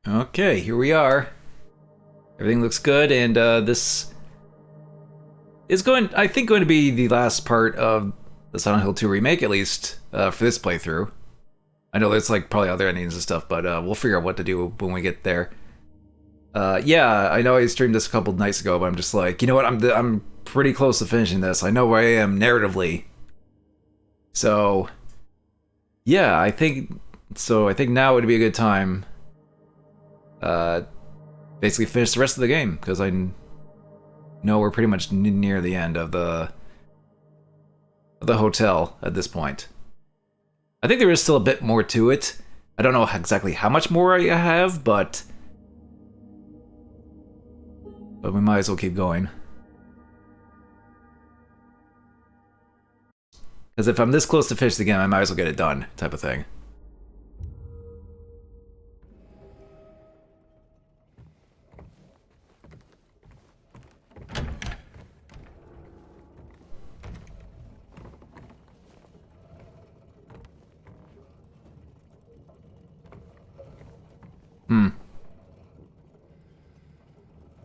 Okay, here we are. Everything looks good, and this is I think, going to be the last part of the Silent Hill 2 remake, at least for this playthrough. I know there's like probably other endings and stuff, but we'll figure out what to do when we get there. Yeah, I know I streamed this a couple nights ago, but I'm just like, you know what? I'm pretty close to finishing this. I know where I am narratively. So, yeah, I think now would be a good time. Uh, Basically finish the rest of the game because I know we're pretty much near the end of the hotel at this point. I think there is still a bit more to it. I don't know exactly how much more I have, but we might as well keep going. Because if I'm this close to finish the game, I might as well get it done, type of thing.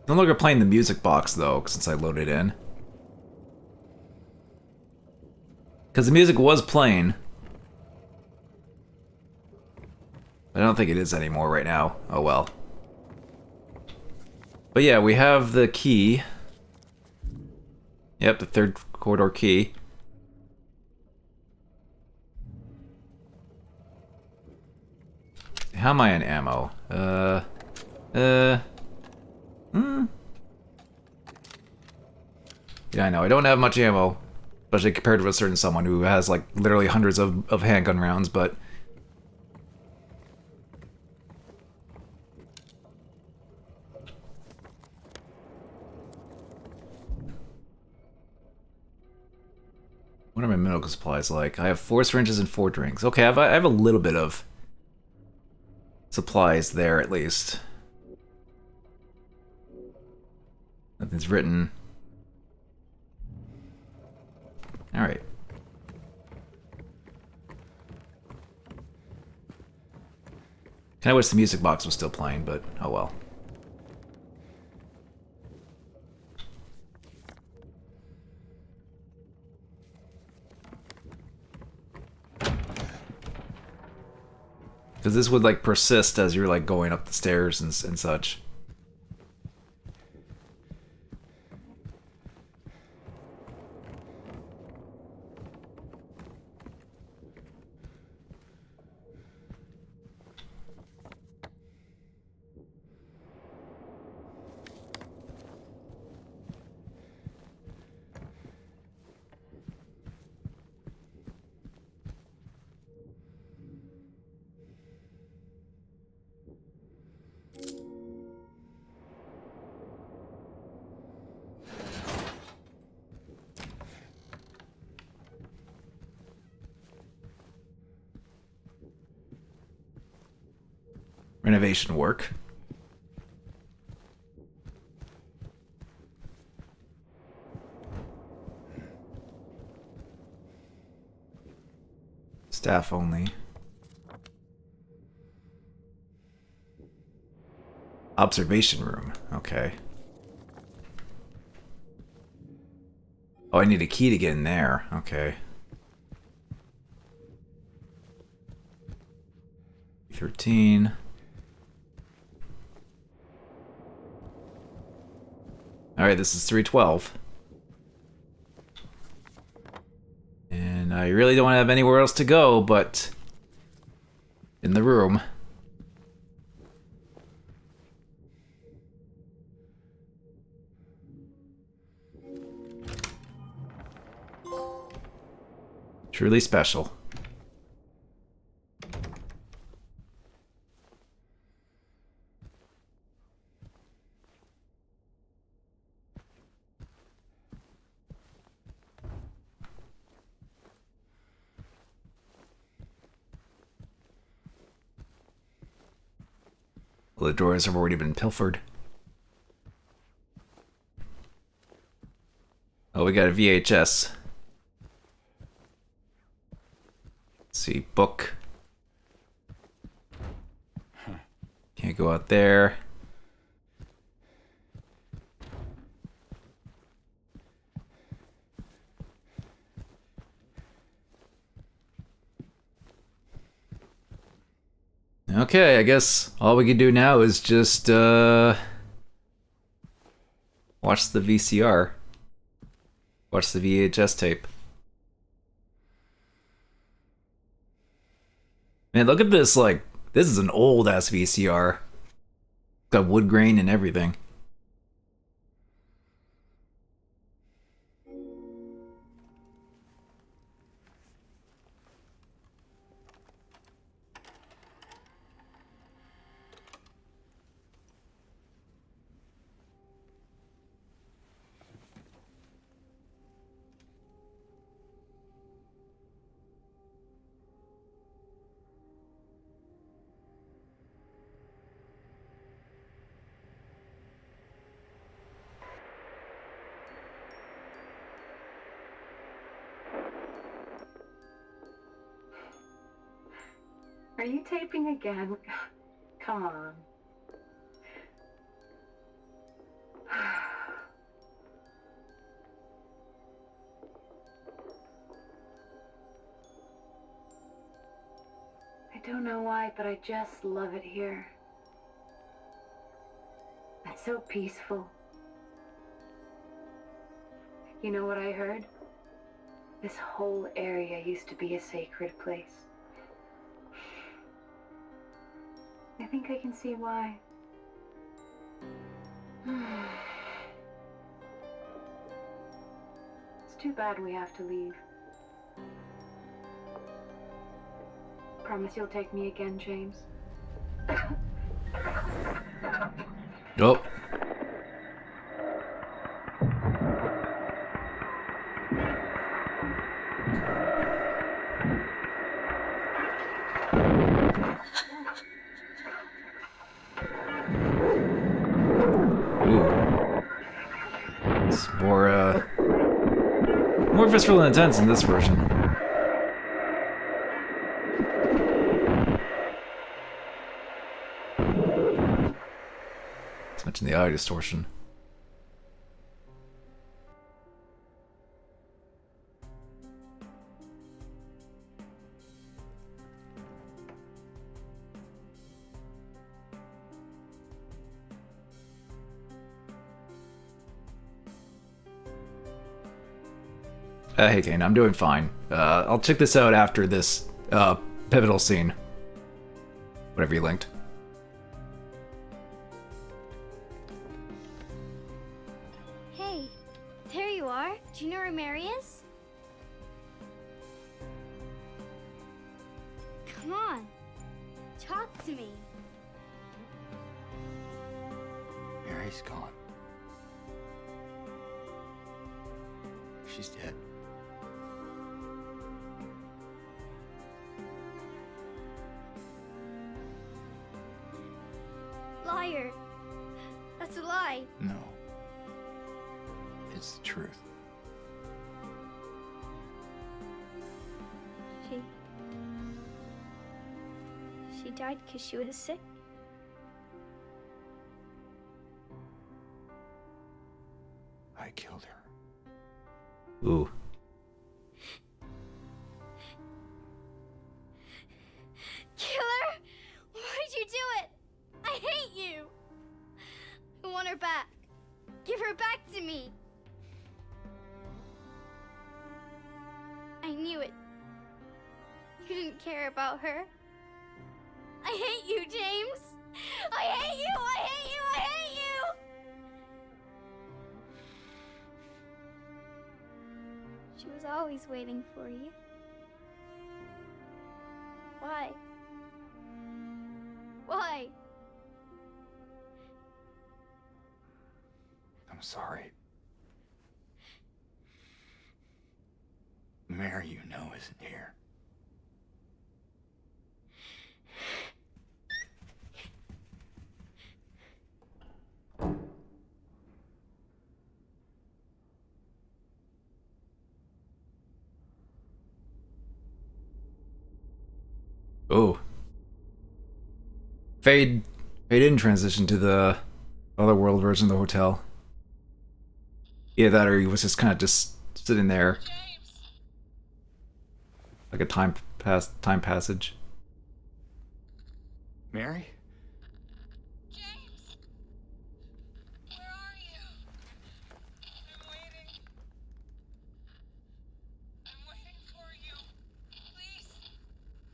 No longer playing the music box, though, since I loaded in. Because the music was playing. I don't think it is anymore right now. Oh well. But yeah, we have the key. Yep, the third corridor key. How am I in ammo? Yeah, I know. I don't have much ammo, especially compared to a certain someone who has like literally hundreds of handgun rounds, but what are my medical supplies like? I have 4 syringes and 4 drinks. Okay, I have a little bit of supplies there at least. Nothing's written. Alright. Kinda wish the music box was still playing, but oh well. Because this would like persist as you're like going up the stairs and such. Renovation work. Staff only. Observation room. Okay. Oh, I need a key to get in there. Okay. 13. Alright, this is 312. And I really don't have anywhere else to go but in the room. Truly special. Well, the drawers have already been pilfered. Oh, we got a VHS. Let's see, book. Can't Can't go out there. Okay, I guess all we can do now is just watch the VCR. Watch the VHS tape. Man, look at this, like, this is an old-ass VCR. Got wood grain and everything. Are you taping again? Come on. I don't know why, but I just love it here. It's so peaceful. You know what I heard? This whole area used to be a sacred place. I think I can see why. It's too bad we have to leave. Promise you'll take me again, James. Oh. It's more visceral and intense in this version. Let's mention the audio distortion. Hey Kane, I'm doing fine. I'll check this out after this pivotal scene. Whatever you linked. Hey, there you are. Do you know where Mary is? Come on, talk to me. Mary's gone. She's dead. Liar. That's a lie. No. It's the truth. She died because she was sick. I killed her. Ooh. Killer? Why'd you do it? I hate you. I want her back. Give her back to me. I knew it. You didn't care about her. I hate you, James. I hate you. I hate you. I hate you. She was always waiting for you. Why? Why? I'm sorry. Mary, you know, isn't here. Ooh. Fade He didn't transition to the other world version of the hotel. Yeah, that or he was just kind of just sitting there. Like a time passage. Mary? James! Where are you? I'm waiting. I'm waiting for you. Please,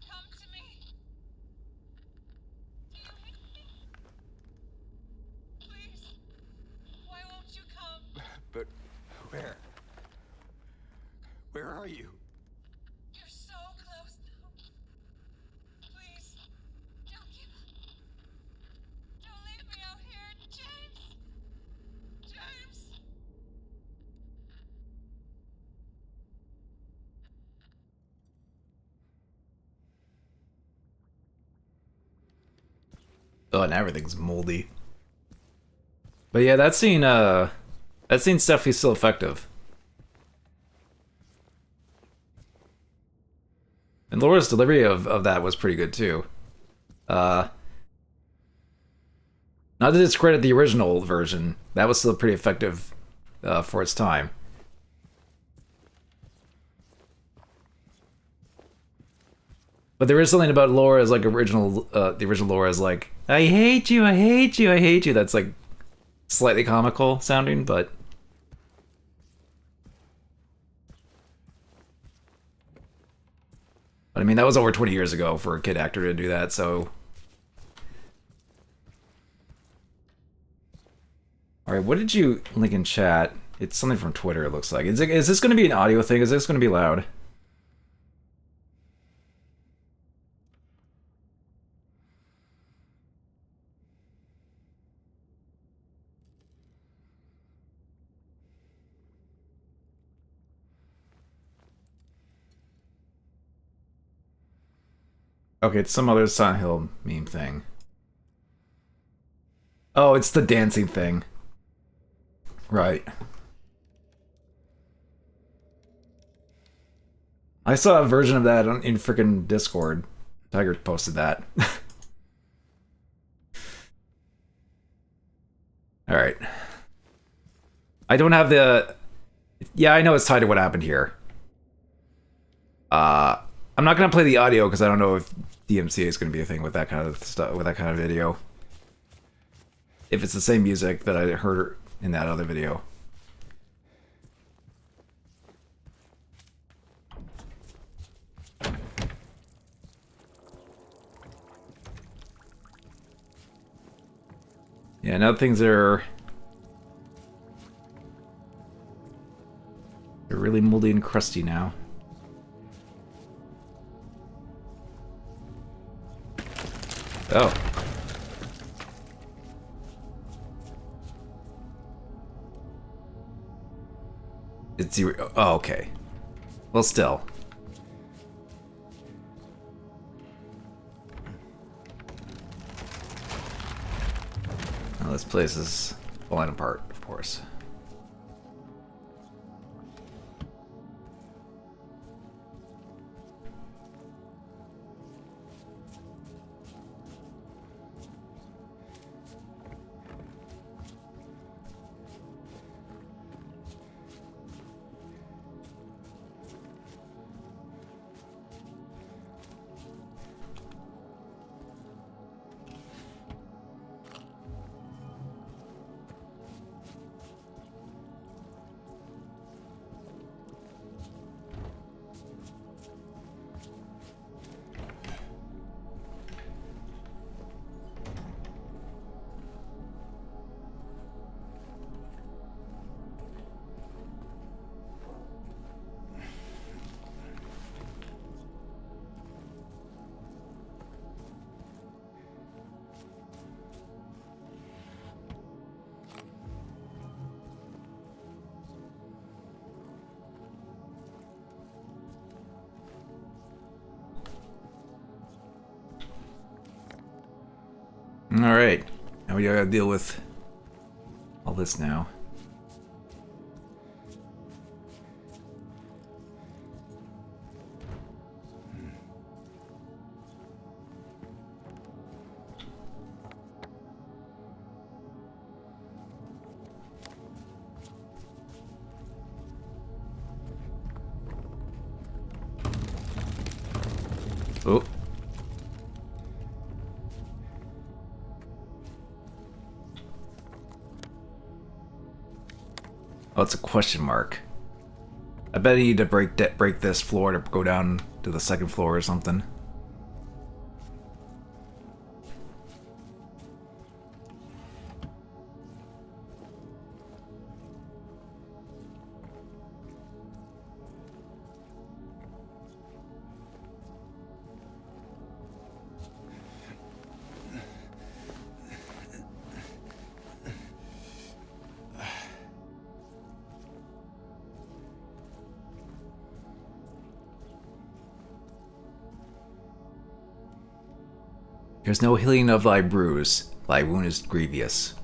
come to me. Do you hear me? Please, why won't you come? But where? Where are you? You're so close now. Please, don't give up. Don't leave me out here, James. James. Oh, and everything's moldy. But yeah, that scene's definitely still effective. And Laura's delivery of that was pretty good too. Not to discredit the original version, that was still pretty effective for its time. But there is something about Laura's like original, the original Laura's like, I hate you, I hate you, I hate you. That's like slightly comical sounding, but I mean that was over 20 years ago for a kid actor to do that, so. All right, what did you link in chat? It's something from Twitter. It looks like. Is this going to be an audio thing? Is this going to be loud? Okay, it's some other Silent Hill meme thing. Oh, it's the dancing thing. Right. I saw a version of that in freaking Discord. Tiger posted that. Alright. I don't have the... Yeah, I know it's tied to what happened here. I'm not gonna play the audio because I don't know if DMCA is gonna be a thing with that kind of stuff, with that kind of video. If it's the same music that I heard in that other video. Yeah, now things are... They're really moldy and crusty now. Oh. It's zero. Oh, okay. Well, still. Well, this place is falling apart, of course. Alright. Now we gotta deal with all this now. Oh. Oh, it's a question mark. I bet I need to break this floor to go down to the second floor or something. There's no healing of thy bruise. Thy wound is grievous.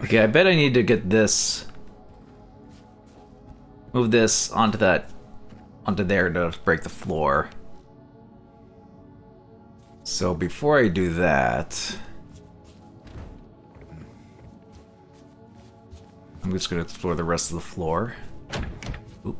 Okay, I bet I need to get this. Move this onto there to break the floor. So before I do that, I'm just gonna explore the rest of the floor. Oop.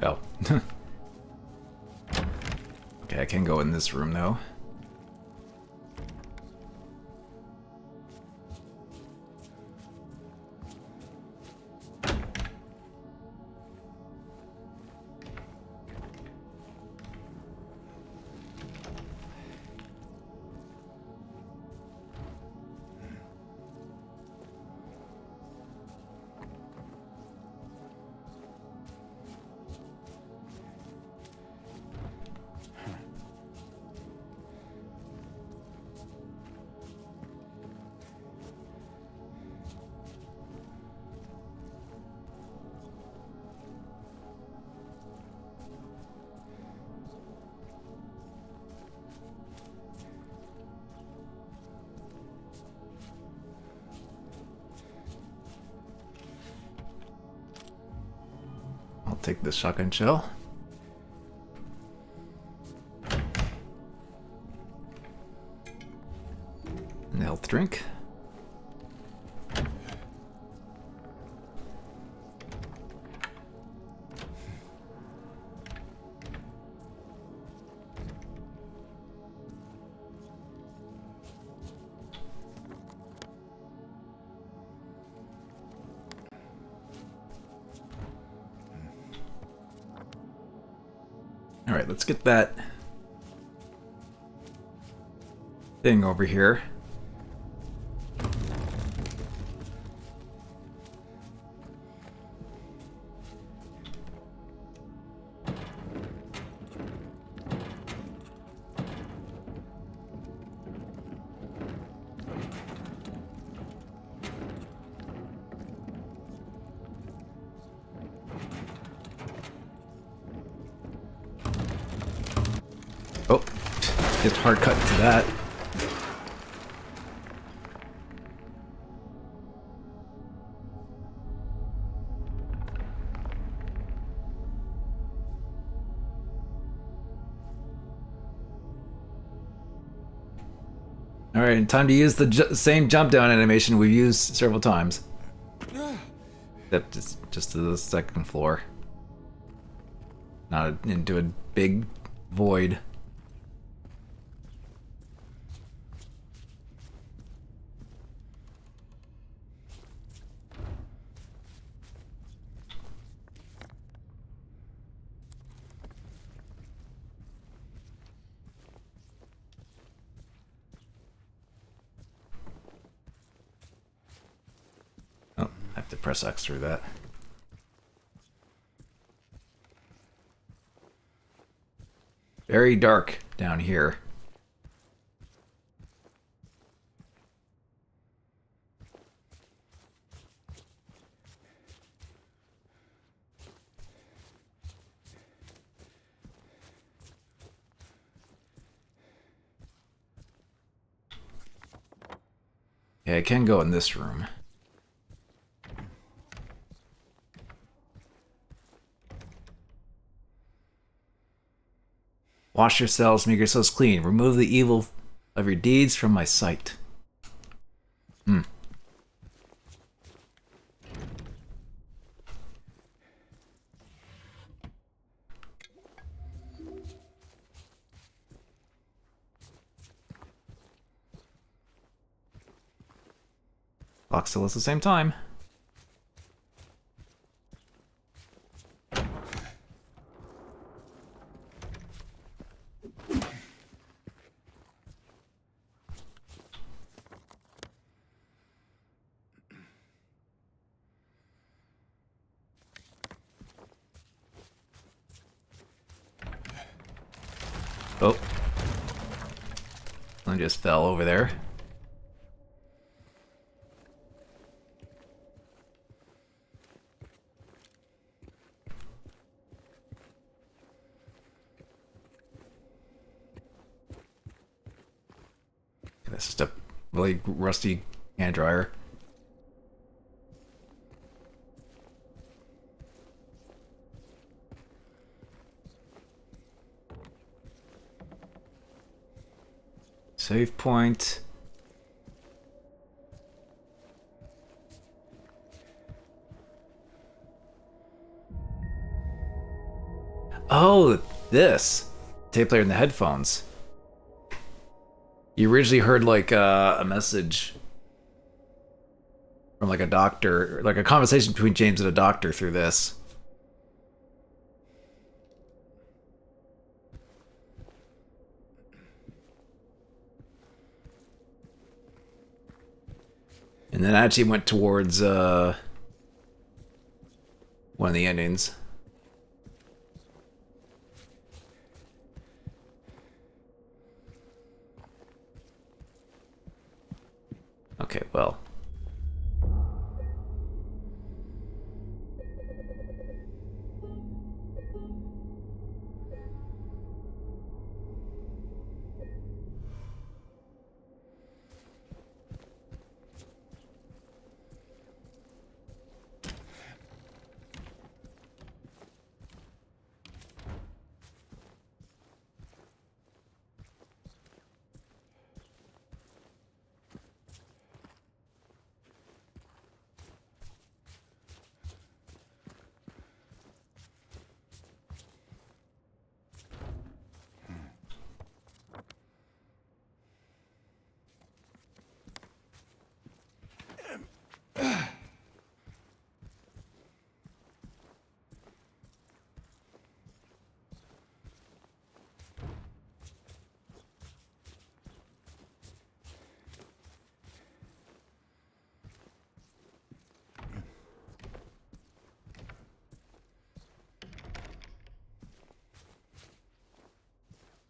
Oh. Okay, I can go in this room though. I'll take this shotgun shell. An health drink. All right, let's get that thing over here. Oh, just hard cut to that. Alright, time to use the same jump down animation we've used several times. Except it's just to the second floor. Not into a big void. Oh, I have to press X through that. Very dark down here. Yeah, I can go in this room. Wash yourselves, make yourselves clean. Remove the evil of your deeds from my sight. Hmm. Clock still at the same time. Oh. I just fell over there. That's just a really rusty hand dryer. Save point. Oh, this tape player in the headphones. You originally heard like a message from like a doctor, like a conversation between James and a doctor through this. And then I actually went towards one of the endings. Okay, well.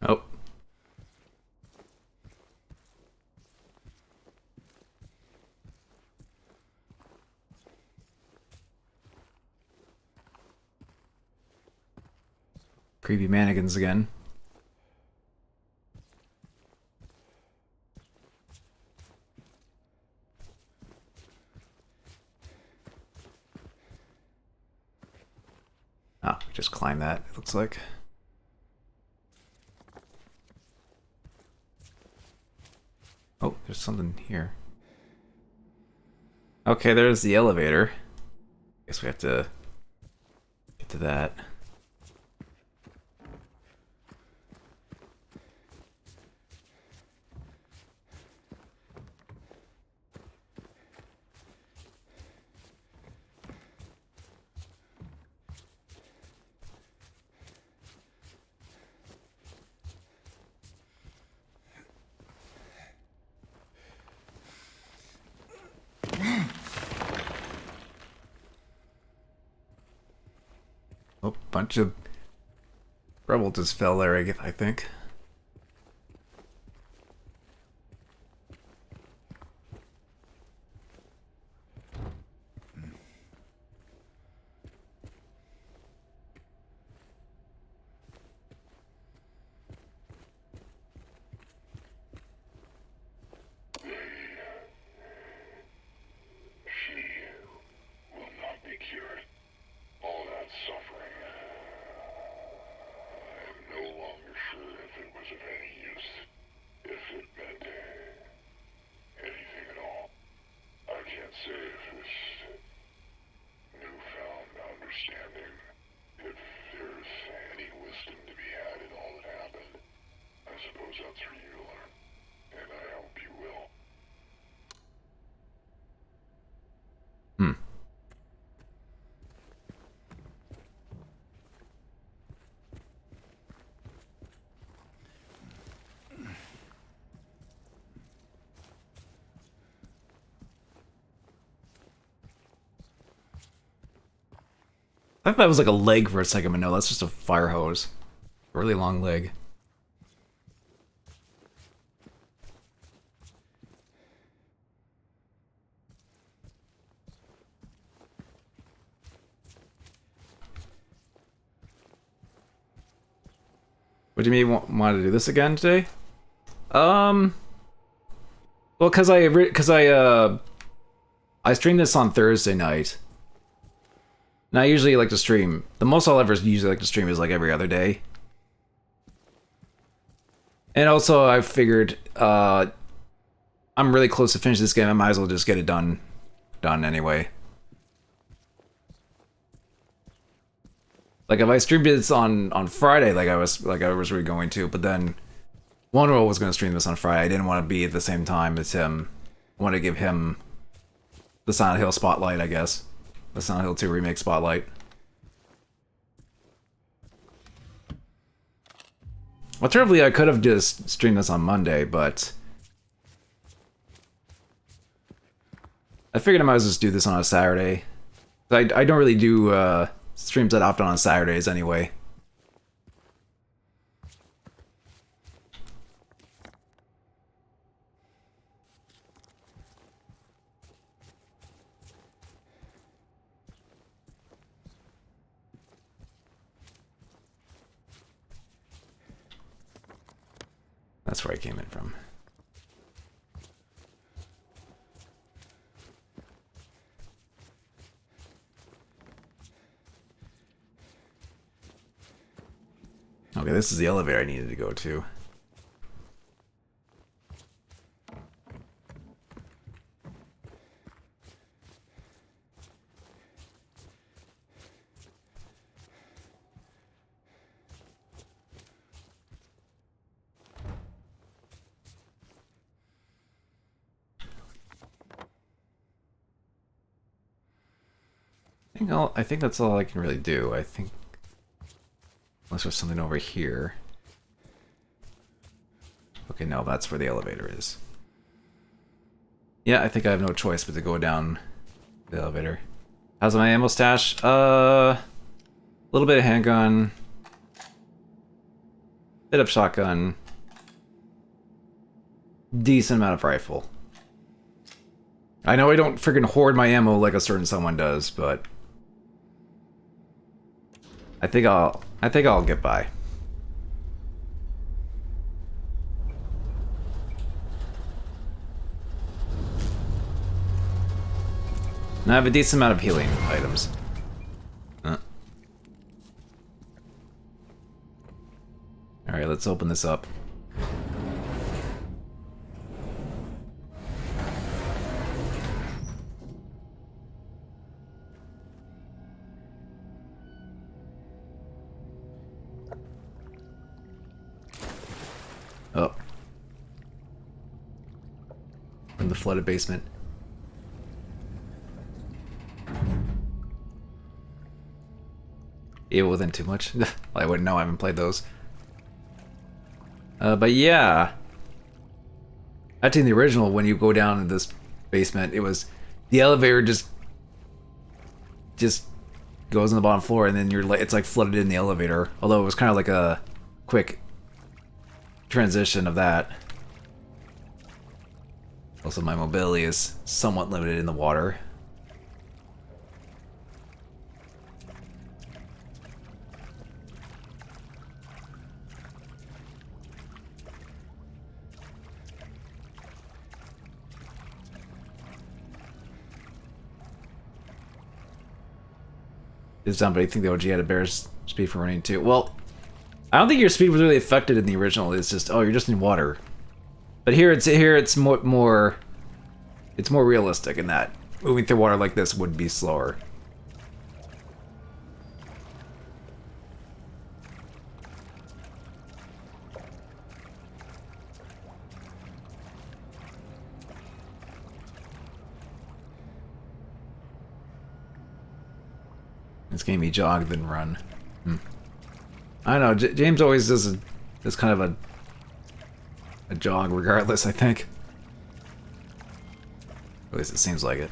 Oh. Creepy mannequins again. Oh, just climb that, it looks like. Oh, there's something here. Okay, there's the elevator. Guess we have to get to that. Oh, bunch of rebel just fell there, I think. She will not be cured. All that suffering. I am no longer sure if it was of any use. If it meant anything at all. I can't say if this newfound understanding, if there's any wisdom to be had in all that happened. I suppose that's for you to learn. And I hope you will. I thought that was like a leg for a second, but no, that's just a fire hose. A really long leg. What do you mean want to do this again today? Well, I streamed this on Thursday night. And I usually like to stream. The most I'll ever usually like to stream is like every other day. And also I figured I'm really close to finish this game. I might as well just get it done anyway. Like if I streamed this on Friday like I was really going to, but then One was going to stream this on Friday. I didn't want to be at the same time as him. I want to give him the Silent Hill spotlight, I guess. The Silent Hill 2 Remake spotlight. Alternatively, I could have just streamed this on Monday, but I figured I might as well just do this on a Saturday. I don't really do streams that often on Saturdays anyway. That's where I came in from. Okay, this is the elevator I needed to go to. I think that's all I can really do. I think unless there's something over here. Okay, no, that's where the elevator is. Yeah, I think I have no choice but to go down the elevator. How's my ammo stash? A little bit of handgun, bit of shotgun, decent amount of rifle. I know I don't freaking hoard my ammo like a certain someone does, but I think I'll get by. And I have a decent amount of healing items. Alright, let's open this up. the flooded basement. Evil Within too much? I wouldn't know, I haven't played those. But yeah. Actually in the original, when you go down in this basement, it was... The elevator just goes on the bottom floor and then it's like flooded in the elevator. Although it was kind of like a quick transition of that. Also my mobility is somewhat limited in the water. It's done, but I think the OG had a better speed for running too. Well, I don't think your speed was really affected in the original. It's just, oh, you're just in water. But here it's more it's more realistic in that moving through water like this would be slower. This game he jog then run. I don't know. James always does kind of a jog regardless. I think. At least it seems like it.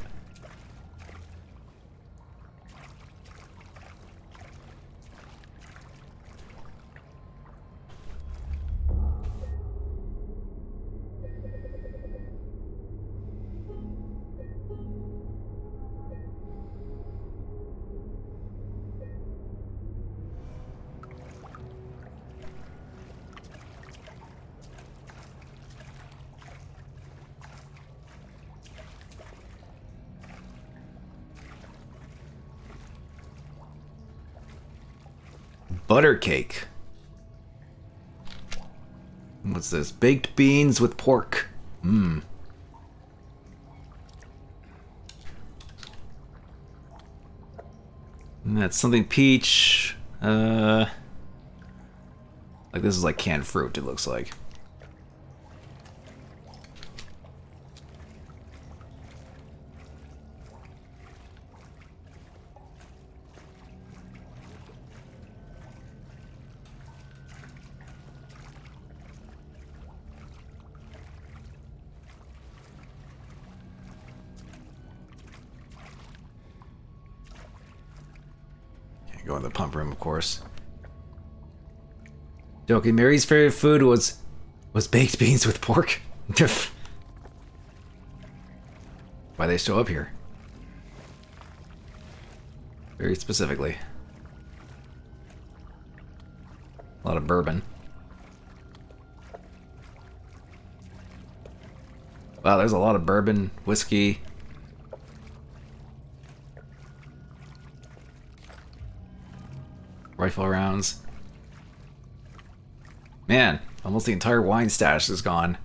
Butter cake. What's this? Baked beans with pork. Mmm. That's something peach. Like this is like canned fruit, it looks like. Go in the pump room, of course. Joking, Mary's favorite food was baked beans with pork. Why they show up here? Very specifically. A lot of bourbon. Wow, there's a lot of bourbon, whiskey. Rifle rounds. Man, almost the entire wine stash is gone.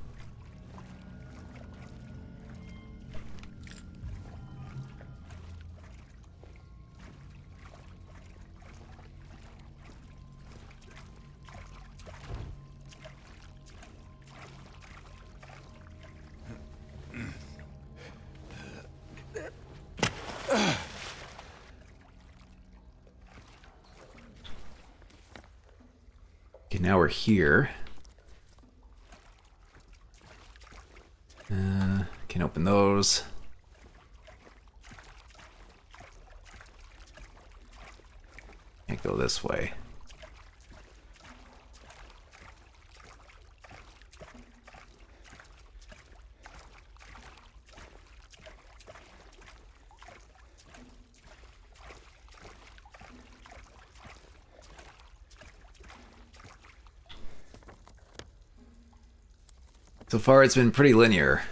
Okay, now we're here. Can open those. Can't go this way. So far, it's been pretty linear.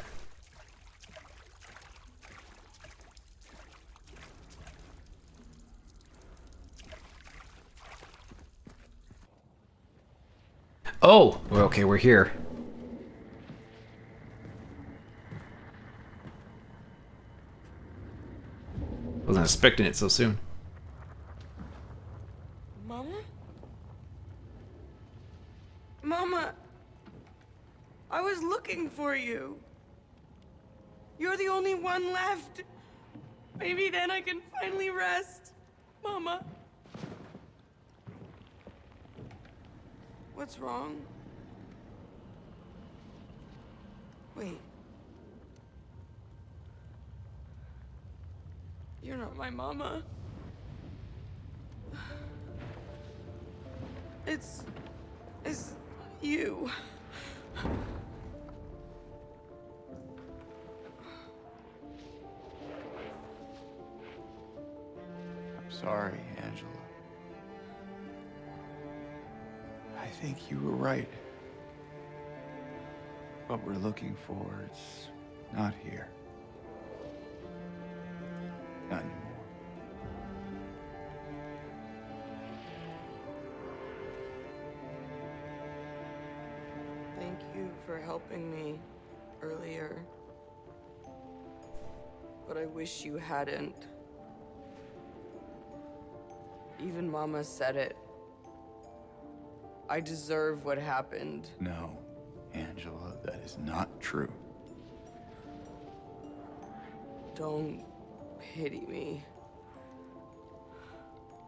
Oh! Well, okay, we're here. Wasn't expecting it so soon. Mama? Mama, I was looking for you. You're the only one left. Maybe then I can finally rest. Mama. What's wrong? Wait. You're not my mama. It's you. I'm sorry, Angela. I think you were right. What we're looking for, it's not here. Not anymore. Thank you for helping me earlier. But I wish you hadn't. Even Mama said it. I deserve what happened. No, Angela, that is not true. Don't pity me.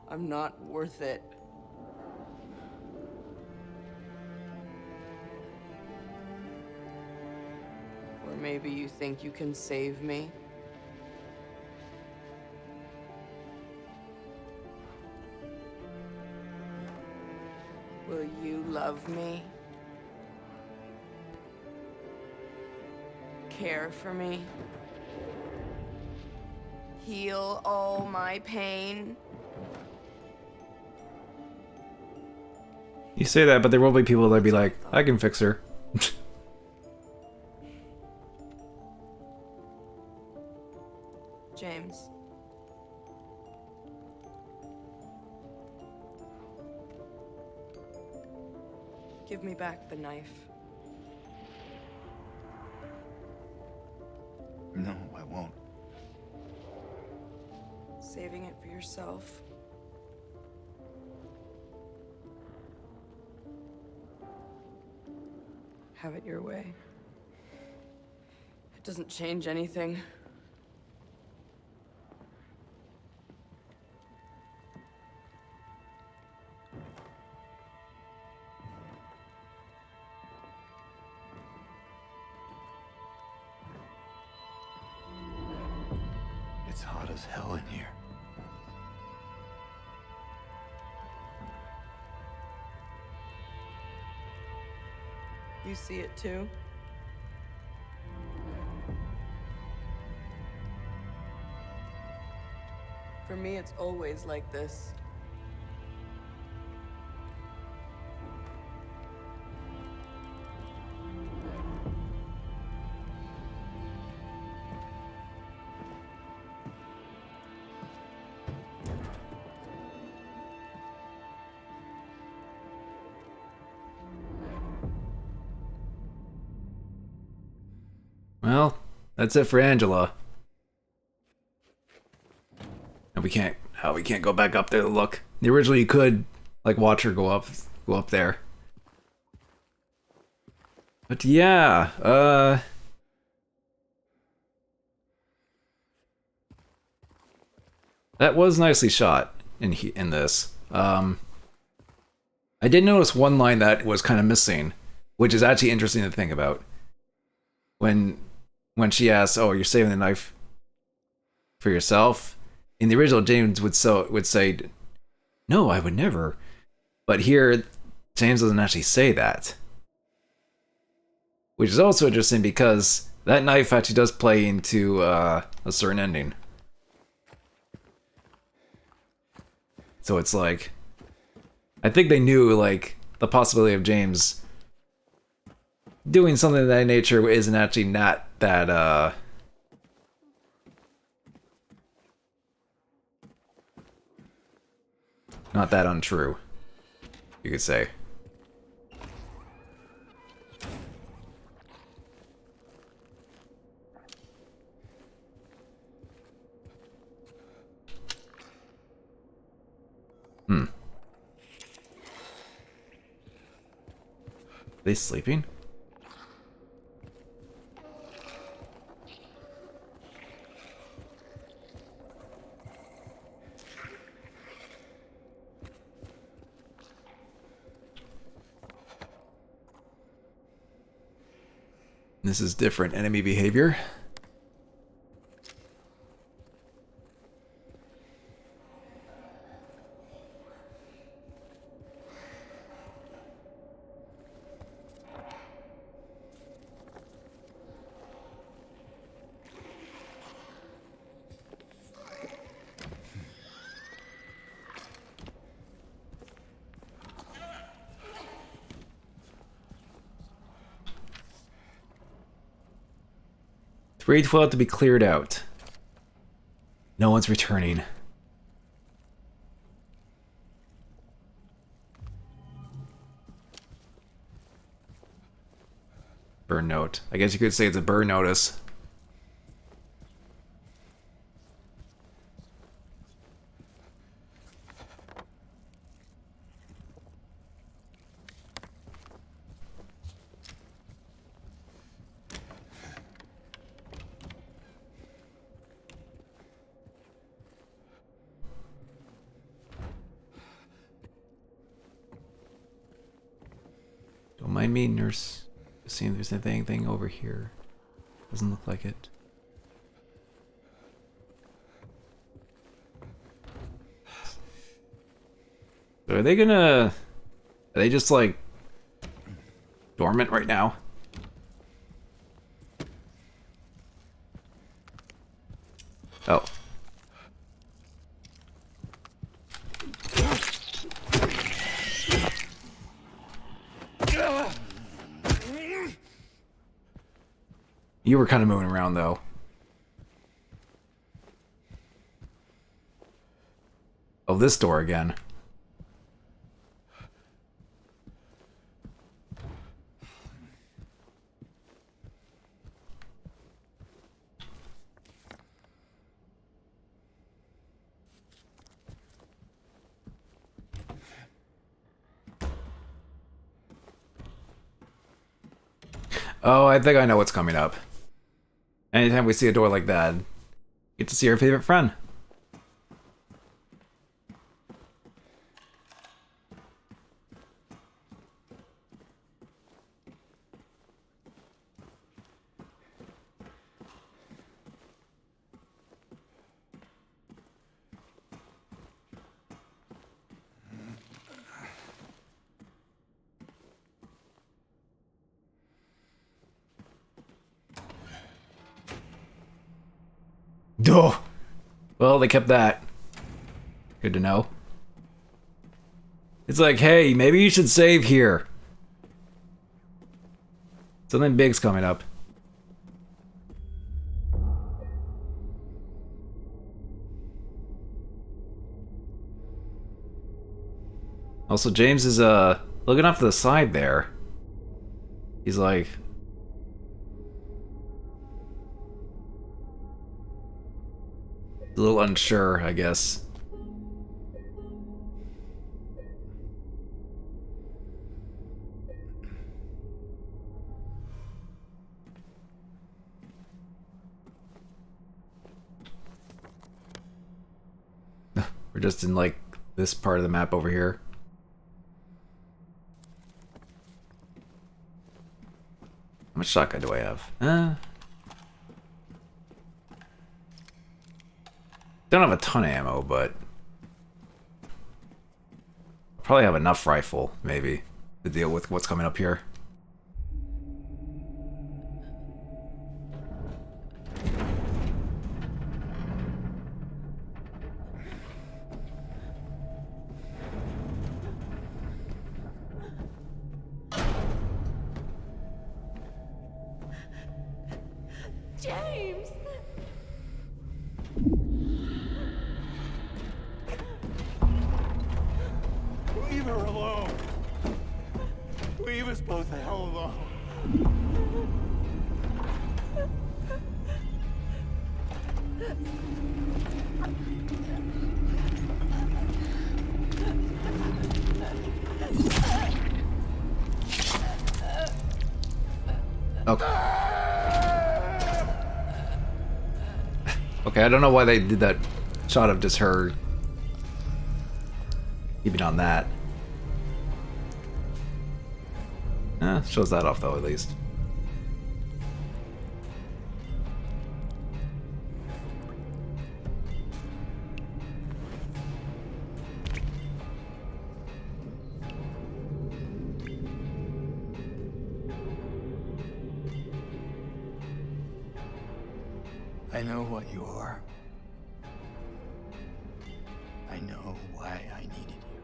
I'm not worth it. Or maybe you think you can save me? Will you love me? Care for me? Heal all my pain? You say that, but there will be people that'll be like, I can fix her. James. Give me back the knife. No, I won't. Saving it for yourself. Have it your way. It doesn't change anything. It's hot as hell in here. You see it too? For me, it's always like this. Well, that's it for Angela. And we can't go back up there to look. Originally you could like watch her go up there. But yeah, that was nicely shot in this. I did notice one line that was kind of missing, which is actually interesting to think about. When she asks, "Oh, you're saving the knife for yourself?" In the original, James would say, "No, I would never." But here, James doesn't actually say that, which is also interesting because that knife actually does play into a certain ending. So it's like, I think they knew like the possibility of James doing something of that nature isn't actually not that not that untrue, you could say. Are they sleeping? This is different enemy behavior. Grade 12 to be cleared out. No one's returning. Burn note. I guess you could say it's a burn notice. Don't mind me, nurse. Just seeing if there's anything over here. Doesn't look like it. So are they gonna... Are they just like... dormant right now? Oh. You were kind of moving around, though. Oh, this door again. Oh, I think I know what's coming up. Anytime we see a door like that, get to see our favorite friend. Duh. Well, they kept that. Good to know. It's like, hey, maybe you should save here. Something big's coming up. Also, James is looking off to the side there. He's like... a little unsure, I guess. We're just in, like, this part of the map over here. How much shotgun do I have? Don't have a ton of ammo, but probably have enough rifle, maybe, to deal with what's coming up here. James! Leave her alone. Leave us both the hell alone. Okay. Okay, I don't know why they did that shot of just her keeping on that. Shows that off though, at least. I know what you are. I know why I needed you.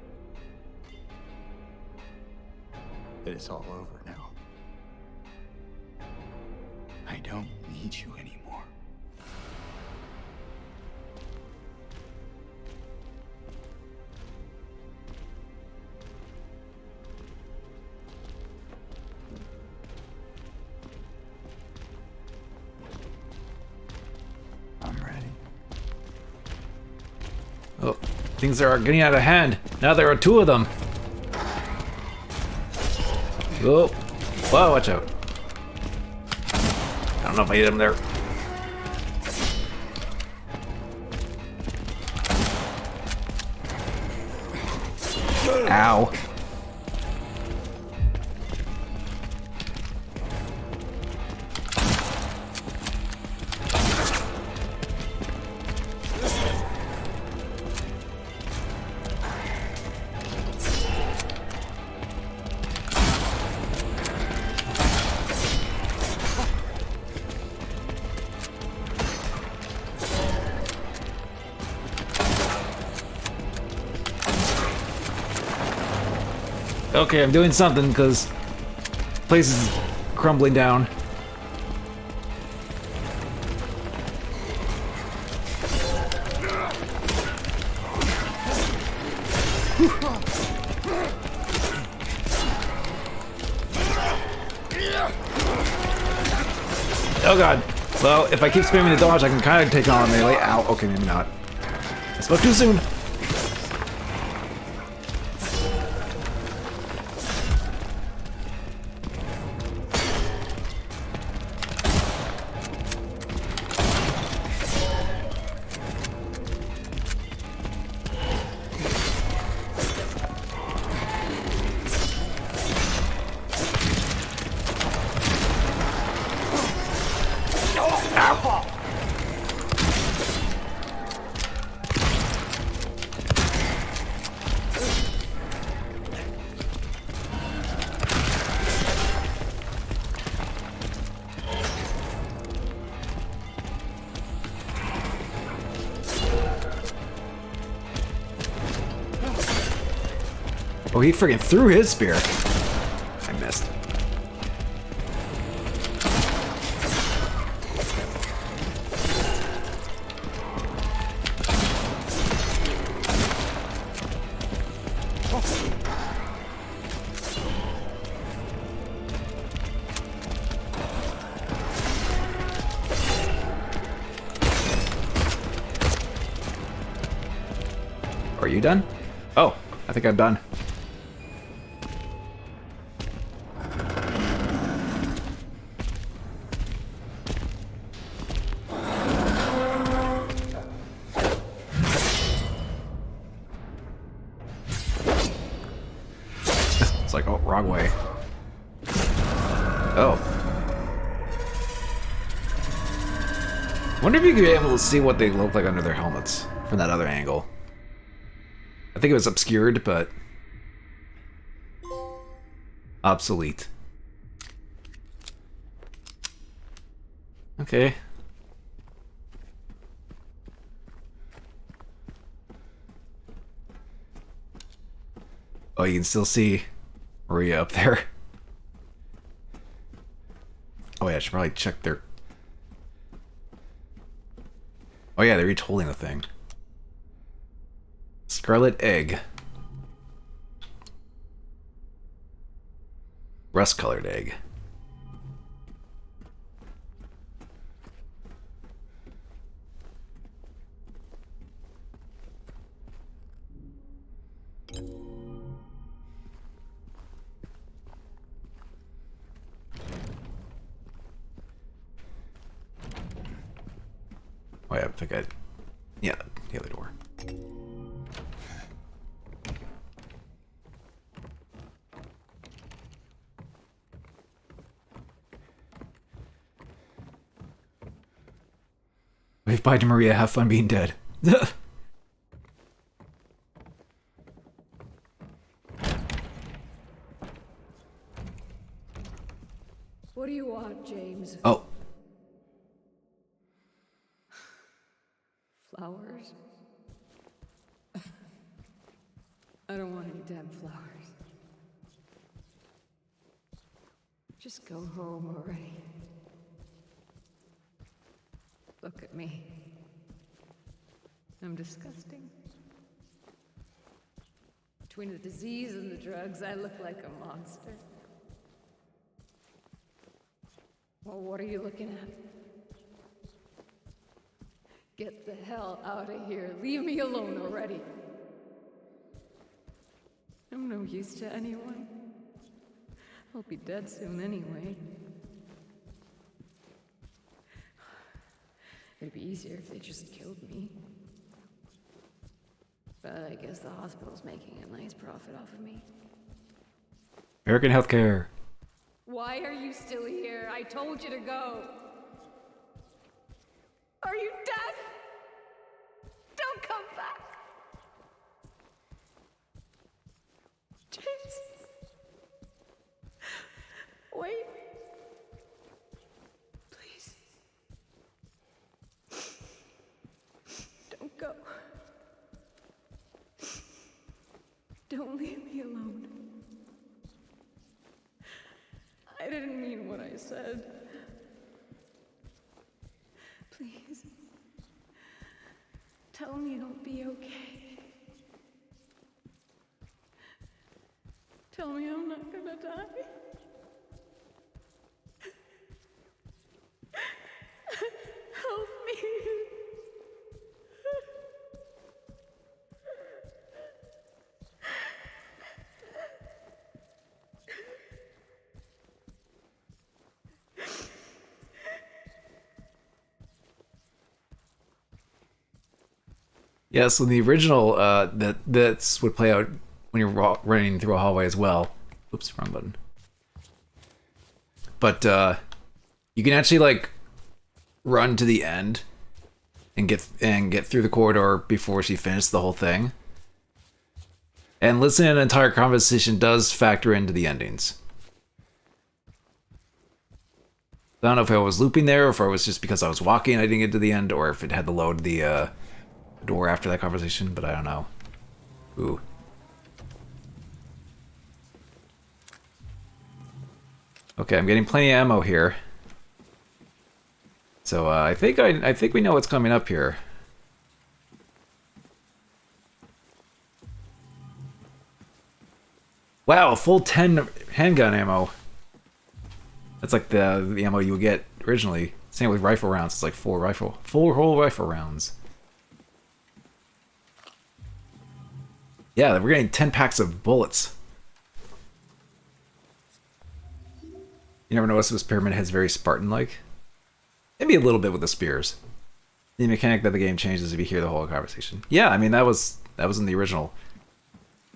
But it's all over now. I don't need you anymore. I'm ready. Oh, things are getting out of hand. Now there are two of them. Oh, whoa, watch out. I don't know if I hit him there. Ow. Okay, I'm doing something because place is crumbling down. Oh god. Well, if I keep spamming the dodge, I can kind of take on melee. Ow. Okay, maybe not. I spoke too soon. Oh, he friggin' threw his spear. I missed. Are you done? Oh, I think I'm done. It's like, oh, wrong way. Oh. Wonder if you could be able to see what they look like under their helmets from that other angle. I think it was obscured, but obsolete. Okay. Oh, you can still see Maria up there. Oh yeah, I should probably check their... Oh yeah, they're each holding the thing. Scarlet egg. Rust-colored egg. Oh yeah, I think I... Yeah, the other door. Wave bye to Maria, have fun being dead. What do you want, James? Oh. dead flowers. Just go home already. Look at me. I'm disgusting. Between the disease and the drugs, I look like a monster. Well, what are you looking at? Get the hell out of here. Leave me alone already. I'm no use to anyone. I'll be dead soon anyway. It'd be easier if they just killed me. But I guess the hospital's making a nice profit off of me. American healthcare. Why are you still here? I told you to go. Are you deaf? Don't come back. James. Wait. Please. Don't go. Don't leave me alone. I didn't mean what I said. Please. Tell me it'll be okay. Tell me I'm not gonna die. Help me. Yeah, so the original, that's would play out when you're running through a hallway as well. Oops, wrong button. But you can actually like run to the end and get through the corridor before she finished the whole thing. And listening to an entire conversation does factor into the endings. I don't know if I was looping there, or if it was just because I was walking I didn't get to the end, or if it had to load the door after that conversation, but I don't know. Ooh. Okay, I'm getting plenty of ammo here. So I think we know what's coming up here. Wow, a full 10 handgun ammo. That's like the ammo you would get originally. Same with rifle rounds. It's like four whole rifle rounds. Yeah, we're getting 10 packs of bullets. You never notice this pyramid head's very Spartan-like? Maybe a little bit with the spears. The mechanic that the game changes if you hear the whole conversation. Yeah, I mean that was in the original.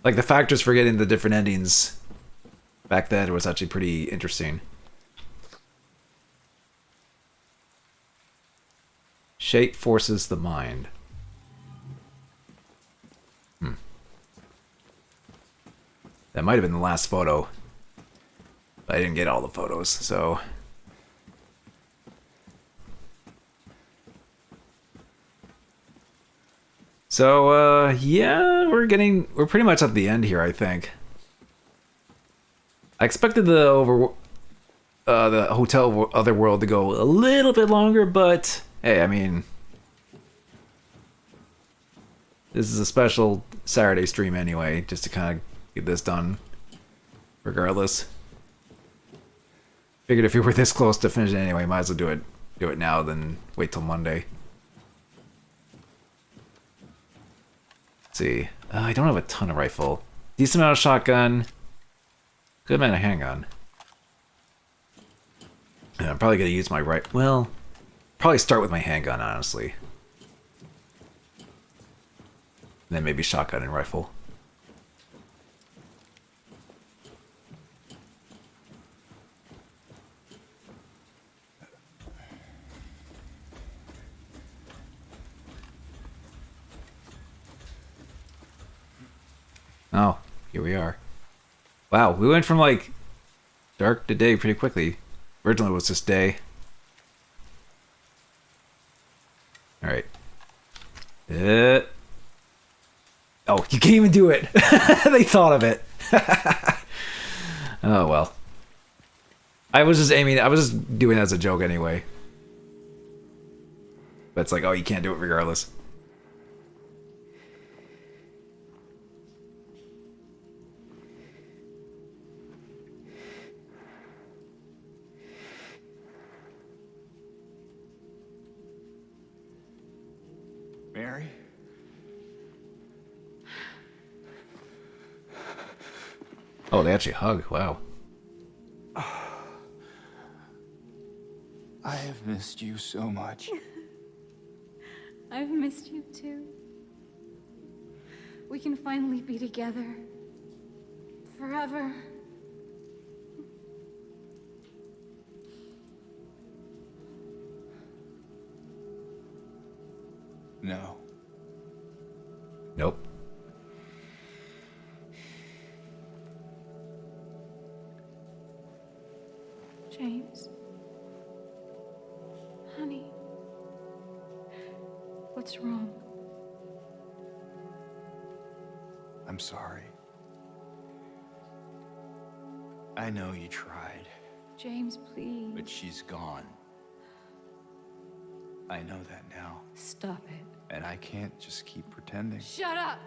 Like the factors for getting the different endings back then was actually pretty interesting. Shape forces the mind. That might have been the last photo. But I didn't get all the photos, so... So, yeah, we're pretty much at the end here, I think. I expected the Hotel Otherworld to go a little bit longer, but hey, I mean, this is a special Saturday stream anyway, just to kind of get this done, regardless. Figured if we were this close to finishing anyway, might as well do it now than wait till Monday. Let's see, I don't have a ton of rifle. Decent amount of shotgun. Good amount of handgun. And I'm probably gonna use my well, probably start with my handgun, honestly. And then maybe shotgun and rifle. Oh, here we are. Wow, we went from like dark to day pretty quickly. Originally it was just day. Alright. Oh, you can't even do it. They thought of it. Oh, well. I was just doing it as a joke anyway. But it's like, oh, you can't do it regardless. Mary? Oh, they actually hug. Wow. I have missed you so much. I've missed you too. We can finally be together. Forever. No. Nope. James. Honey. What's wrong? I'm sorry. I know you tried, James, please. but she's gone. I know that now, Stop it. and I can't just keep pretending. Shut up!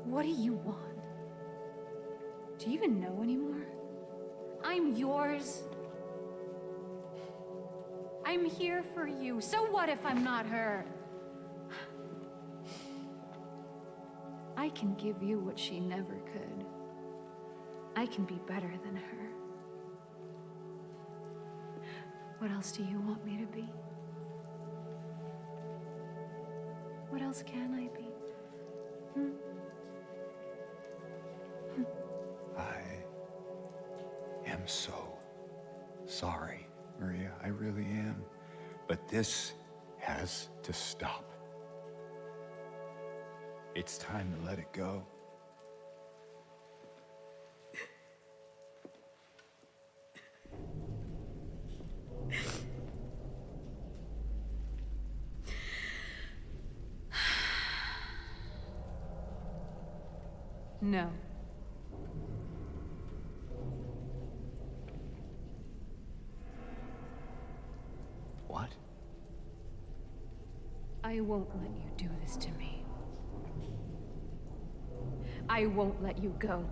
What do you want? Do you even know anymore? I'm yours. I'm here for you. So what if I'm not her? I can give you what she never could. I can be better than her. What else do you want me to be? What else can I be? I am so sorry, Maria. I really am. But this has to stop. It's time to let it go. No. What? I won't let you do this to me. I won't let you go.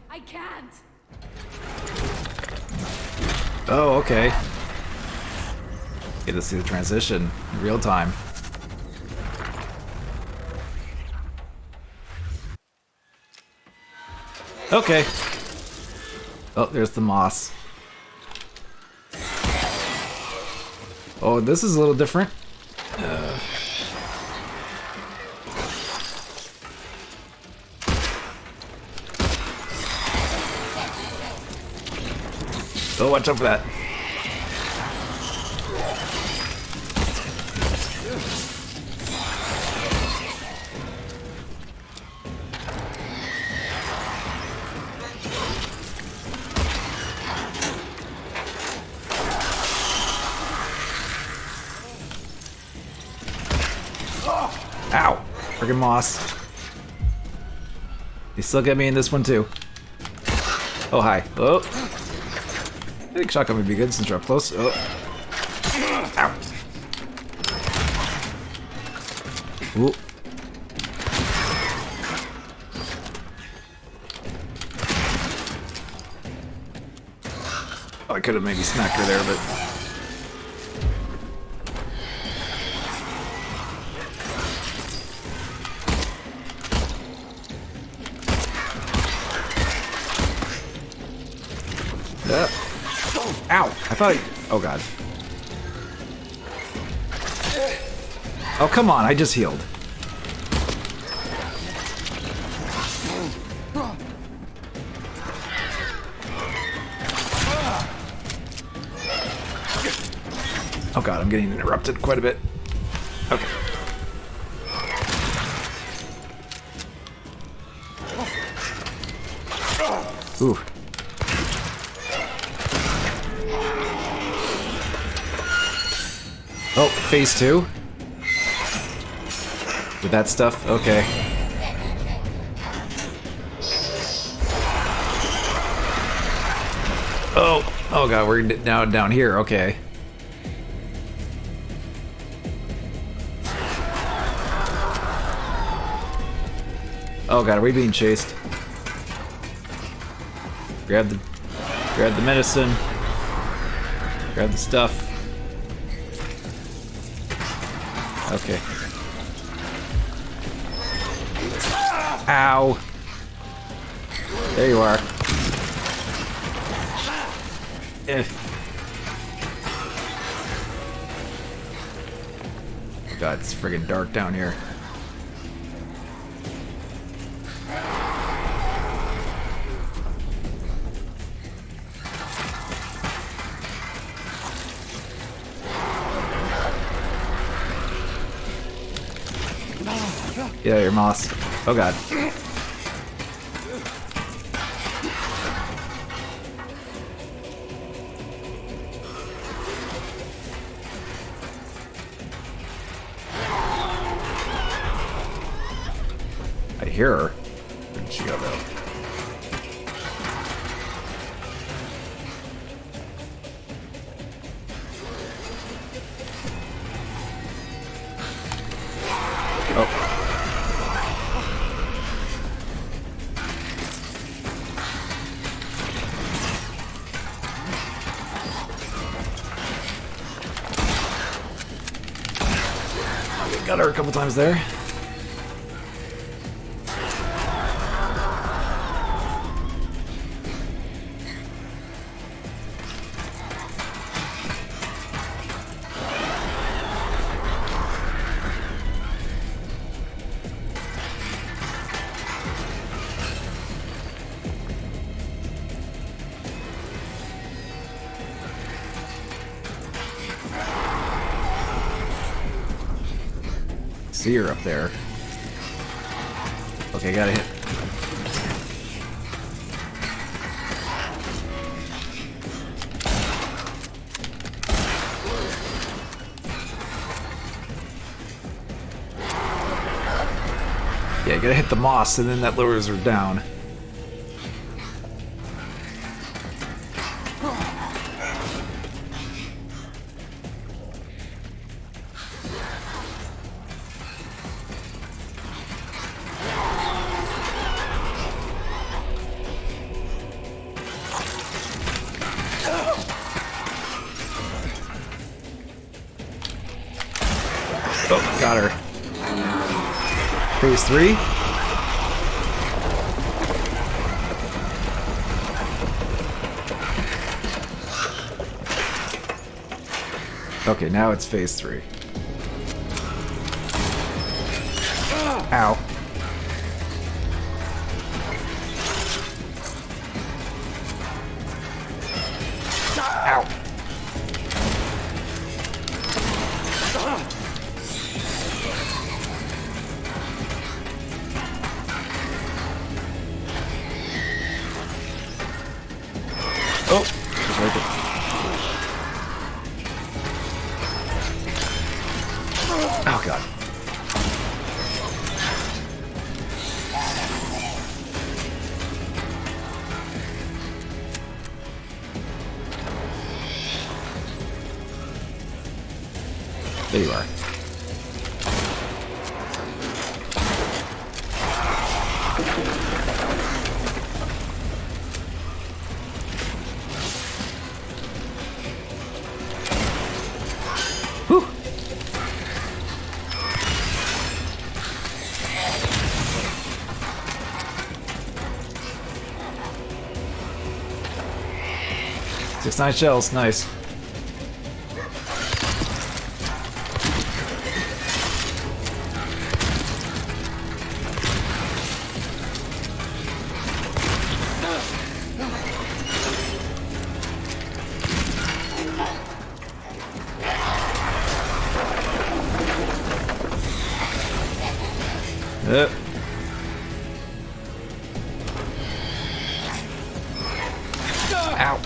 I can't! Oh, okay. Get to see the transition in real time. Okay. Oh, there's the moss. Oh, this is a little different. Oh, watch out for that. Ow! Friggin' moss. You still get me in this one too. Oh, hi. Oh. I think shotgun would be good since you're up close. Oh. Ow. Ooh. Oh, I could have maybe smacked her there, but... Ow! I thought oh god. Oh, come on, I just healed. Oh god, I'm getting interrupted quite a bit. Okay. Ooh. Oh, phase 2. With that stuff? Okay. Oh god, we're now down here. Okay. Oh god, are we being chased? Grab the medicine. Grab the stuff. Okay. Ow. There you are. God, it's friggin' dark down here. Yeah, your moss. Oh god. I hear her. Where did she go though? Oh. Got her a couple times there. See her up there. Okay, gotta hit. Yeah, gotta hit the moss and then that lowers her down. Oh, got her. Phase 3? Okay, now it's phase 3. Ow. Ow. Oh, it's right there. Oh god. There you are. Whew. Six 9 shells, nice. Yep. Ow.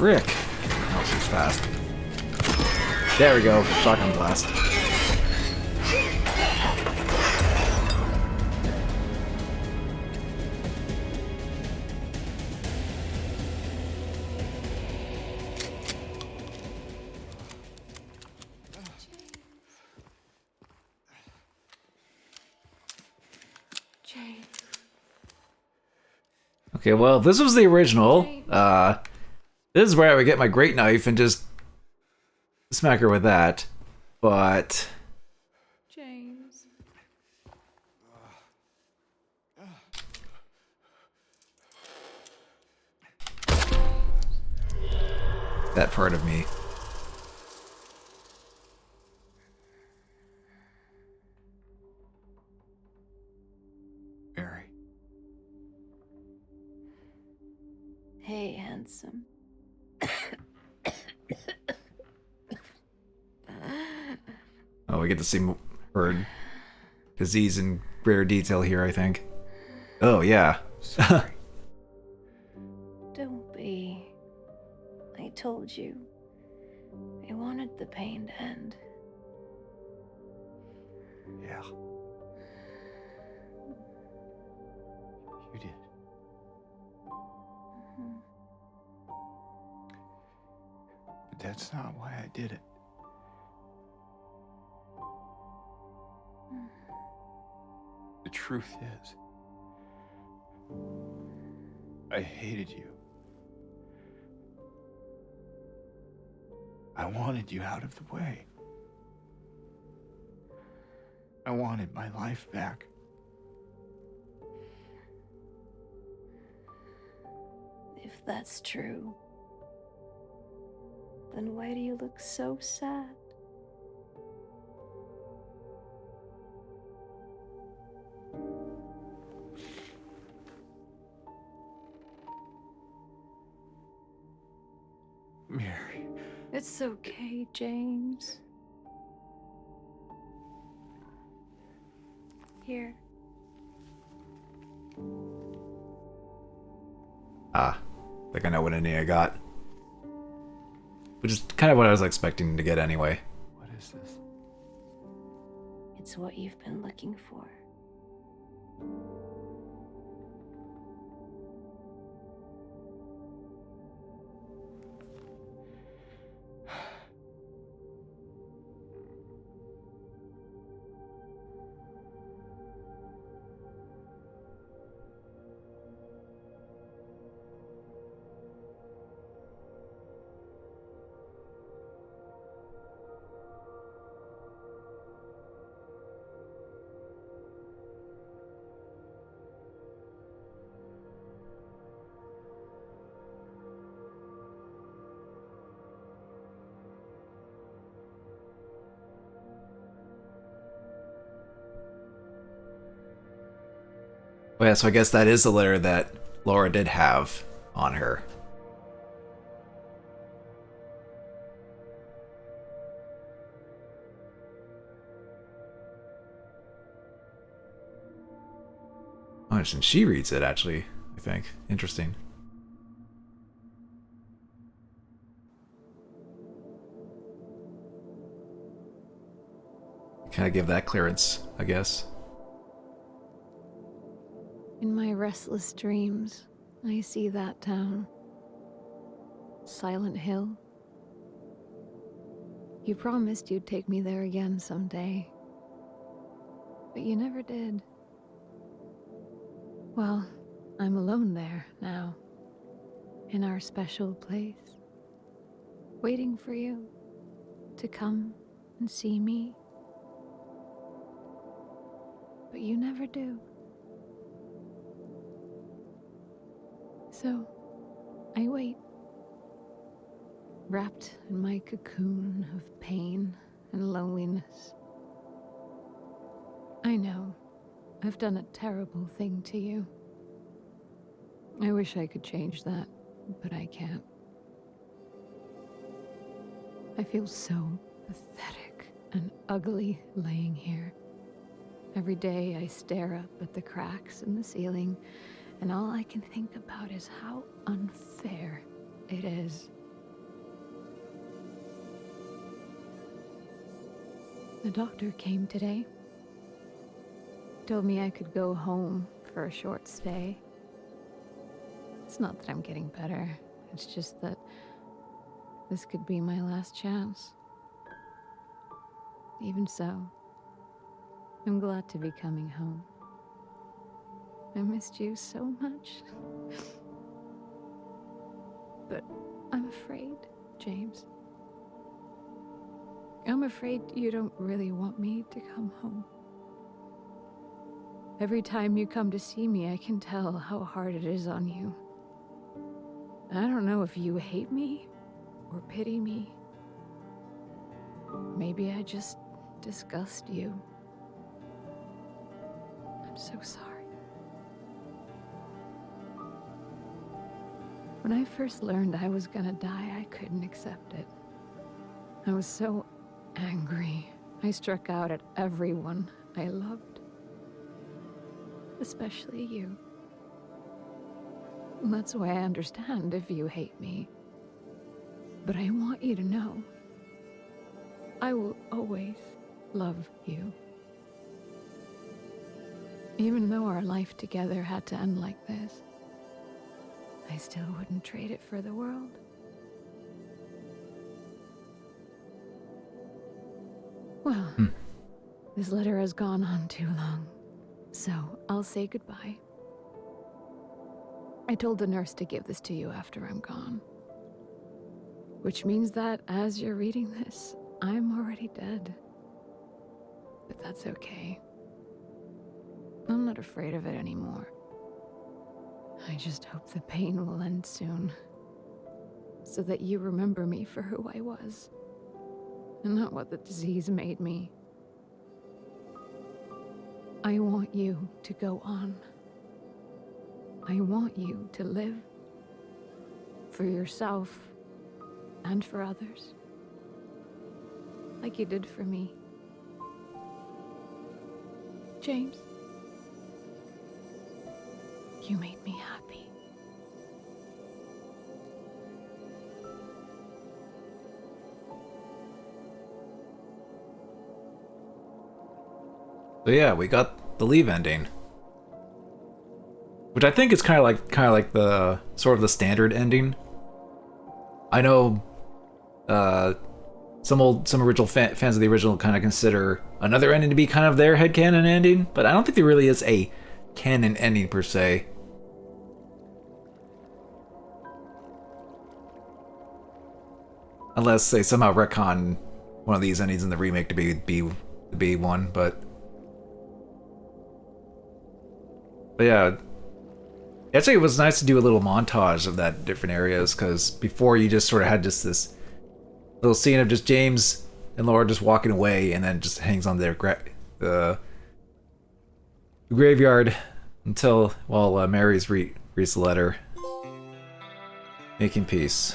frick. Oh, she's fast. There we go. Shotgun blast. James. Okay, well, this was the original. This is where I would get my great knife and just smack her with that. But James. that part of me. Mary. Hey, handsome. Oh, we get to see her disease in rare detail here, I think. Oh, yeah. Sorry. Don't be. I told you. I wanted the pain to end. Yeah. You did. But that's not why I did it. The truth is, I hated you. I wanted you out of the way. I wanted my life back. If that's true, then why do you look so sad? Mary. It's okay, James. Here. Ah, I think I know what ending I got. Which is kind of what I was expecting to get anyway. What is this? It's what you've been looking for. Oh yeah, so I guess that is the letter that Laura did have on her. Oh, and she reads it, actually, I think. Interesting. Kind of give that clearance, I guess. In my restless dreams, I see that town. Silent Hill. You promised you'd take me there again someday. But you never did. Well, I'm alone there now. In our special place. Waiting for you to come and see me. But you never do. So, I wait, wrapped in my cocoon of pain and loneliness. I know, I've done a terrible thing to you. I wish I could change that, but I can't. I feel so pathetic and ugly laying here. Every day I stare up at the cracks in the ceiling, and all I can think about is how unfair it is The doctor came today. Told me I could go home for a short stay. It's not that I'm getting better. It's just that this could be my last chance. Even so, I'm glad to be coming home. I missed you so much. But I'm afraid, James. I'm afraid you don't really want me to come home. Every time you come to see me, I can tell how hard it is on you. I don't know if you hate me or pity me. Maybe I just disgust you. I'm so sorry. When I first learned I was gonna die, I couldn't accept it. I was so angry. I struck out at everyone I loved. Especially you. That's why I understand if you hate me. But I want you to know, I will always love you. Even though our life together had to end like this, I still wouldn't trade it for the world. Well, this letter has gone on too long, so I'll say goodbye. I told the nurse to give this to you after I'm gone. Which means that as you're reading this, I'm already dead. But that's okay. I'm not afraid of it anymore. I just hope the pain will end soon, so that you remember me for who I was, and not what the disease made me. I want you to go on. I want you to live for yourself and for others, like you did for me. James, you made me happy. So yeah, we got the Leave ending, which I think is kind of like the sort of the standard ending. I know some original fans of the original kind of consider another ending to be kind of their headcanon ending, but I don't think there really is a canon ending per se. Unless they somehow retcon one of these endings in the remake to be one, but yeah. Actually, it was nice to do a little montage of that different areas, because before you just sort of had just this little scene of just James and Laura just walking away, and then just hangs on their the graveyard while Mary's reads the letter, making peace.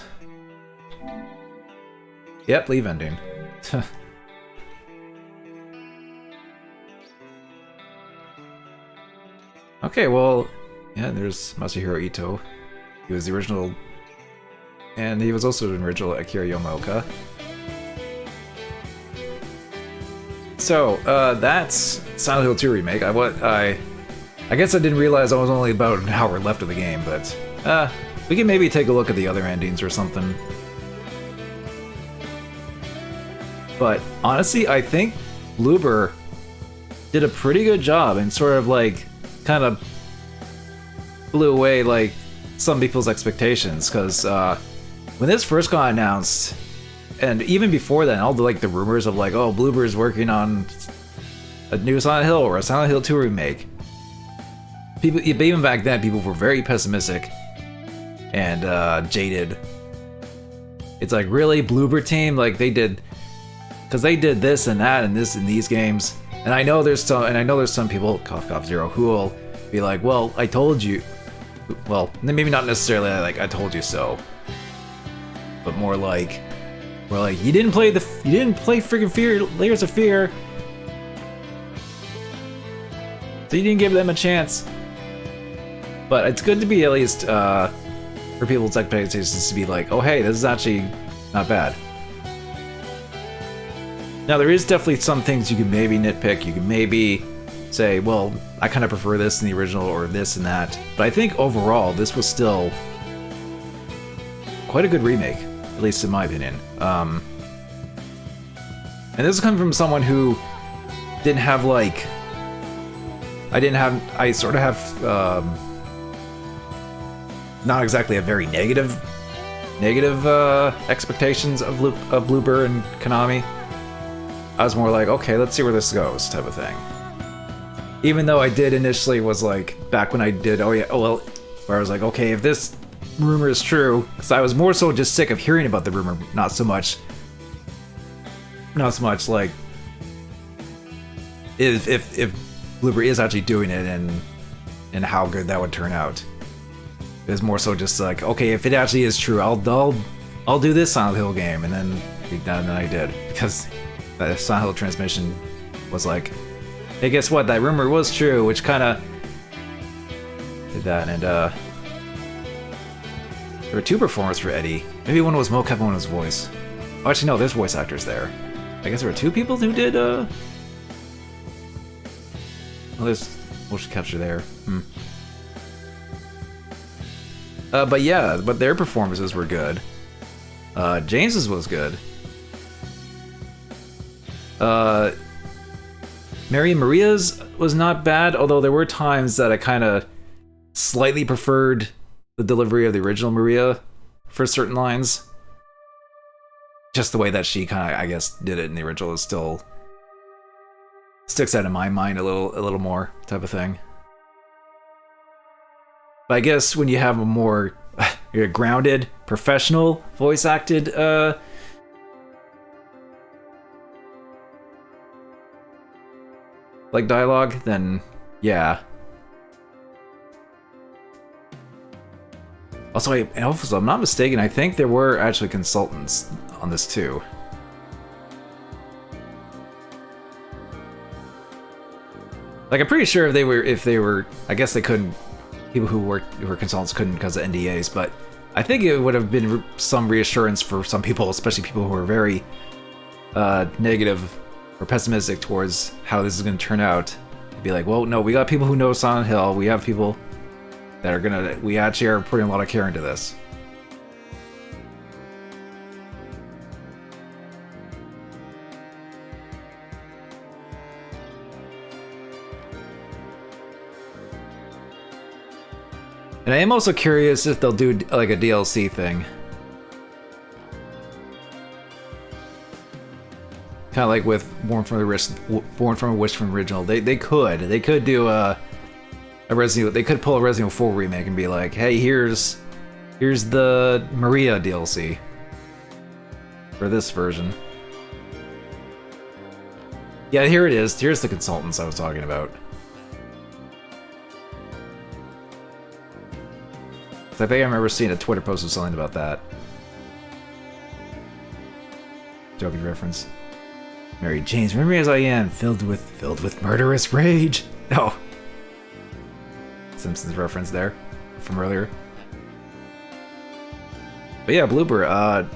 Yep, Leave ending. Okay, well, yeah, there's Masahiro Ito. He was the original, and he was also an original Akira Yamaoka. So, that's Silent Hill 2 Remake. I guess I didn't realize I was only about an hour left of the game, but we can maybe take a look at the other endings or something. But honestly, I think Bloober did a pretty good job and sort of like kind of blew away like some people's expectations, because when this first got announced, and even before then, all the rumors of like, oh, Bloober is working on a new Silent Hill or a Silent Hill 2 remake. Even back then, people were very pessimistic and jaded. It's like, really, Bloober team? Like they did, because they did this and that and this in these games. And I know there's some people, Cough Zero, who will be like, well, I told you. Well, maybe not necessarily like I told you so, but more like, you didn't play friggin' Layers of Fear, so you didn't give them a chance. But it's good to be at least for people's expectations to be like, oh hey, this is actually not bad. Now, there is definitely some things you can maybe nitpick. You can maybe say, well, I kind of prefer this in the original or this and that. But I think overall, this was still quite a good remake, at least in my opinion. And this is coming from someone who didn't have, like... I sort of have, not exactly a very negative expectations of Bloober and Konami. I was more like, okay, let's see where this goes, type of thing. Even though I did initially was like, back when I did, where I was like, okay, if this rumor is true, because I was more so just sick of hearing about the rumor, not so much like, if Bloober is actually doing it and how good that would turn out. It was more so just like, okay, if it actually is true, I'll do this Silent Hill game, and then I did, because the Silent Hill transmission was like, hey, guess what? That rumor was true, which kind of did that. And there were 2 performers for Eddie. Maybe one was mocap, one was voice. Oh, actually, no, there's voice actors there. I guess there were 2 people who did. Well, there's motion capture there. But yeah, their performances were good. James's was good. Mary and Maria's was not bad, although there were times that I kind of slightly preferred the delivery of the original Maria for certain lines. Just the way that she kind of, I guess, did it in the original is still sticks out in my mind a little more, type of thing. But I guess when you have a more grounded, professional, voice-acted like dialogue, then yeah. Also, if I'm not mistaken, I think there were actually consultants on this too. Like, I'm pretty sure if they were, I guess they couldn't. People who were consultants couldn't because of NDAs, but I think it would have been some reassurance for some people, especially people who are very negative or pessimistic towards how this is going to turn out. To be like, well, no, we got people who know Silent Hill. We have people that are we actually are putting a lot of care into this. And I am also curious if they'll do like a DLC thing. Kind of like with Born from a Wish from original. They could do a Resident Evil. They could pull a Resident Evil 4 remake and be like, hey, here's the Maria DLC for this version. Yeah, here it is. Here's the consultants I was talking about. I think I remember seeing a Twitter post or something about that. Joking reference. Mary James, remember as I am, filled with murderous rage. Oh. Simpsons reference there from earlier. But yeah, Bloober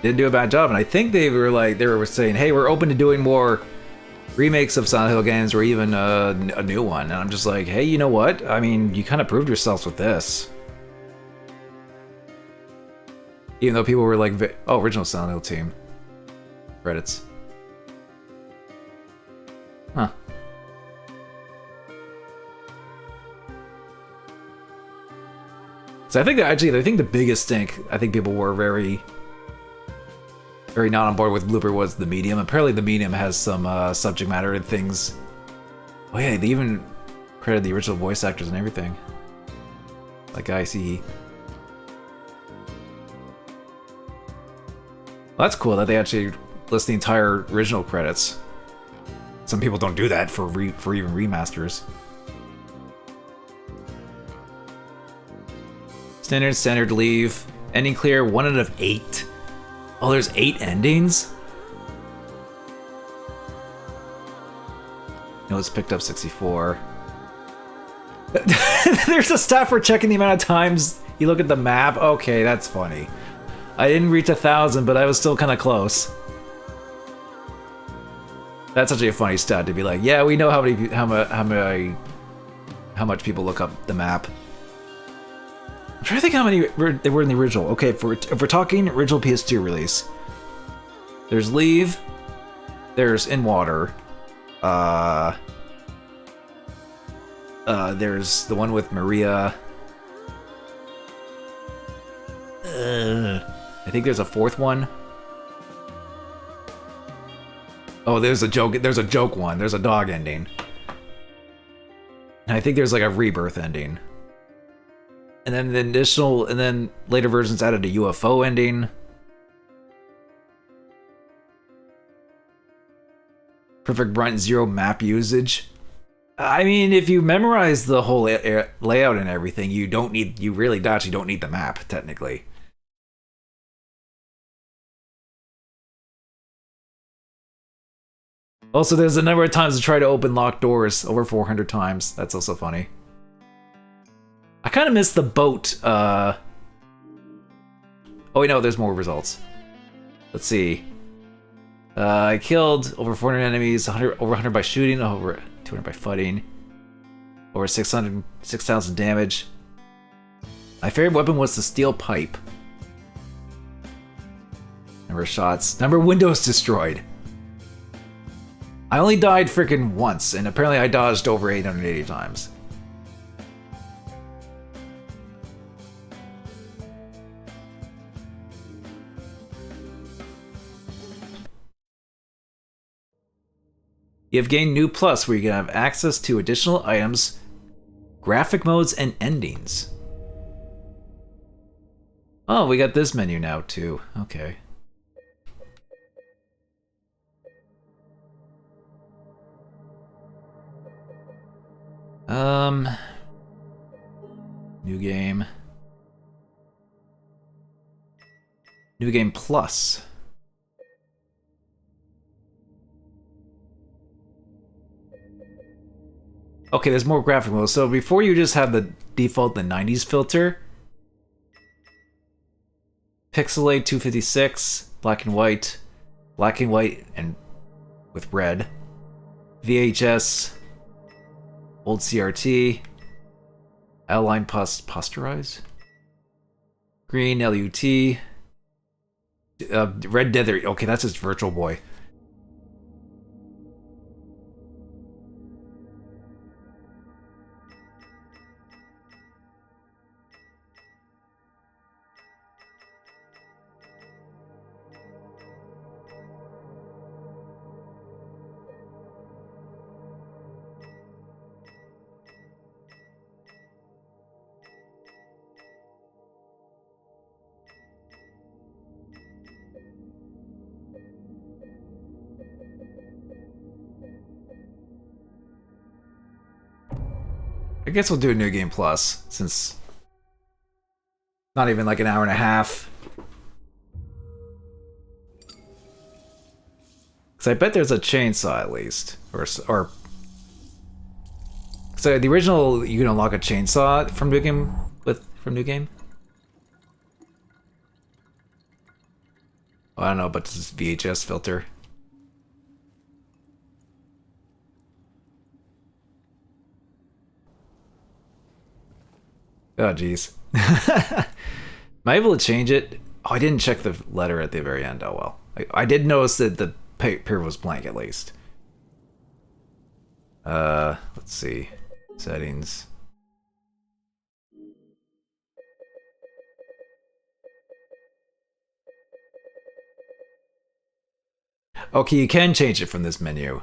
didn't do a bad job, and I think they were saying, hey, we're open to doing more remakes of Silent Hill games or even a new one. And I'm just like, hey, you know what? I mean, you kind of proved yourselves with this. Even though people were like, oh, original Silent Hill team. Credits. Huh. So I think the biggest stink, I think people were very not on board with Bloober was the medium. Apparently the medium has some subject matter and things. Oh yeah, they even credited the original voice actors and everything. Like ICE. Well, that's cool that they actually list the entire original credits. Some people don't do that for even remasters. Standard, leave. Ending clear, 1 out of 8. Oh, there's 8 endings? No, it's picked up 64. There's a stat for checking the amount of times you look at the map. Okay, that's funny. I didn't reach 1,000, but I was still kind of close. That's actually a funny stat to be like, yeah, we know how much people look up the map. I'm trying to think how many there were in the original. Okay, if we're talking original PS2 release, there's Leave, there's In Water, there's the one with Maria. I think there's a fourth one. Oh, there's a joke one. There's a dog ending. And I think there's like a rebirth ending. And then and then later versions added a UFO ending. Perfect Brunt, zero map usage. I mean, if you memorize the whole layout and everything, you really actually don't need the map, technically. Also, there's a number of times to try to open locked doors, over 400 times. That's also funny. I kind of miss the boat. Oh wait, no, there's more results. Let's see. I killed over 400 enemies, over 100 by shooting, over 200 by fighting, over 6,000 damage. My favorite weapon was the steel pipe. Number of shots, number of windows destroyed. I only died freaking once, and apparently I dodged over 880 times. You have gained New Plus, where you can have access to additional items, graphic modes, and endings. Oh, we got this menu now, too. Okay. New game. New game plus. Okay, there's more graphic modes. So before you just have the default, the 90s filter. Pixelate 256, black and white and with red. VHS, old CRT, outline posterize, green LUT, red Dead. Okay, that's just Virtual Boy. I guess we'll do a New Game Plus, since not even like an hour and a half. Because I bet there's a chainsaw at least. Or so the original, you can unlock a chainsaw from New Game from New Game. I don't know, but this is VHS filter. Oh, jeez. Am I able to change it? Oh, I didn't check the letter at the very end. Oh, well. I did notice that the paper was blank, at least. Let's see. Settings. Okay, you can change it from this menu.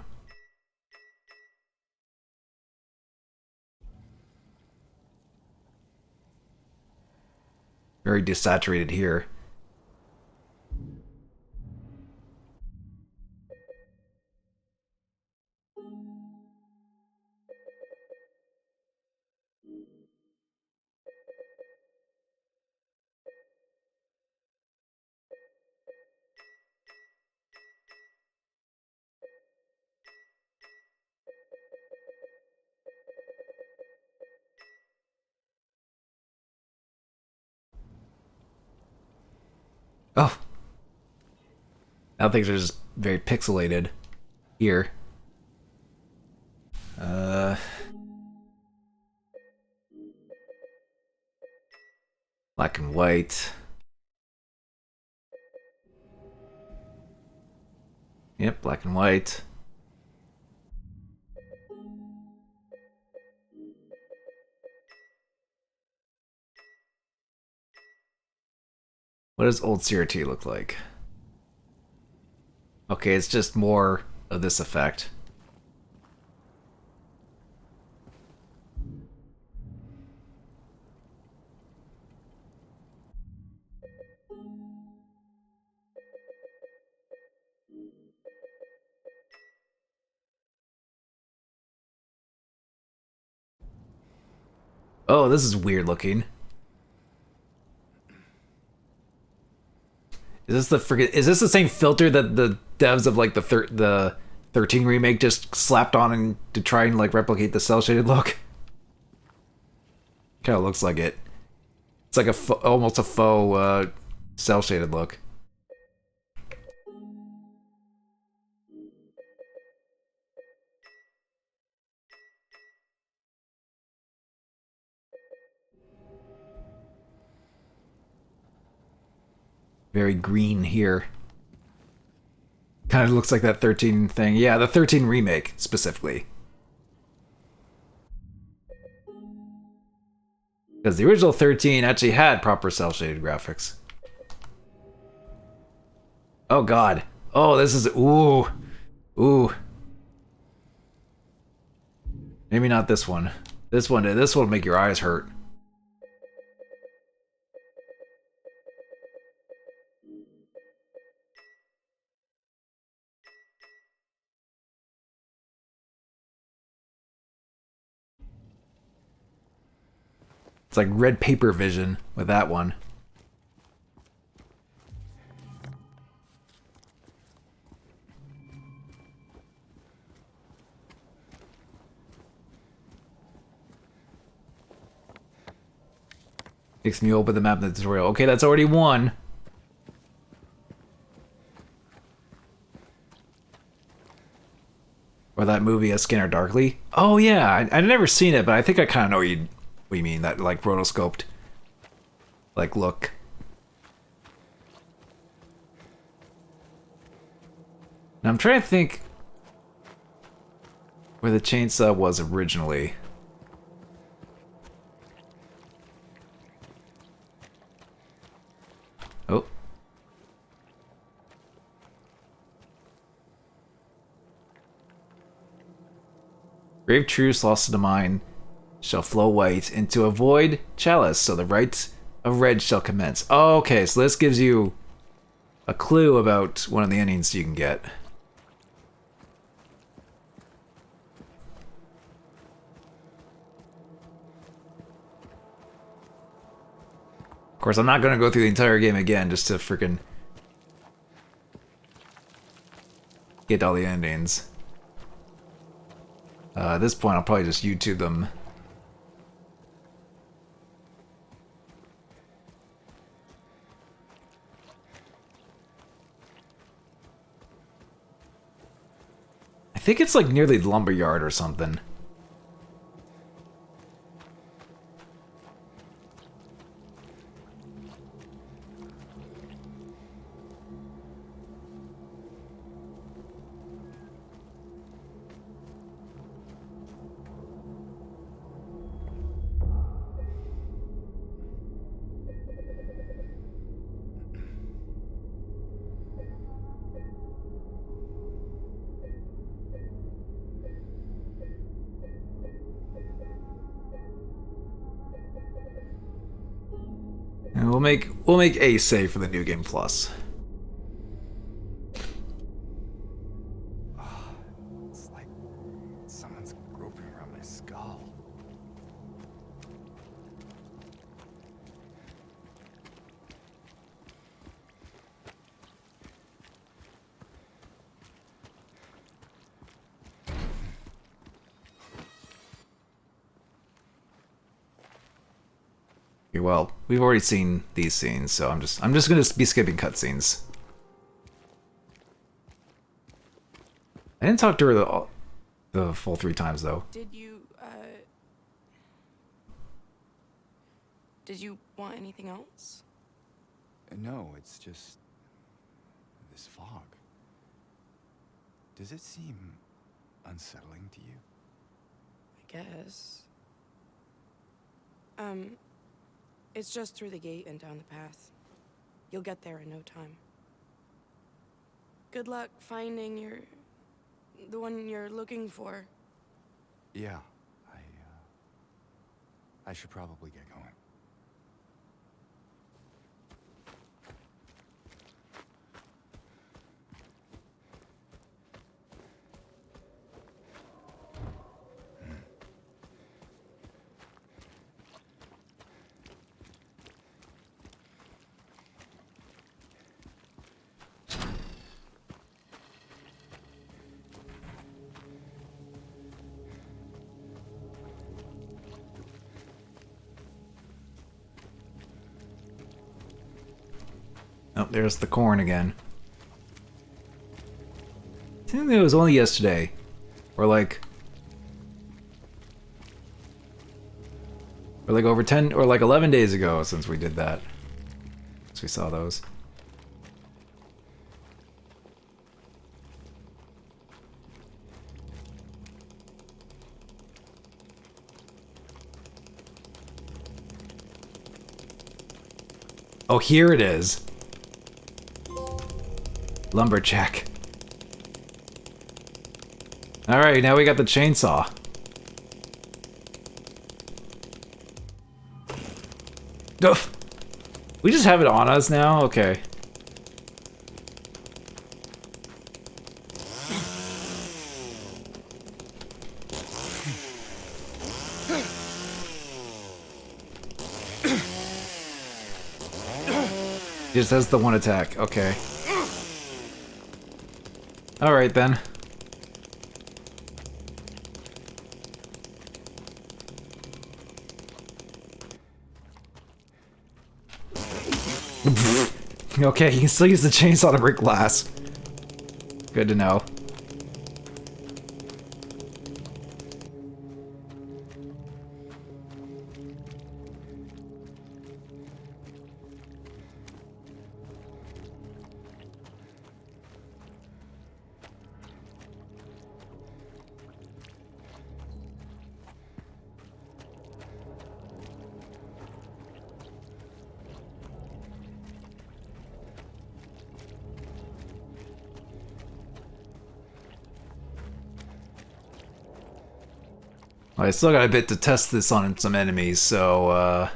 Very desaturated here. Oh. Now things are just very pixelated here. Black and white. Yep, black and white. What does old CRT look like? Okay, it's just more of this effect. Oh, this is weird looking. Is this the same filter that the devs of like the 13 remake just slapped on and to try and like replicate the cell shaded look? Kind of looks like it. It's like almost a faux cell shaded look. Very green here. Kind of looks like that 13 thing. Yeah, the 13 remake specifically. Because the original 13 actually had proper cel-shaded graphics. Oh god. Oh, this is... Ooh. Ooh. Maybe not this one. This one will make your eyes hurt. It's like red paper vision with that one. Makes me open the map in the tutorial. Okay, that's already one. Or that movie, A Scanner Darkly. Oh yeah, I've never seen it, but I think I kind of know what you mean. That like rotoscoped, like look. Now I'm trying to think where the chainsaw was originally. Oh. Grave truce lost to the mine shall flow white into a void chalice, so the rites of red shall commence. Oh, okay, so this gives you a clue about one of the endings you can get. Of course, I'm not going to go through the entire game again just to freaking get all the endings. At this point, I'll probably just YouTube them. I think it's like near the lumberyard or something. And we'll make A save for the New Game Plus. It's like someone's groping around my skull. Well, we've already seen these scenes, so I'm just gonna be skipping cutscenes. I didn't talk to her the full 3 times though. Did you, Did you want anything else? No, it's just this fog. Does it seem unsettling to you? I guess. It's just through the gate and down the path. You'll get there in no time. Good luck finding the one you're looking for. Yeah, I should probably get going. Oh, there's the corn again. I think it was only yesterday. Or like over 10 or like 11 days ago since we did that. Since we saw those. Oh, here it is. Lumberjack. Alright, now we got the chainsaw. Oof. We just have it on us now? Okay. Just has the one attack, okay. Alright then. Okay, you can still use the chainsaw to break glass. Good to know. I still got a bit to test this on some enemies, so,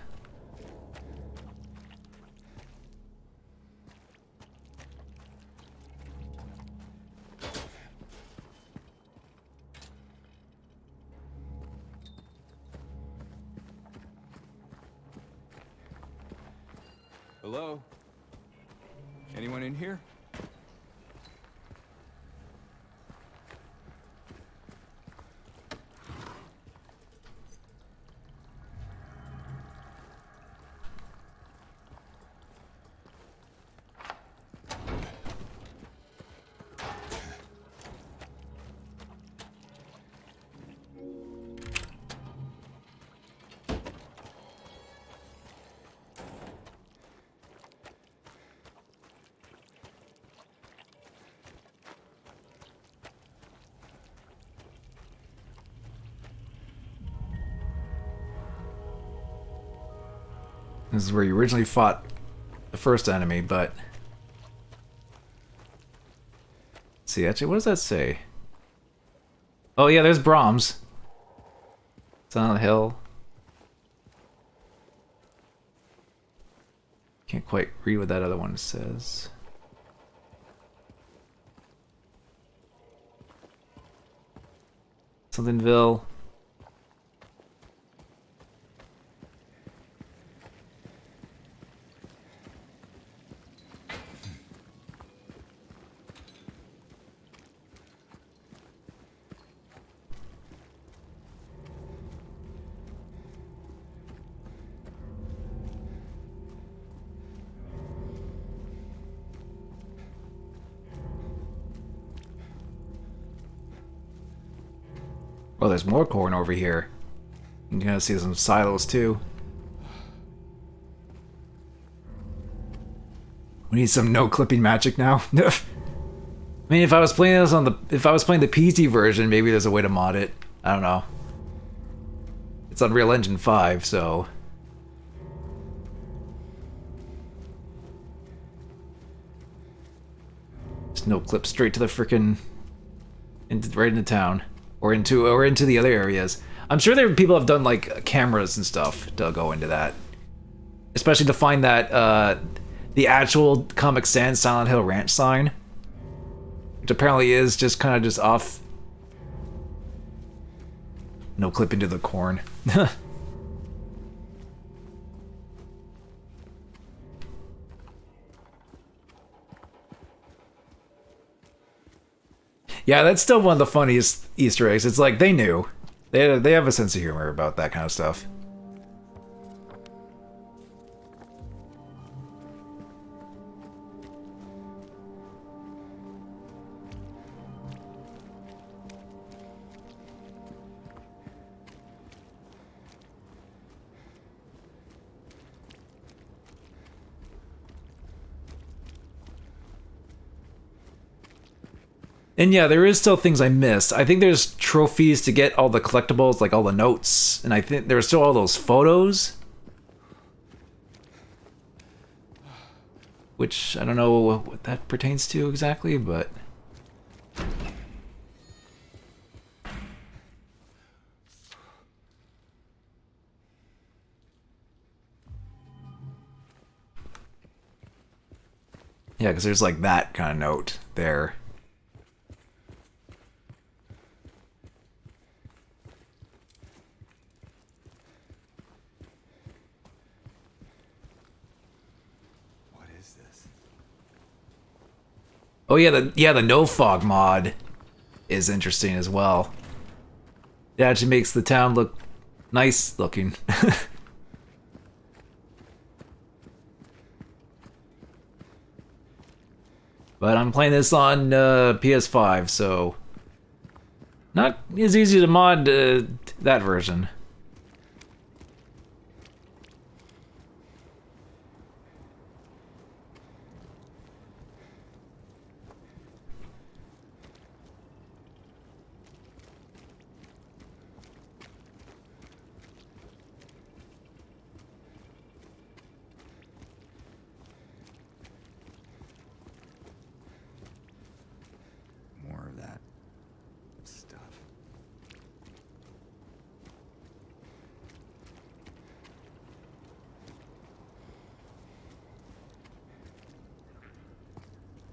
Hello? Anyone in here? this is where you originally fought the first enemy, but... Let's see, actually, what does that say? Oh yeah, there's Brahms. Silent Hill. Can't quite read what that other one says. Somethingville. Oh, there's more corn over here. You can kind of see some silos too. We need some no clipping magic now. I mean, if I was playing this on the PC version, maybe there's a way to mod it. I don't know. It's Unreal Engine 5, so just no clip straight to the frickin' right into town or into the other areas. I'm sure people have done like cameras and stuff to go into that, especially to find that the actual Comic Sans Silent Hill Ranch sign, which apparently is just kind of just off. No clip into the corn. Yeah, that's still one of the funniest Easter eggs. It's like they knew. They have a sense of humor about that kind of stuff. And yeah, there is still things I missed. I think there's trophies to get all the collectibles, like all the notes, and I think there's still all those photos. Which, I don't know what that pertains to exactly, but... yeah, because there's like that kind of note there. Oh yeah, the no fog mod is interesting as well. It actually makes the town look nice looking. But I'm playing this on PS5, so not as easy to mod that version.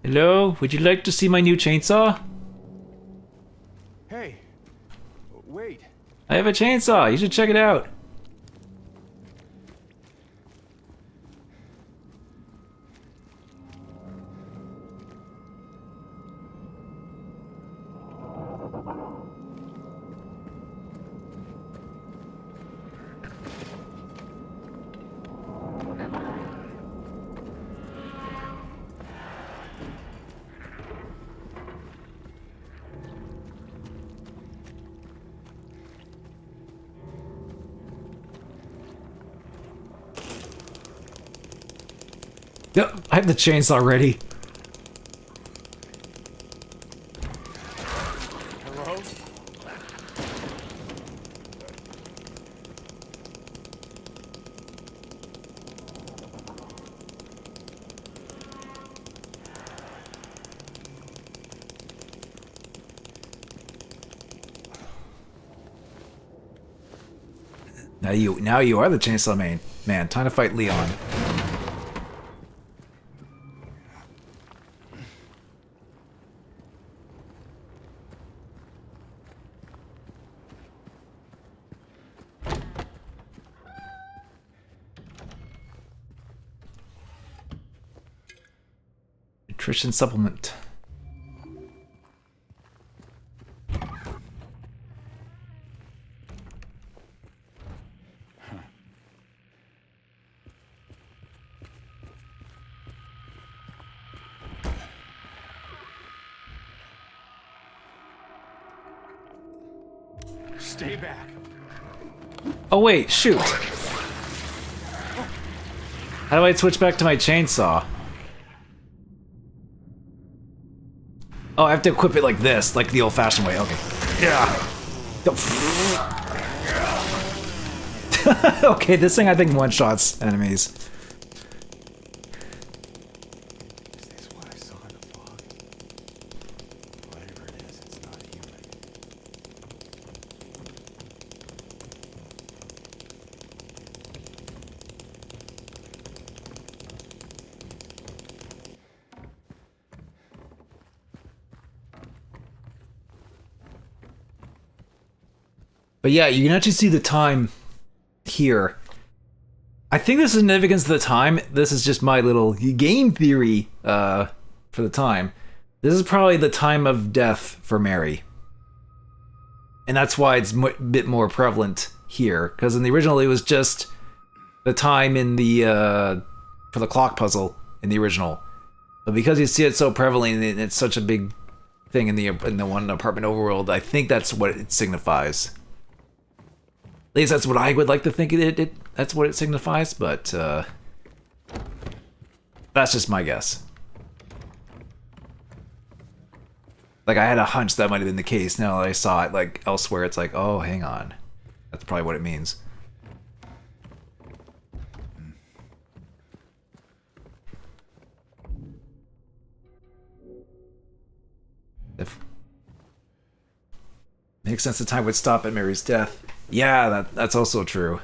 Hello, would you like to see my new chainsaw? Hey, wait. I have a chainsaw, you should check it out. Yep, I have the chainsaw ready. Hello? Now you are the chainsaw man. Time to fight Leon. Nutrition supplement. Stay back. Oh wait, shoot. How do I switch back to my chainsaw? Oh, I have to equip it like this, like the old-fashioned way. Okay. Yeah. Okay, this thing I think one-shots enemies. Is this what I saw in the fog? Whatever it is, it's not human. But yeah, you can actually see the time here. I think the significance of the time, this is just my little game theory for the time. This is probably the time of death for Mary. And that's why it's a bit more prevalent here. Because in the original, it was just the time in the for the clock puzzle in the original. But because you see it so prevalent and it's such a big thing in the one apartment overworld, I think that's what it signifies. At least that's what I would like to think that's what it signifies, but that's just my guess. Like, I had a hunch that might have been the case. Now that I saw it, like, elsewhere, it's like, oh, hang on. That's probably what it means. If makes sense the time would stop at Mary's death. Yeah, that's also true.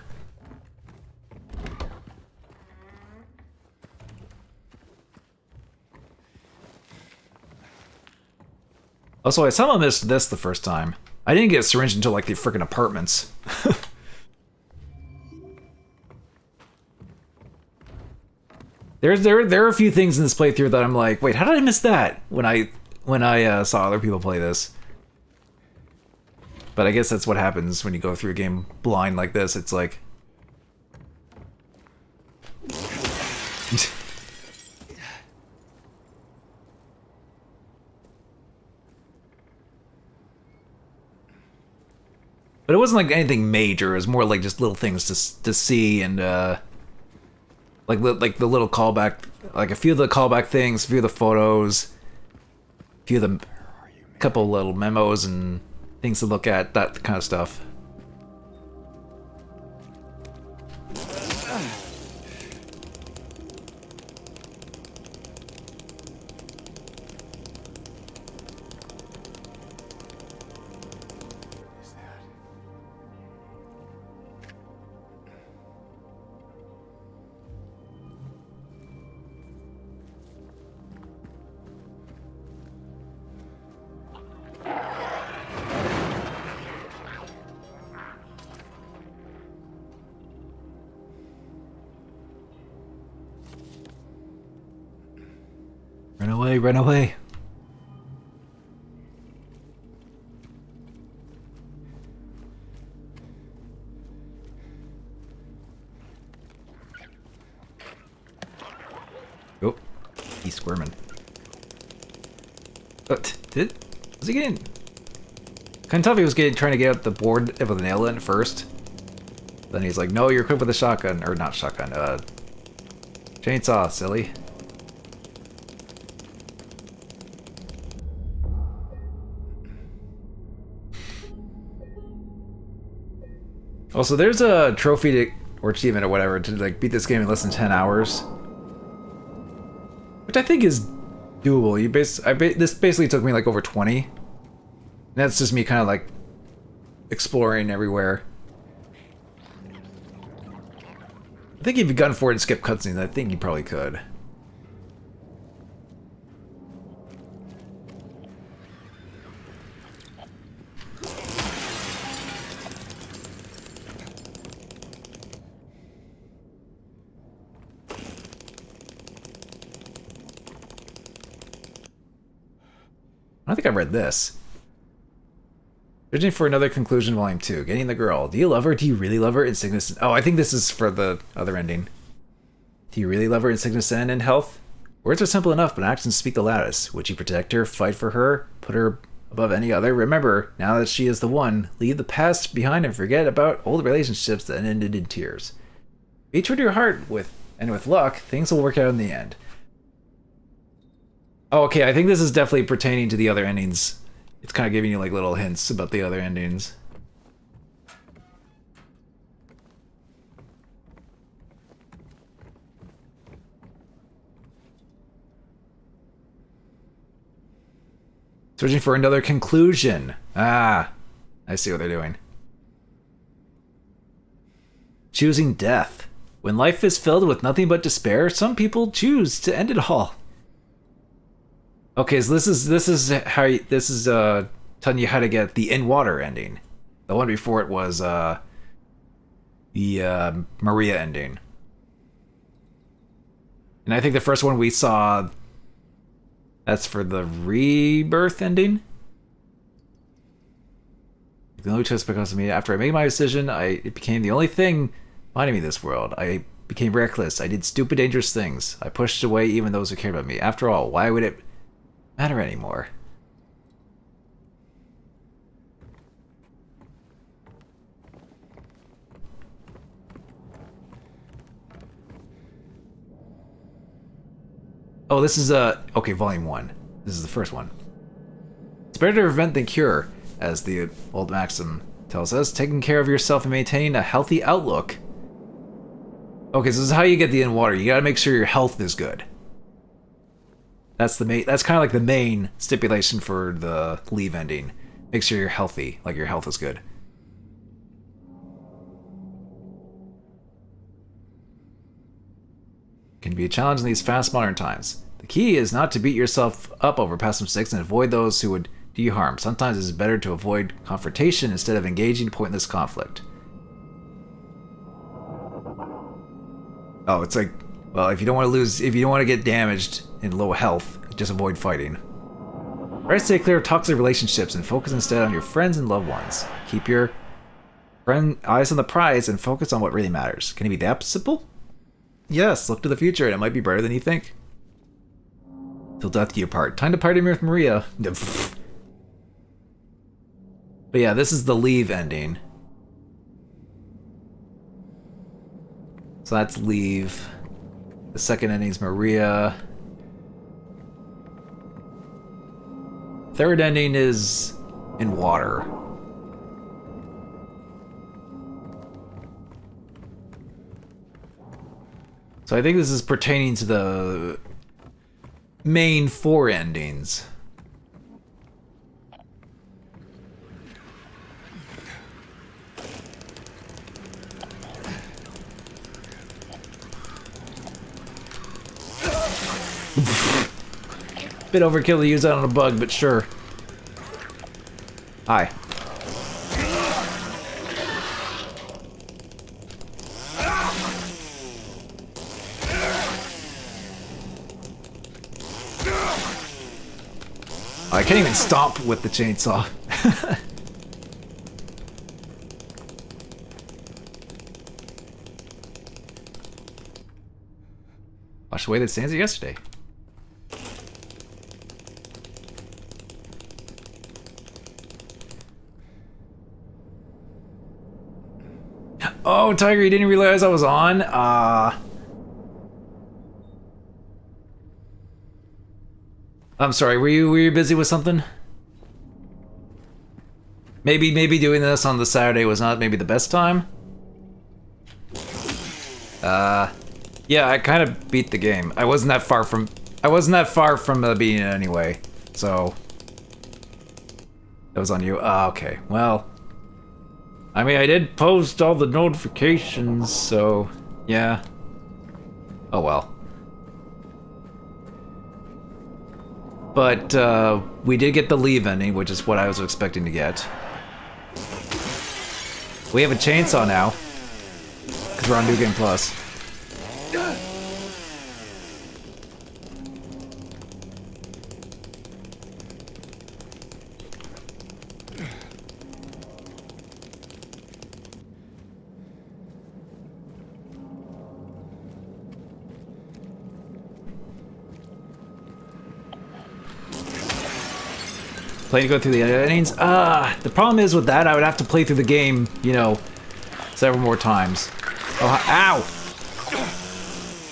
Also, I somehow missed this the first time. I didn't get a syringe until like the freaking apartments. There are a few things in this playthrough that I'm like, wait, how did I miss that when I saw other people play this? But I guess that's what happens when you go through a game blind like this. It's like... But it wasn't like anything major. It was more like just little things to see and like the little callback, like a few of the callback things, a few of the photos, a few of the couple little memos and things to look at, that kind of stuff. Run away, run away. Oh, he's squirming. What? Was he getting... Couldn't tell if he was trying to get out the board with a nail in first. Then he's like, no, you're equipped with a shotgun. Or not shotgun, chainsaw, silly. Also, there's a trophy or achievement or whatever to like beat this game in less than 10 hours. Which I think is doable. This basically took me like over 20. And that's just me kind of like exploring everywhere. I think if you've gone for it and skipped cutscenes, I think you probably could. I don't think I read this. Searching for another conclusion, volume 2. Getting the girl. Do you love her? Do you really love her in sickness? Oh, I think this is for the other ending. Do you really love her in sickness and in health? Words are simple enough, but actions speak the loudest. Would you protect her, fight for her, put her above any other? Remember, now that she is the one, leave the past behind and forget about old relationships that ended in tears. Be true to your heart, and with luck, things will work out in the end. Oh, okay, I think this is definitely pertaining to the other endings. It's kind of giving you like little hints about the other endings. Searching for another conclusion. Ah, I see what they're doing. Choosing death. When life is filled with nothing but despair, some people choose to end it all. Okay, so this is how this is telling you how to get the in water ending. The one before it was the Maria ending. And I think the first one we saw, that's for the rebirth ending. The only choice because of me. After I made my decision, it became the only thing finding me in this world. I became reckless. I did stupid, dangerous things. I pushed away even those who cared about me. After all, why would it matter anymore? Oh, this is okay, volume 1. This is the first one. It's better to prevent than cure, as the old maxim tells us. Taking care of yourself and maintaining a healthy outlook. Okay, so this is how you get the in water. You gotta make sure your health is good. That's the main. That's kind of like the main stipulation for the leave ending. Make sure you're healthy, like your health is good. Can be a challenge in these fast modern times. The key is not to beat yourself up over past mistakes and avoid those who would do you harm. Sometimes it's better to avoid confrontation instead of engaging pointless conflict. Oh, it's like, well, if you don't want to lose, if you don't want to get damaged in low health, just avoid fighting. Try to stay clear of toxic relationships and focus instead on your friends and loved ones. Keep your eyes on the prize and focus on what really matters. Can it be that simple? Yes, look to the future and it might be brighter than you think. Till death do you part. Time to party with Maria. But yeah, this is the leave ending. So that's leave. The second ending's Maria. Third ending is in water. So I think this is pertaining to the main 4 endings. Bit overkill to use that on a bug, but sure. Hi. I can't even stomp with the chainsaw. Wash away the sands of yesterday. Oh, Tiger, you didn't realize I was on? I'm sorry, were you busy with something? Maybe doing this on the Saturday was not maybe the best time? Yeah, I kind of beat the game. I wasn't that far from beating it anyway, so that was on you. Okay, well, I mean, I did post all the notifications, so yeah. Oh well. But we did get the leave ending, which is what I was expecting to get. We have a chainsaw now, because we're on New Game Plus. Playing to go through the endings? The problem is with that, I would have to play through the game, you know, several more times. Oh, ow!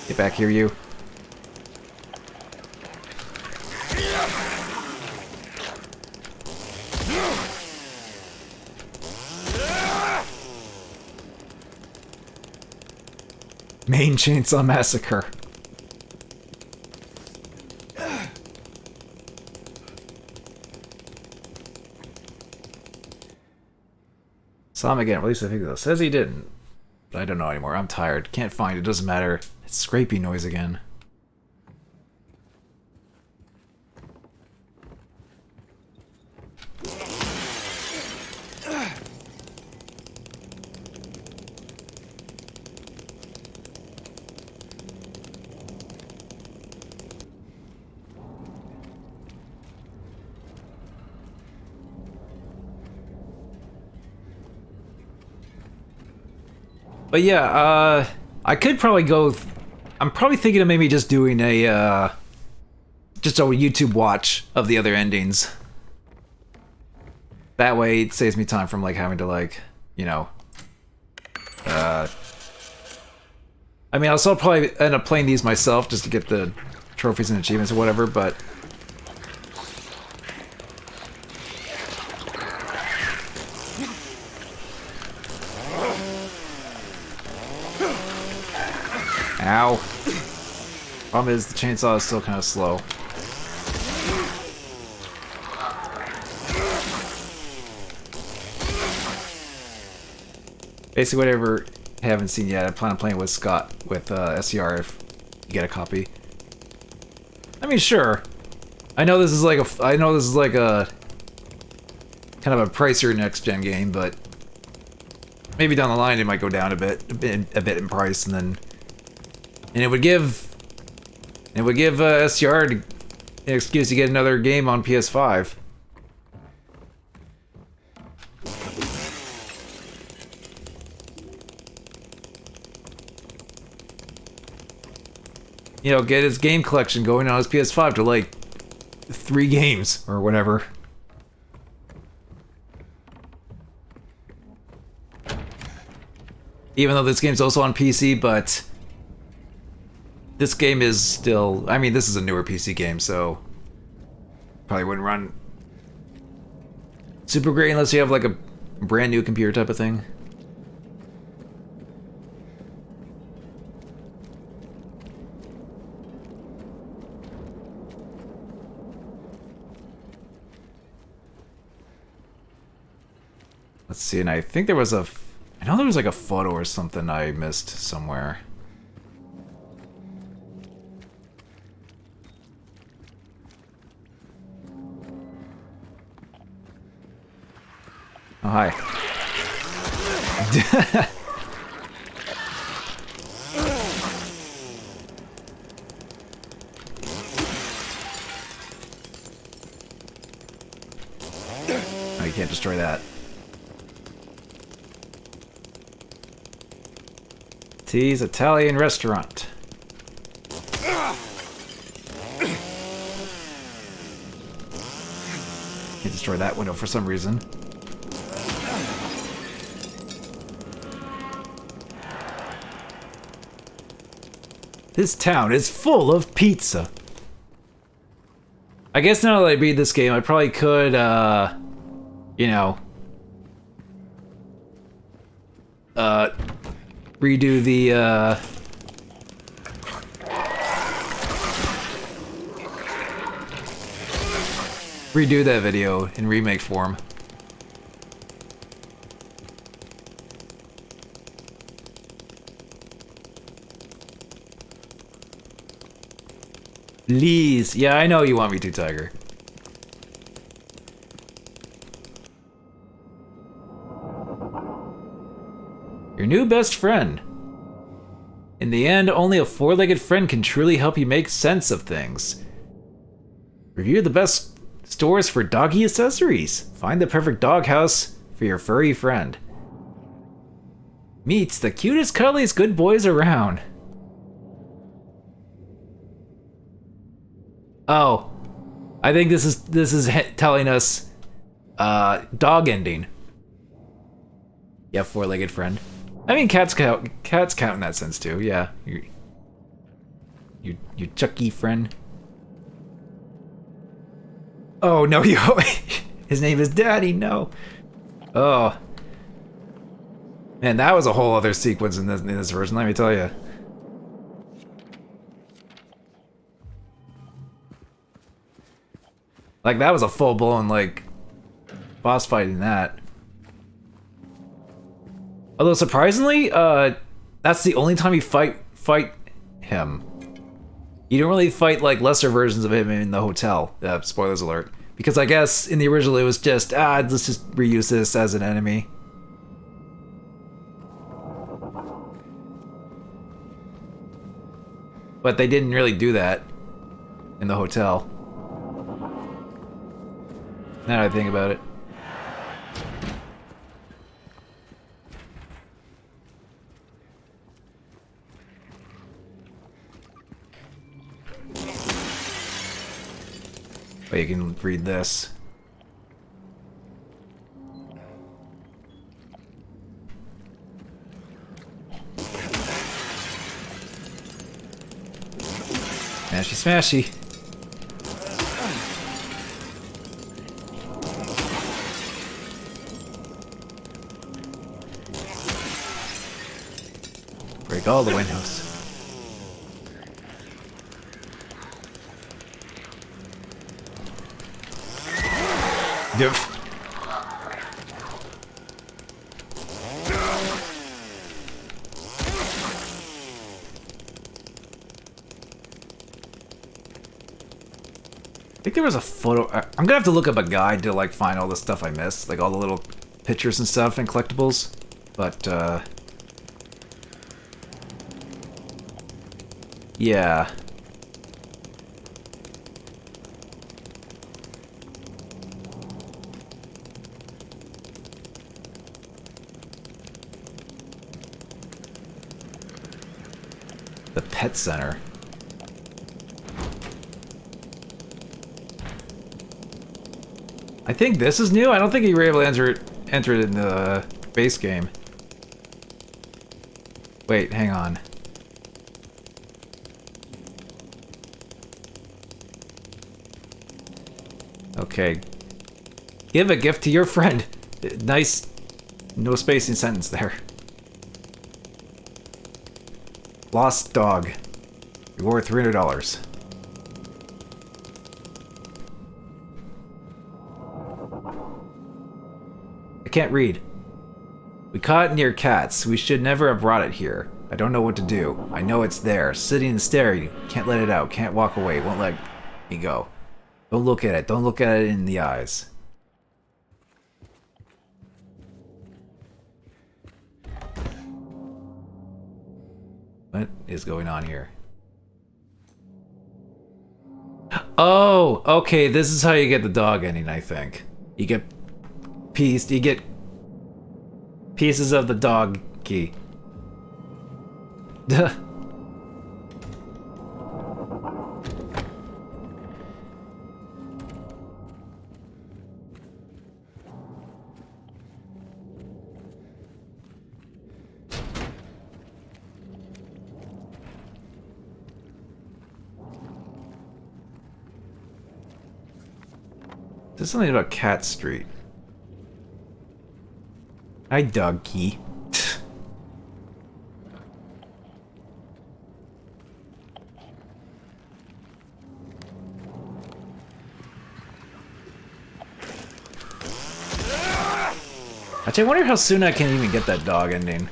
Get back here, you. main Chainsaw Massacre. Saw him again. Released a video. Says he didn't. But I don't know anymore. I'm tired. Can't find it. Doesn't matter. It's scrapey noise again. But yeah, I could probably go... I'm probably thinking of maybe just doing a, just a YouTube watch of the other endings. That way it saves me time from, like, having to, like, you know... I mean, I'll still probably end up playing these myself just to get the trophies and achievements or whatever, but... Ow. Problem is, the chainsaw is still kind of slow. Basically, whatever I haven't seen yet, I plan on playing with Scott with SCR if you get a copy. I mean, sure. I know this is like a kind of a pricier next gen game, but maybe down the line it might go down a bit in price, and it would give SCR an excuse to get another game on PS5. You know, get his game collection going on his PS5 to like 3 games or whatever. Even though this game's also on PC, but this game is still... I mean, this is a newer PC game, so probably wouldn't run super great unless you have like a brand new computer type of thing. Let's see, and I think there was a... I know there was like a photo or something I missed somewhere. Oh, hi. Oh, you can't destroy that. T's Italian restaurant. Can't destroy that window for some reason. This town is full of pizza. I guess now that I beat this game, I probably could, you know, redo the, redo that video in remake form. Please. Yeah, I know you want me to, Tiger. Your new best friend. In the end, only a four-legged friend can truly help you make sense of things. Review the best stores for doggy accessories. Find the perfect doghouse for your furry friend. Meets the cutest, cuddliest good boys around. Oh, I think this is telling us dog ending. Yeah, four-legged friend. I mean, cats count in that sense too. Yeah, your Chucky friend. Oh no, his name is Daddy. No. Oh, man, that was a whole other sequence in this version. Let me tell you. Like, that was a full-blown, like, boss fight in that. Although, surprisingly, that's the only time you fight him. You don't really fight, like, lesser versions of him in the hotel. Spoilers alert. Because I guess in the original it was just, let's just reuse this as an enemy. But they didn't really do that in the hotel. Now that I think about it. But you can read this. Smashy, smashy. Break all the windows. Yep. I think there was a photo. I'm gonna have to look up a guide to like find all the stuff I missed, like all the little pictures and stuff and collectibles. But yeah. The pet center. I think this is new. I don't think you were able to enter it in the base game. Wait, hang on. Okay. Give a gift to your friend. Nice, no spacing sentence there. Lost dog. Reward $300. I can't read. We caught it near cats. We should never have brought it here. I don't know what to do. I know it's there, sitting and staring. Can't let it out. Can't walk away. Won't let me go. Don't look at it. Don't look at it in the eyes. What is going on here? Oh, okay. This is how you get the dog ending, I think. You get pieces of the dog key. Duh. There's something about Cat Street. Hi, dog key. Actually, I wonder how soon I can even get that dog ending.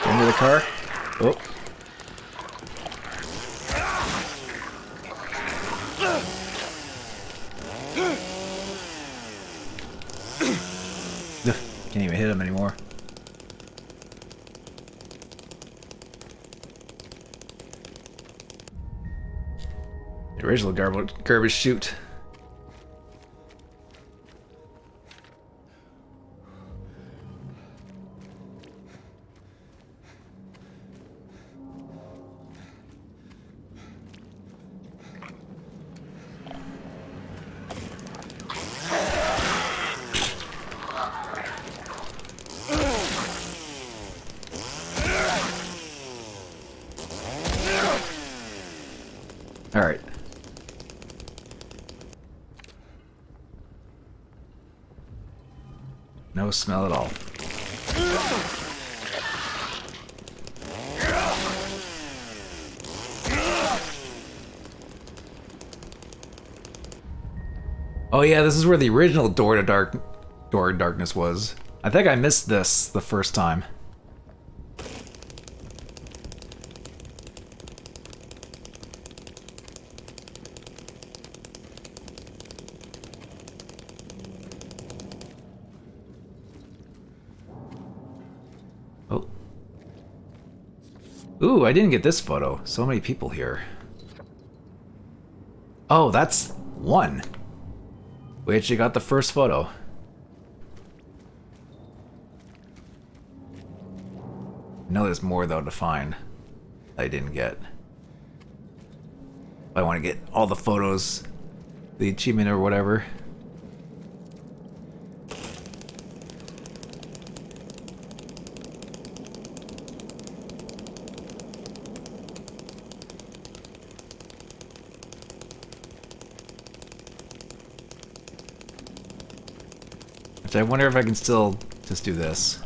Into the car. Oh. Can't even hit him anymore. The original garbage chute. All right. No smell at all. Oh yeah, this is where the original door of darkness was. I think I missed this the first time. Oh. Ooh, I didn't get this photo. So many people here. Oh, that's one. We actually got the first photo. I know there's more though to find that I didn't get. I want to get all the photos, the achievement or whatever. Which I wonder if I can still just do this.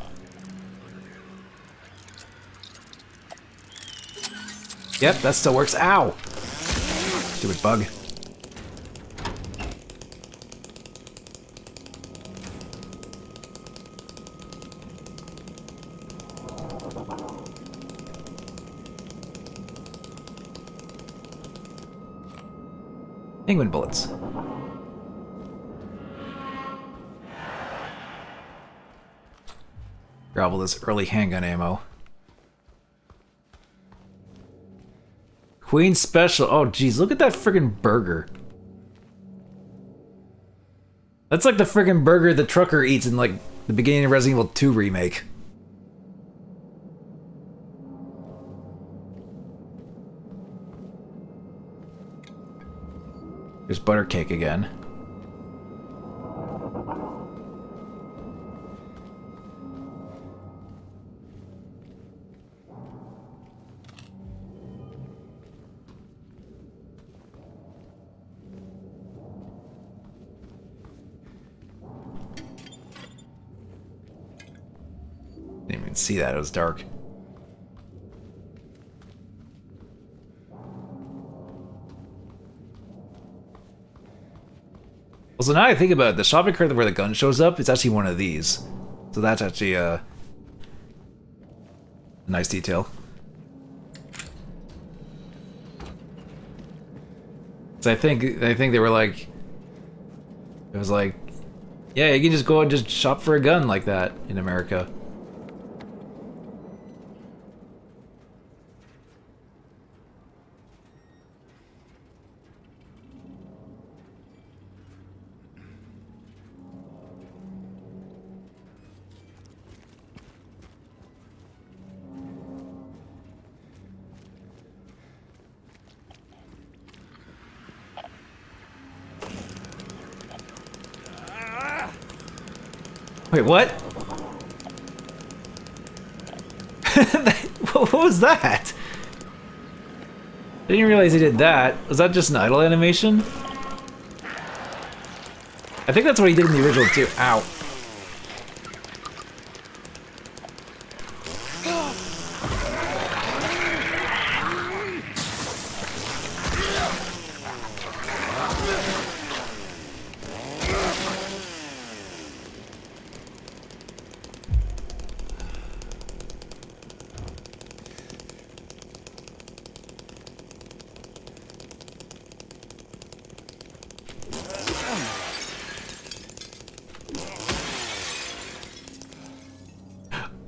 Yep, that still works. Ow! Stupid bug. Penguin bullets. Grab all this early handgun ammo. Queen Special. Oh, geez, look at that friggin' burger. That's like the friggin' burger the trucker eats in, like, the beginning of Resident Evil 2 Remake. There's butter cake again. Didn't even see that, it was dark. Well, so now I think about it, the shopping cart where the gun shows up, it's actually one of these. So that's actually a nice detail. So I think they were like, it was like, yeah, you can just go and just shop for a gun like that in America. Wait, what? What was that? I didn't realize he did that. Was that just an idle animation? I think that's what he did in the original too. Ow.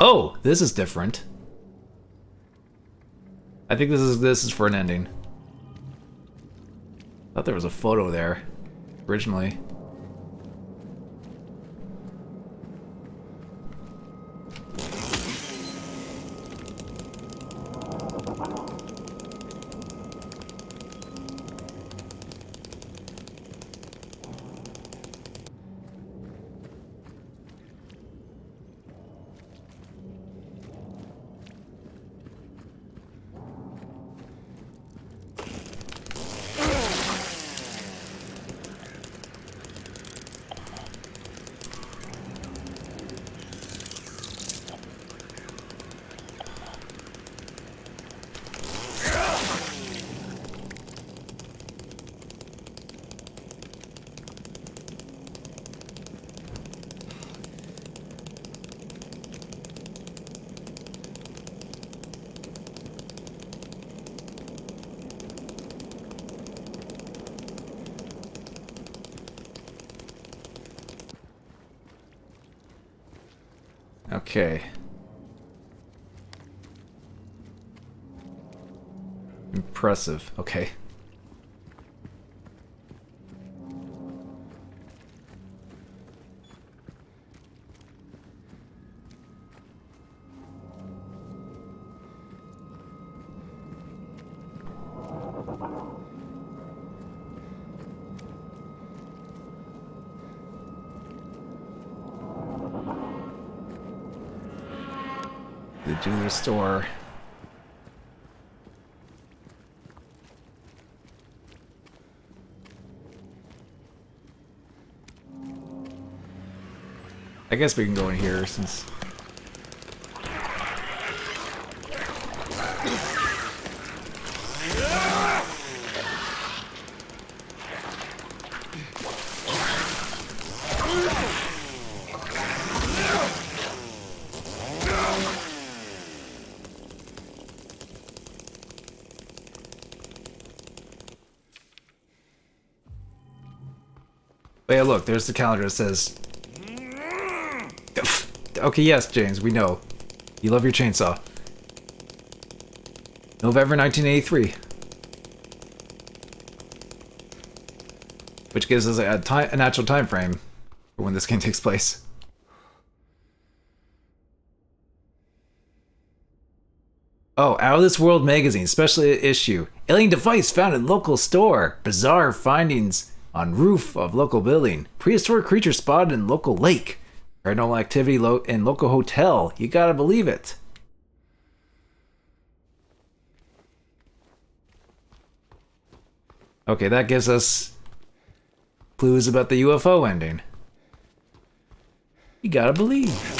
Oh, this is different. I think this is for an ending. Thought there was a photo there originally. Okay. Impressive. Okay. The jewelry store. I guess we can go in here since... But yeah, look, there's the calendar that says... Okay, yes, James, we know. You love your chainsaw. November 1983. Which gives us a natural time frame for when this game takes place. Oh, Out of This World magazine, special issue. Alien device found in local store. Bizarre findings on roof of local building. Prehistoric creature spotted in local lake. Paranormal activity in local hotel. You gotta believe it. Okay, that gives us clues about the UFO ending. You gotta believe.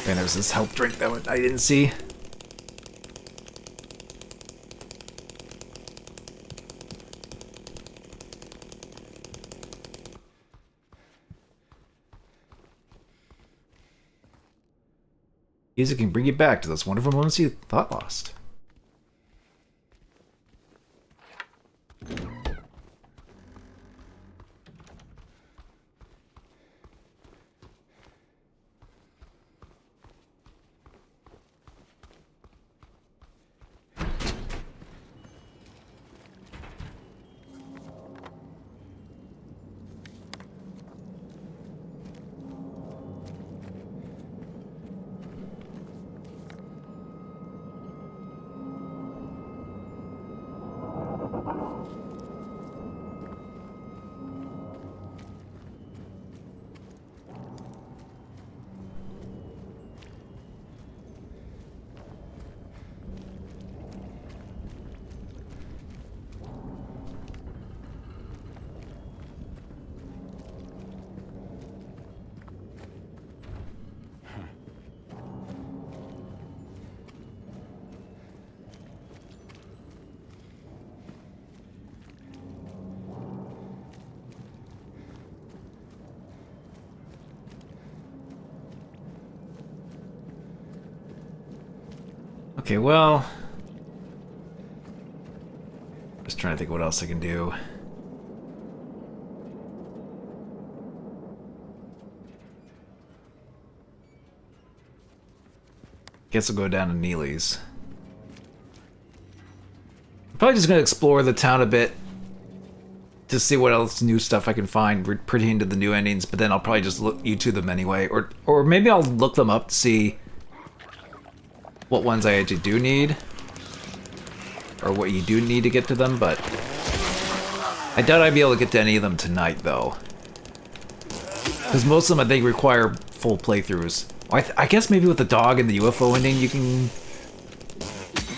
And there's this health drink that I didn't see. Music can bring you back to those wonderful moments you thought lost. Okay, well... Just trying to think what else I can do. Guess I'll go down to Neely's. I'm probably just gonna explore the town a bit to see what else new stuff I can find pertaining to the new endings, but then I'll probably just look YouTube them anyway, or maybe I'll look them up to see what ones I actually do need, or what you do need to get to them, but I doubt I'd be able to get to any of them tonight, though. Because most of them, I think, require full playthroughs. I guess maybe with the dog and the UFO ending, you can...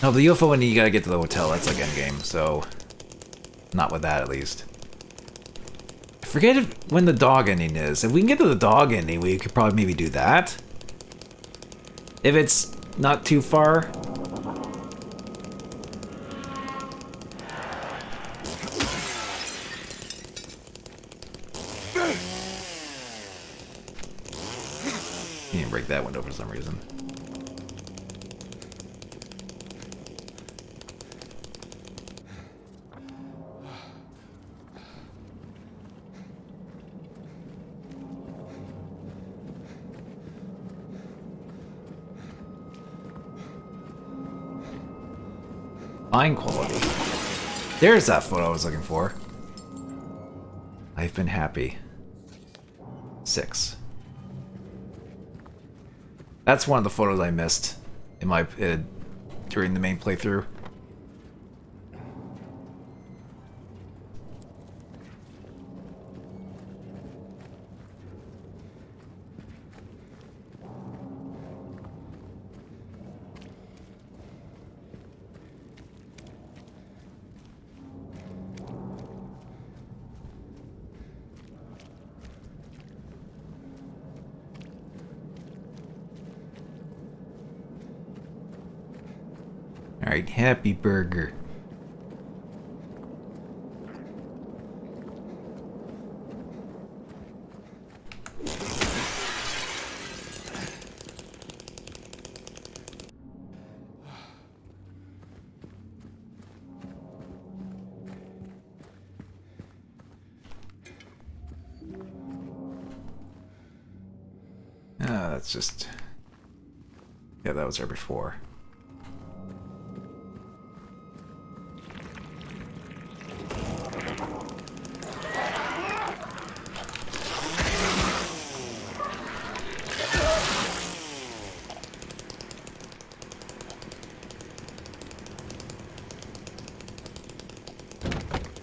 No, the UFO ending, you gotta get to the hotel. That's like endgame, so... Not with that, at least. I forget when the dog ending is. If we can get to the dog ending, we could probably maybe do that. If it's not too far. You didn't break that window for some reason. Fine quality. There's that photo I was looking for. I've been happy. 6. That's one of the photos I missed in my during the main playthrough. Alright, happy burger. That's just... Yeah, that was there before.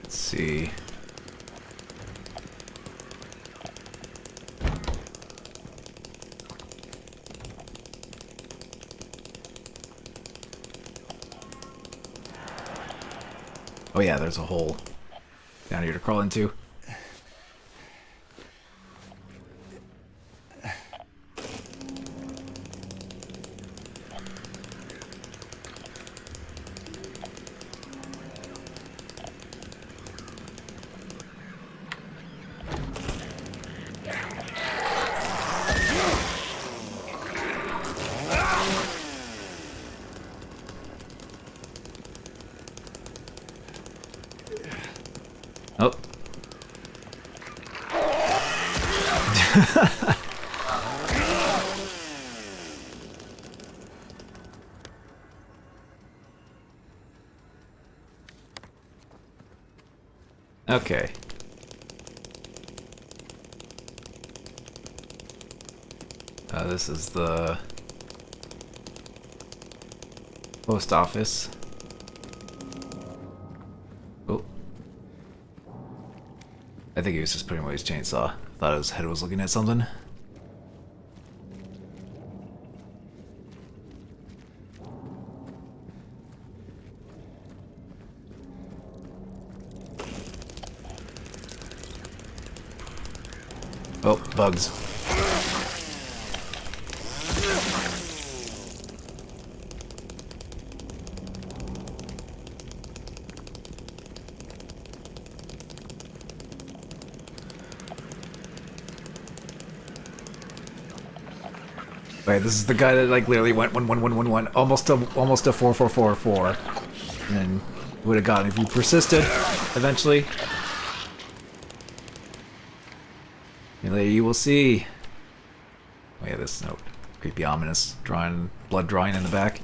Let's see. Oh yeah, there's a hole down here to crawl into. Oh. Okay. This is the post office. Oh. I think he was just putting away his chainsaw. Thought his head was looking at something. Oh, bugs. Right, this is the guy that like literally went 11111, almost a 4444, and then would have gotten if you persisted. Eventually, and later you will see. Oh yeah, this note, creepy, ominous, drawing blood drawing in the back.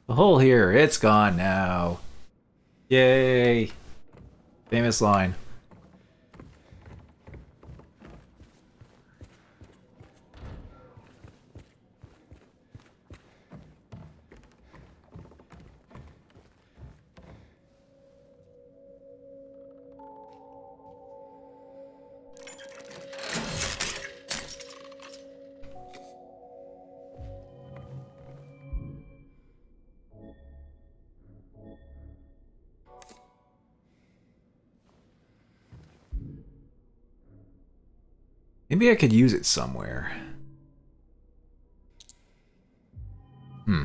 The hole here, it's gone now. Yay! Famous line. Maybe I could use it somewhere. Hmm.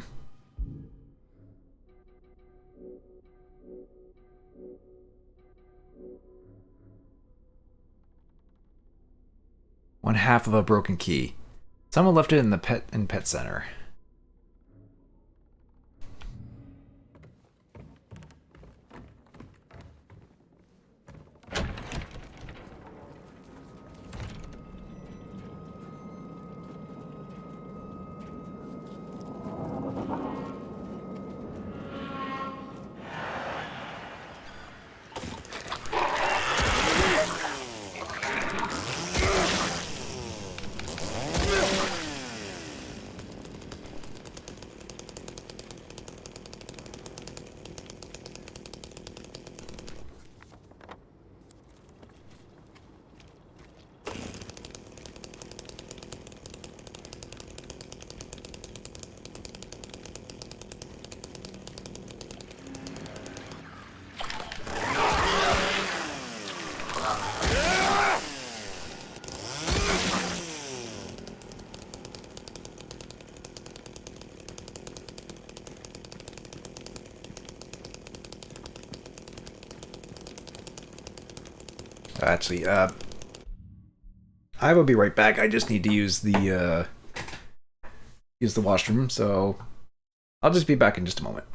One half of a broken key. Someone left it in the pet center. Actually, I will be right back. I just need to use the washroom, so I'll just be back in just a moment.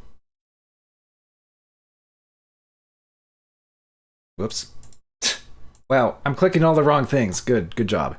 Whoops. Wow, I'm clicking all the wrong things. Good job.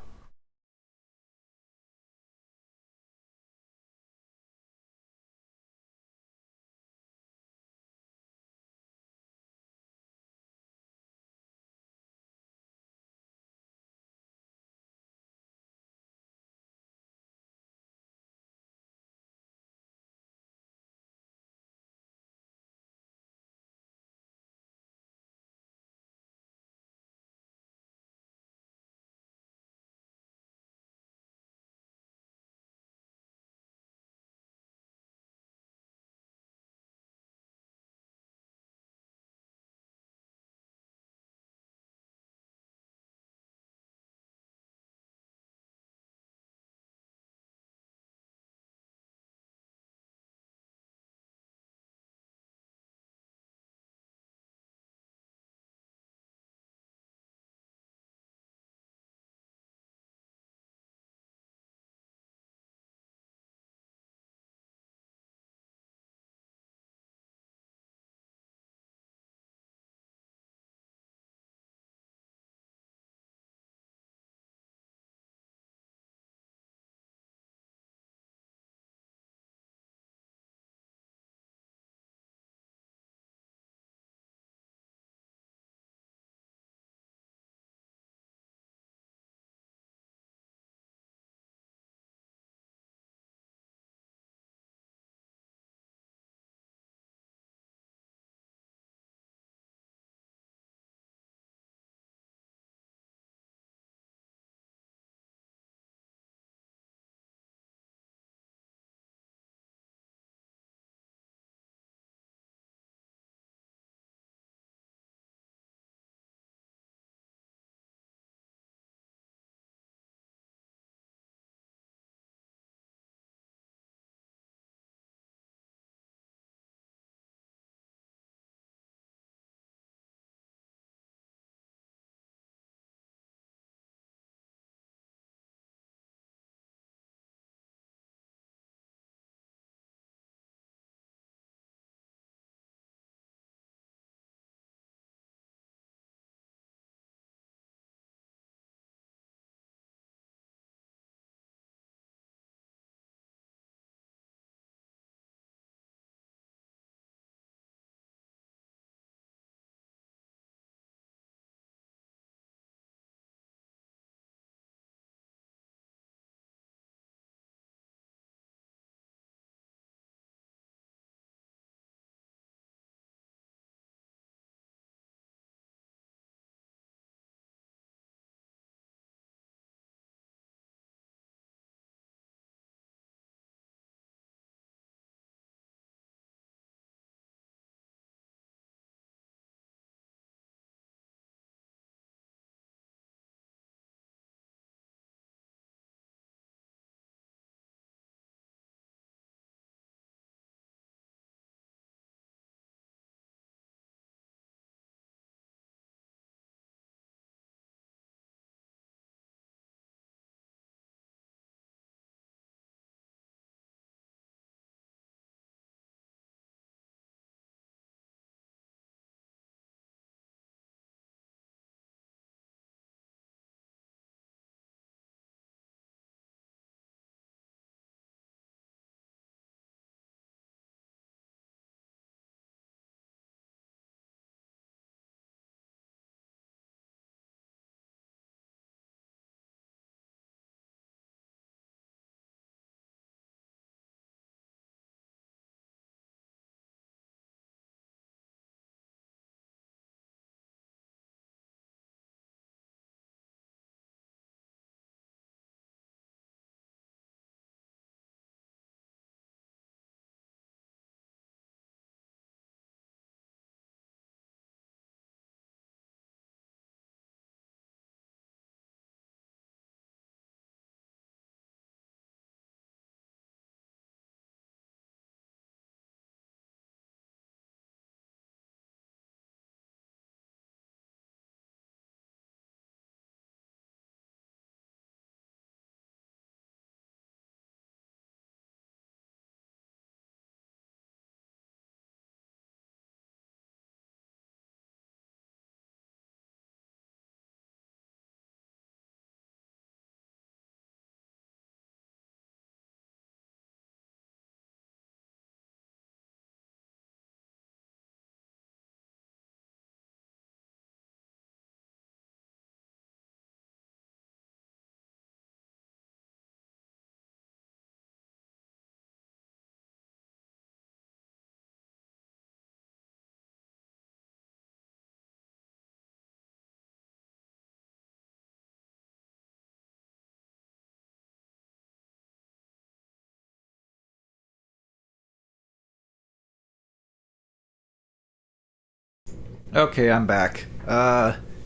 Okay, I'm back.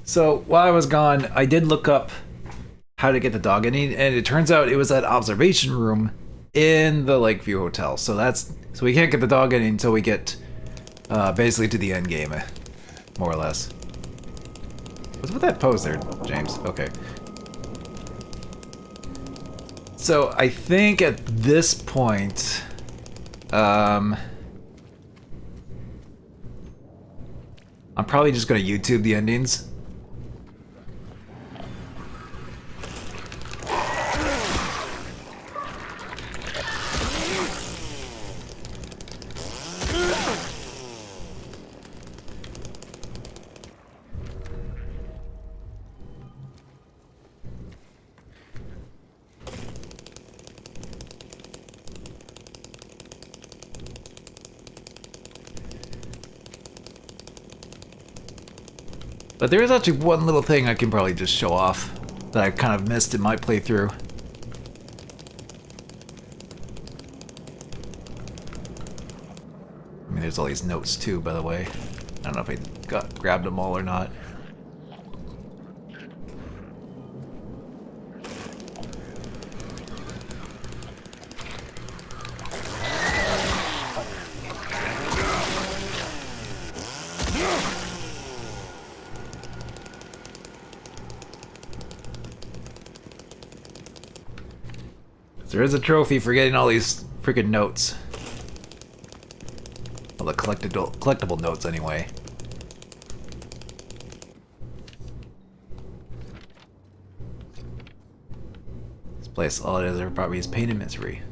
So while I was gone, I did look up how to get the dog ending, and it turns out it was that observation room in the Lakeview Hotel. So we can't get the dog ending until we get basically to the end game, more or less. What's with that pose there, James? Okay. So I think at this point, I'm probably just gonna YouTube the endings. But there is actually one little thing I can probably just show off that I kind of missed in my playthrough. I mean, there's all these notes too, by the way. I don't know if I grabbed them all or not. There is a trophy for getting all these freaking notes. Well, the collectible notes, anyway. This place, all it is, are probably is pain and misery.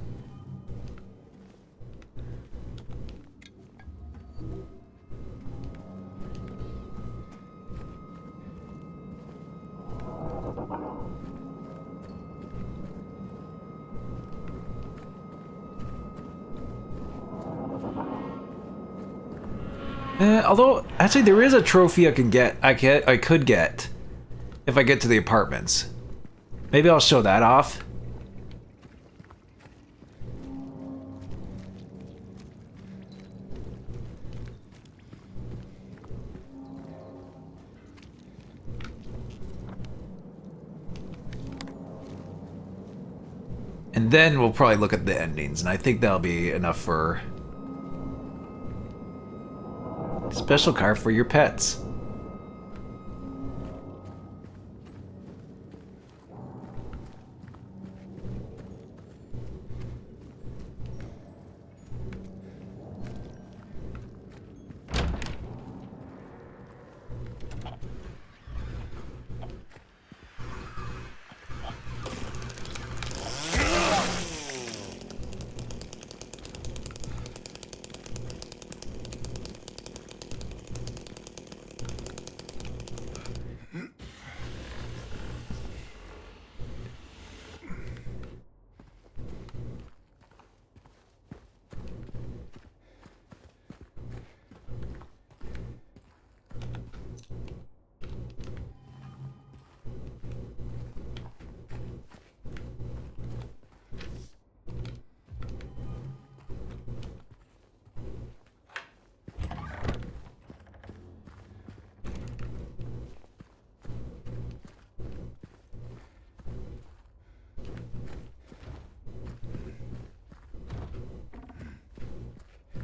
Although, actually, there is a trophy I could get if I get to the apartments. Maybe I'll show that off. And then we'll probably look at the endings, and I think that'll be enough for special car for your pets.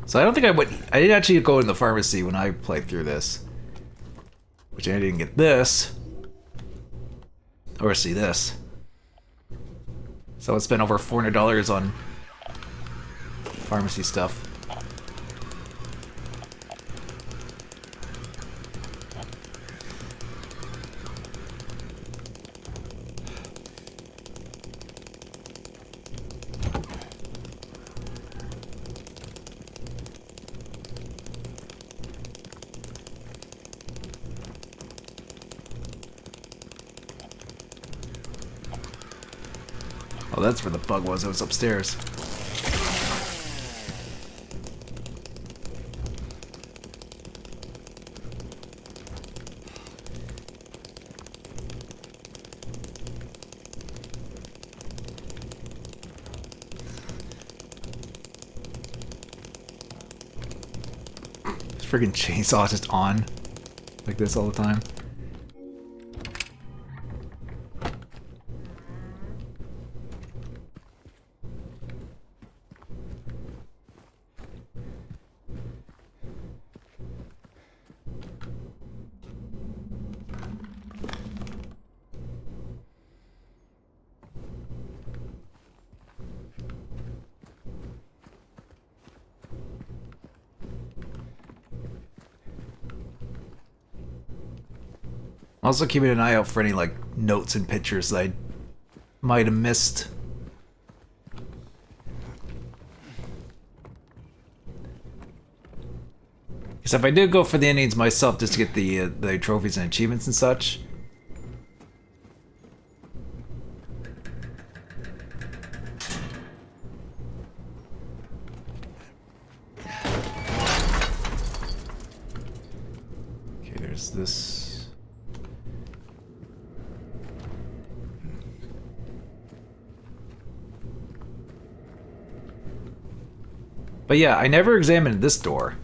So I don't think I didn't actually go in the pharmacy when I played through this. Which I didn't get this. Or see this. So I spent over $400 on pharmacy stuff. Oh, that's where the bug was. It was upstairs. This freaking chainsaw just on. like this all the time. Also keeping an eye out for any like notes and pictures that I might have missed. Because if I did go for the endings myself just to get the trophies and achievements and such. Okay, there's this. But yeah, I never examined this door.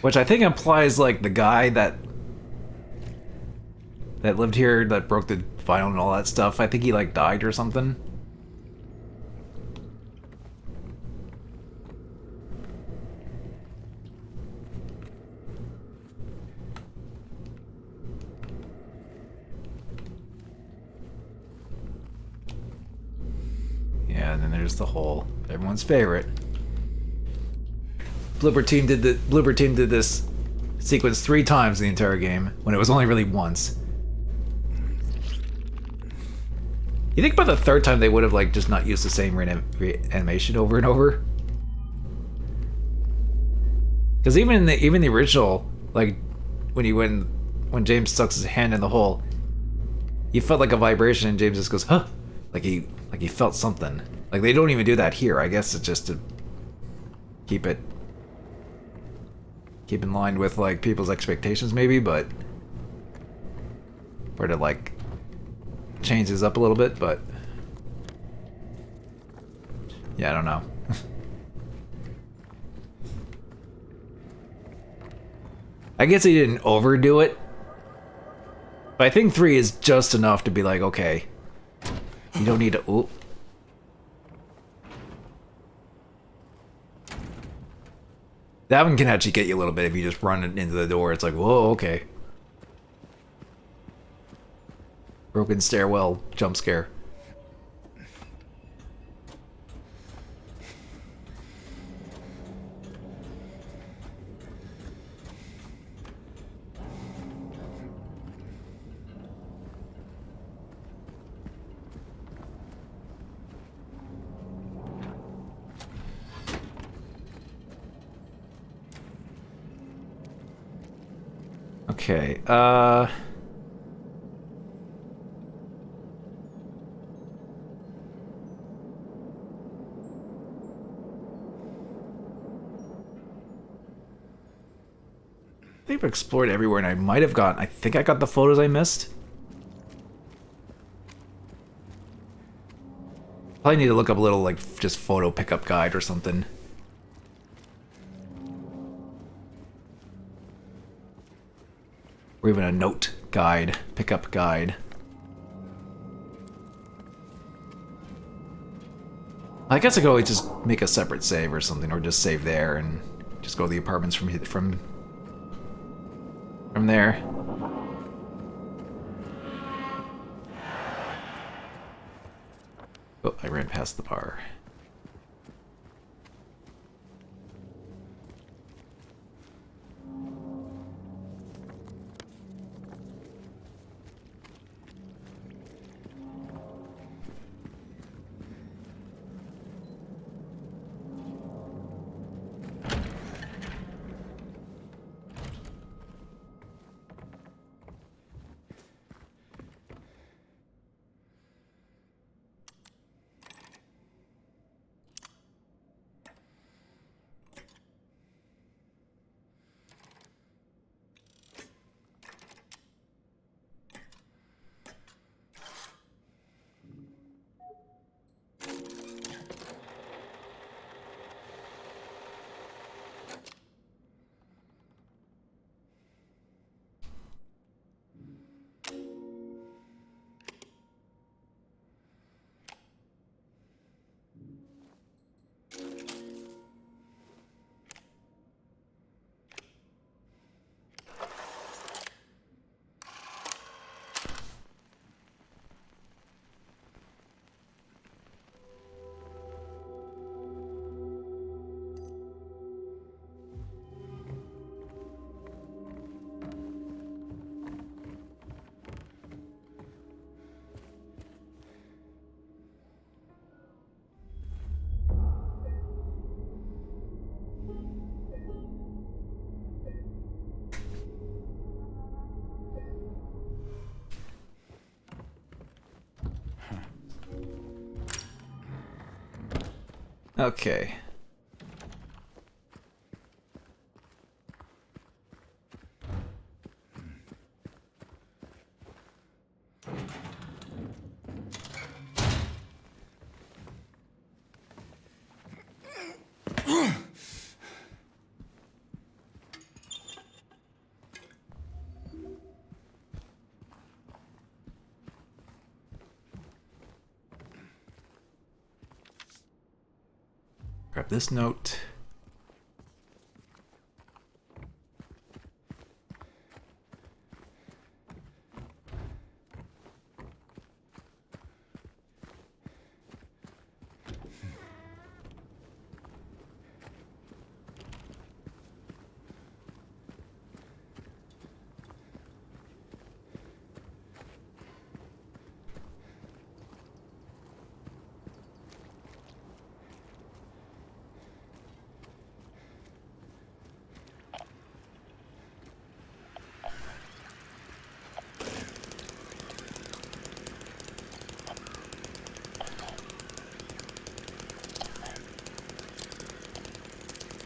Which I think implies like the guy that lived here that broke the vinyl and all that stuff. I think he like died or something. Yeah, and then there's the hole. Everyone's favorite. Bloober Team did this sequence 3 times in the entire game, when it was only really once. You think by the 3rd time they would have like just not used the same animation over and over? Because even the original, like when James sucks his hand in the hole, you felt like a vibration, and James just goes, "Huh," like he felt something. Like they don't even do that here. I guess it's just to keep in line with like people's expectations, maybe, but or to like change this up a little bit, but yeah, I don't know. I guess he didn't overdo it, but I think 3 is just enough to be like, okay, you don't need to. Ooh. That one can actually get you a little bit if you just run it into the door. It's like, whoa, okay. Broken stairwell jump scare. Okay, I've explored everywhere, and I might have I think I got the photos I missed. Probably need to look up a little, like, just photo pickup guide or something. Or even a note guide, pickup guide. I guess I could always just make a separate save or something, or just save there and just go to the apartments from there. Oh, I ran past the bar. Okay. Grab this note.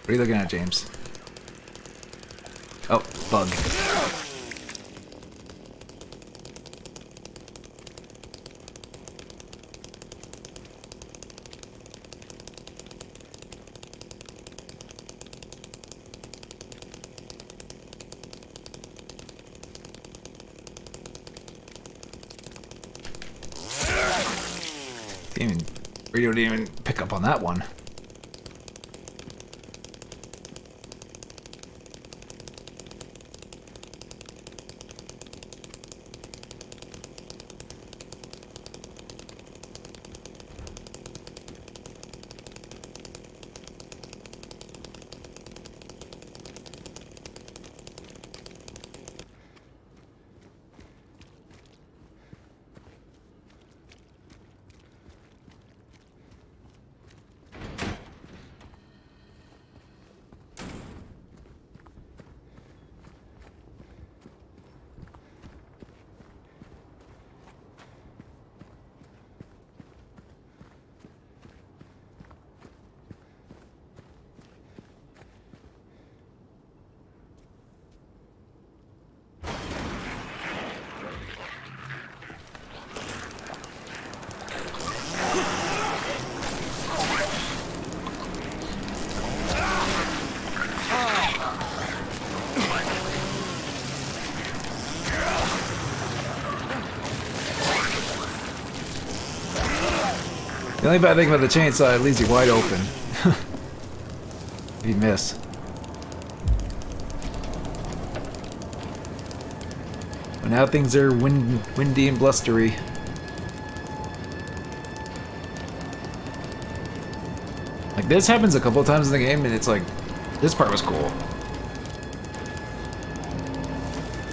What are you looking at, James? Oh, bug. Radio didn't even pick up on that one. The only bad thing about the chainsaw, it leaves you wide open. If you miss. But now things are windy and blustery. Like, this happens a couple of times in the game, and it's like, this part was cool.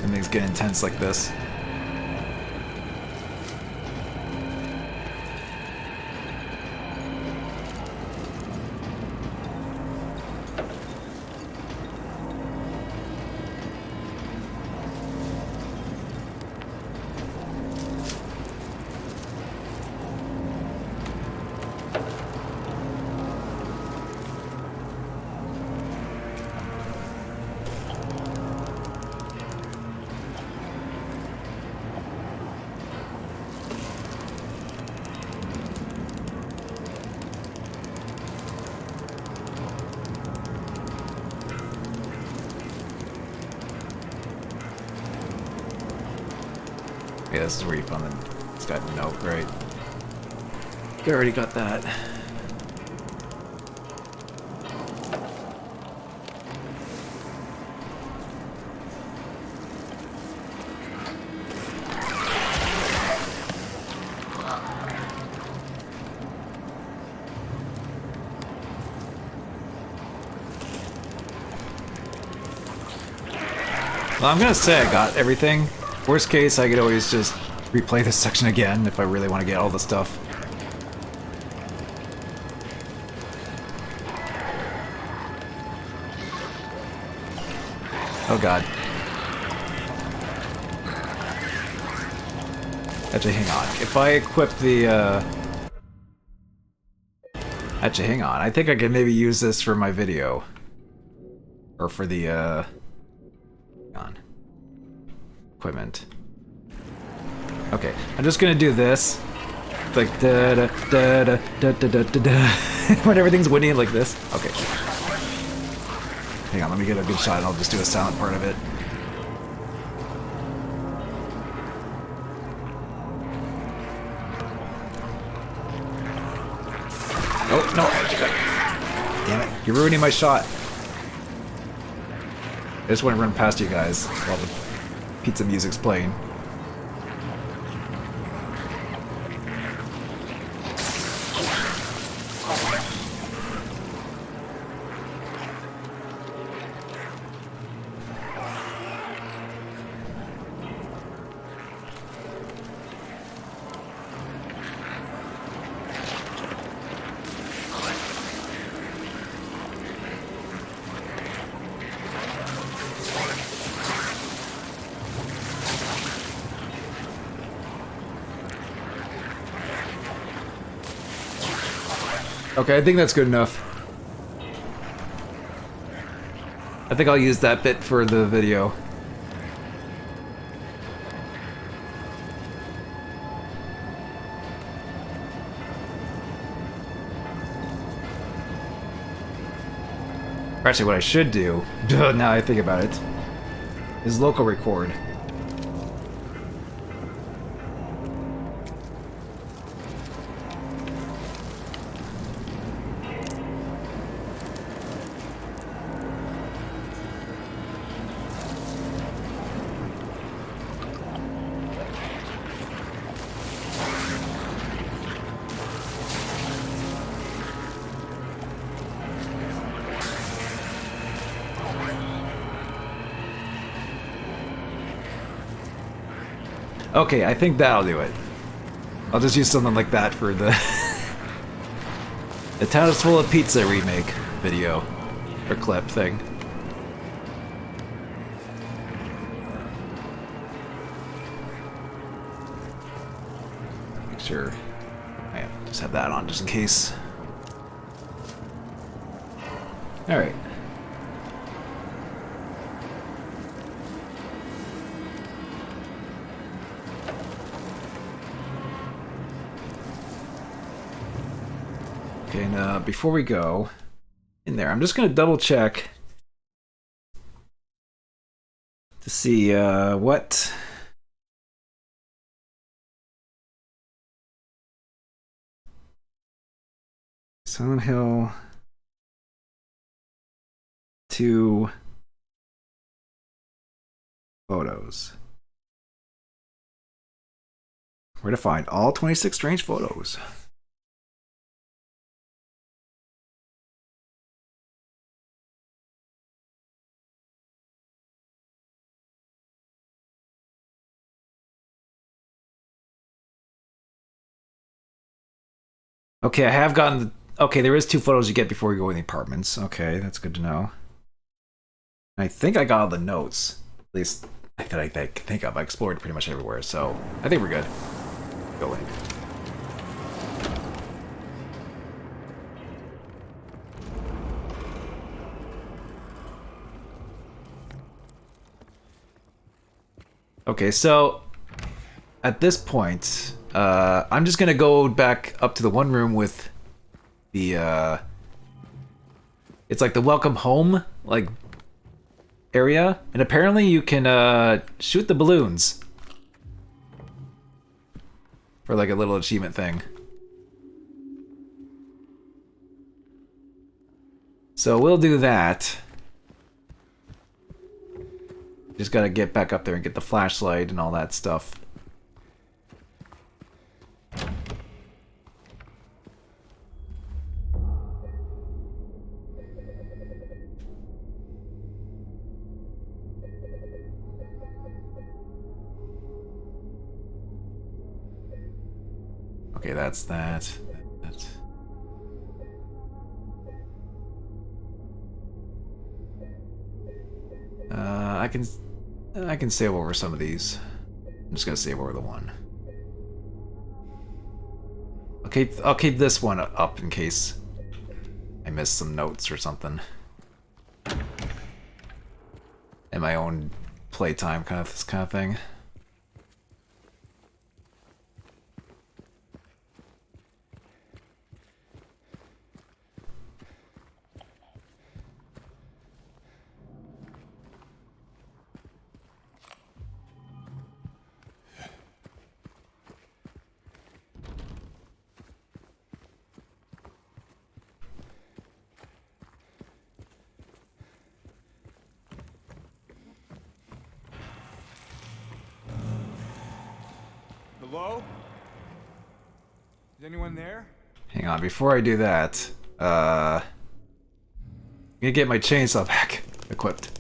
And things get intense like this. Yeah, this is where you found it's got a note, right? You already got that. Well, I'm gonna say I got everything. Worst case, I could always just replay this section again if I really want to get all the stuff. Oh god. Actually, hang on. If I equip the, Actually, hang on. I think I can maybe use this for my video. Or for the, hang on. Equipment. Okay, I'm just gonna do this. Like, da da da da da da da da da. When everything's windy like this. Okay. Hang on, let me get a good shot and I'll just do a silent part of it. Oh, no. Damn it. You're ruining my shot. I just want to run past you guys while the pizza music's playing. Okay, I think that's good enough. I think I'll use that bit for the video. Actually, what I should do, now I think about it, is local record. Okay, I think that'll do it. I'll just use something like that for the The Town is Full of Pizza remake video or clip thing. Make sure I just have that on just in case. All right. Okay, and before we go in there, I'm just going to double check to see what Silent Hill 2 photos. Where to find all 26 strange photos. Okay, I have gotten the... Okay, there is 2 photos you get before you go in the apartments. Okay, that's good to know. I think I got all the notes. At least that I think of. I explored pretty much everywhere, so I think we're good. Go in. Okay, so at this point, I'm just gonna go back up to the one room with the it's like the welcome home like area, and apparently you can shoot the balloons for like a little achievement thing. So we'll do that. Just gotta get back up there and get the flashlight and all that stuff. Okay, that's that. I can save over some of these. I'm just gonna save over the one. Okay, I'll keep this one up in case missed some notes or something. In my own playtime, this kind of thing. Hello? Is anyone there? Hang on, before I do that, I'm gonna get my chainsaw back equipped.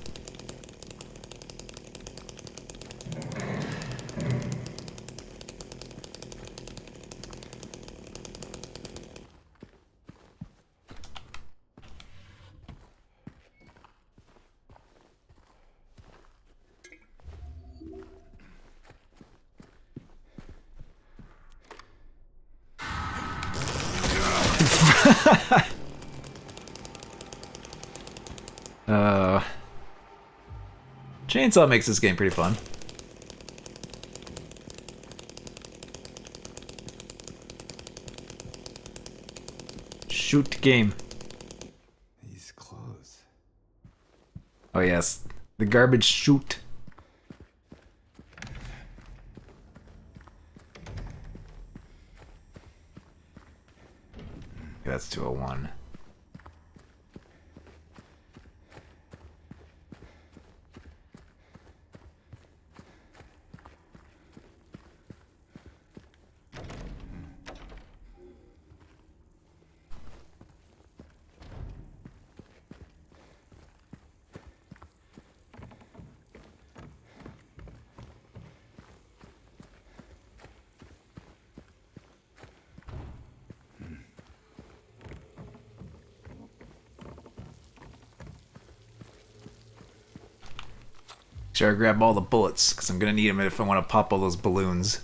Chainsaw makes this game pretty fun. Shoot game. These clothes. Oh yes, the garbage chute. That's 201. Sure, I grab all the bullets, because I'm going to need them if I want to pop all those balloons.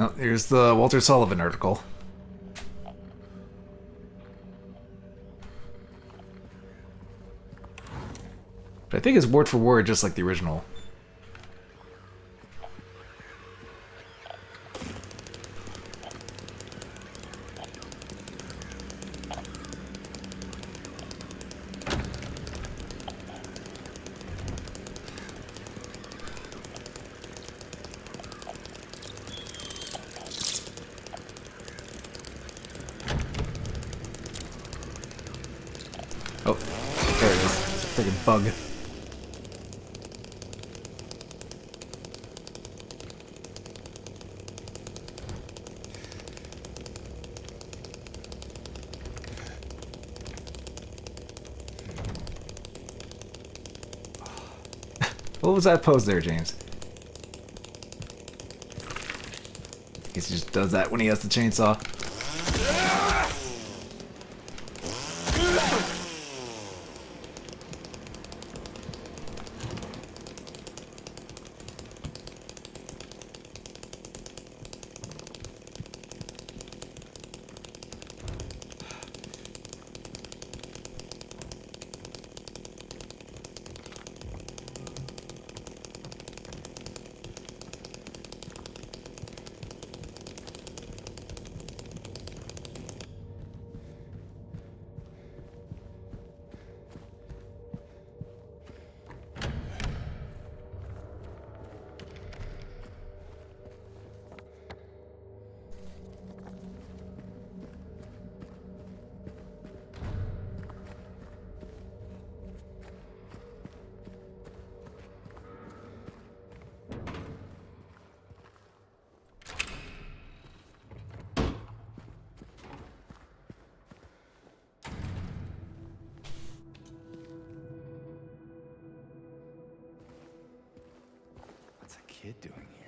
Oh, here's the Walter Sullivan article. But I think it's word for word just like the original. Oh, there it is. It's a friggin' bug. What was that pose there, James? I guess he just does that when he has the chainsaw. kid doing here?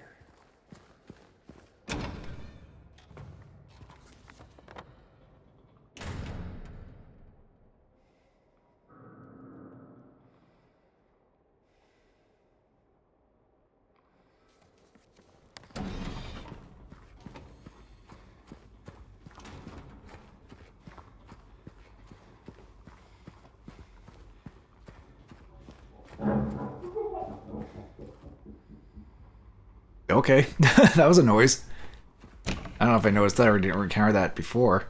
Okay, that was a noise. I don't know if I noticed that or didn't encounter that before.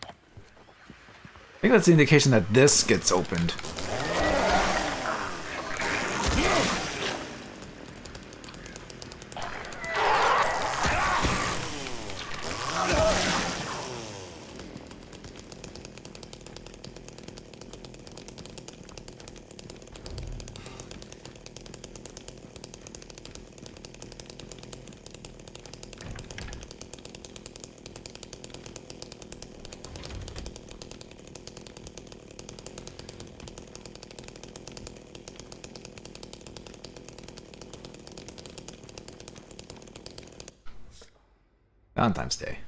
I think that's the indication that this gets opened. Valentine's Day.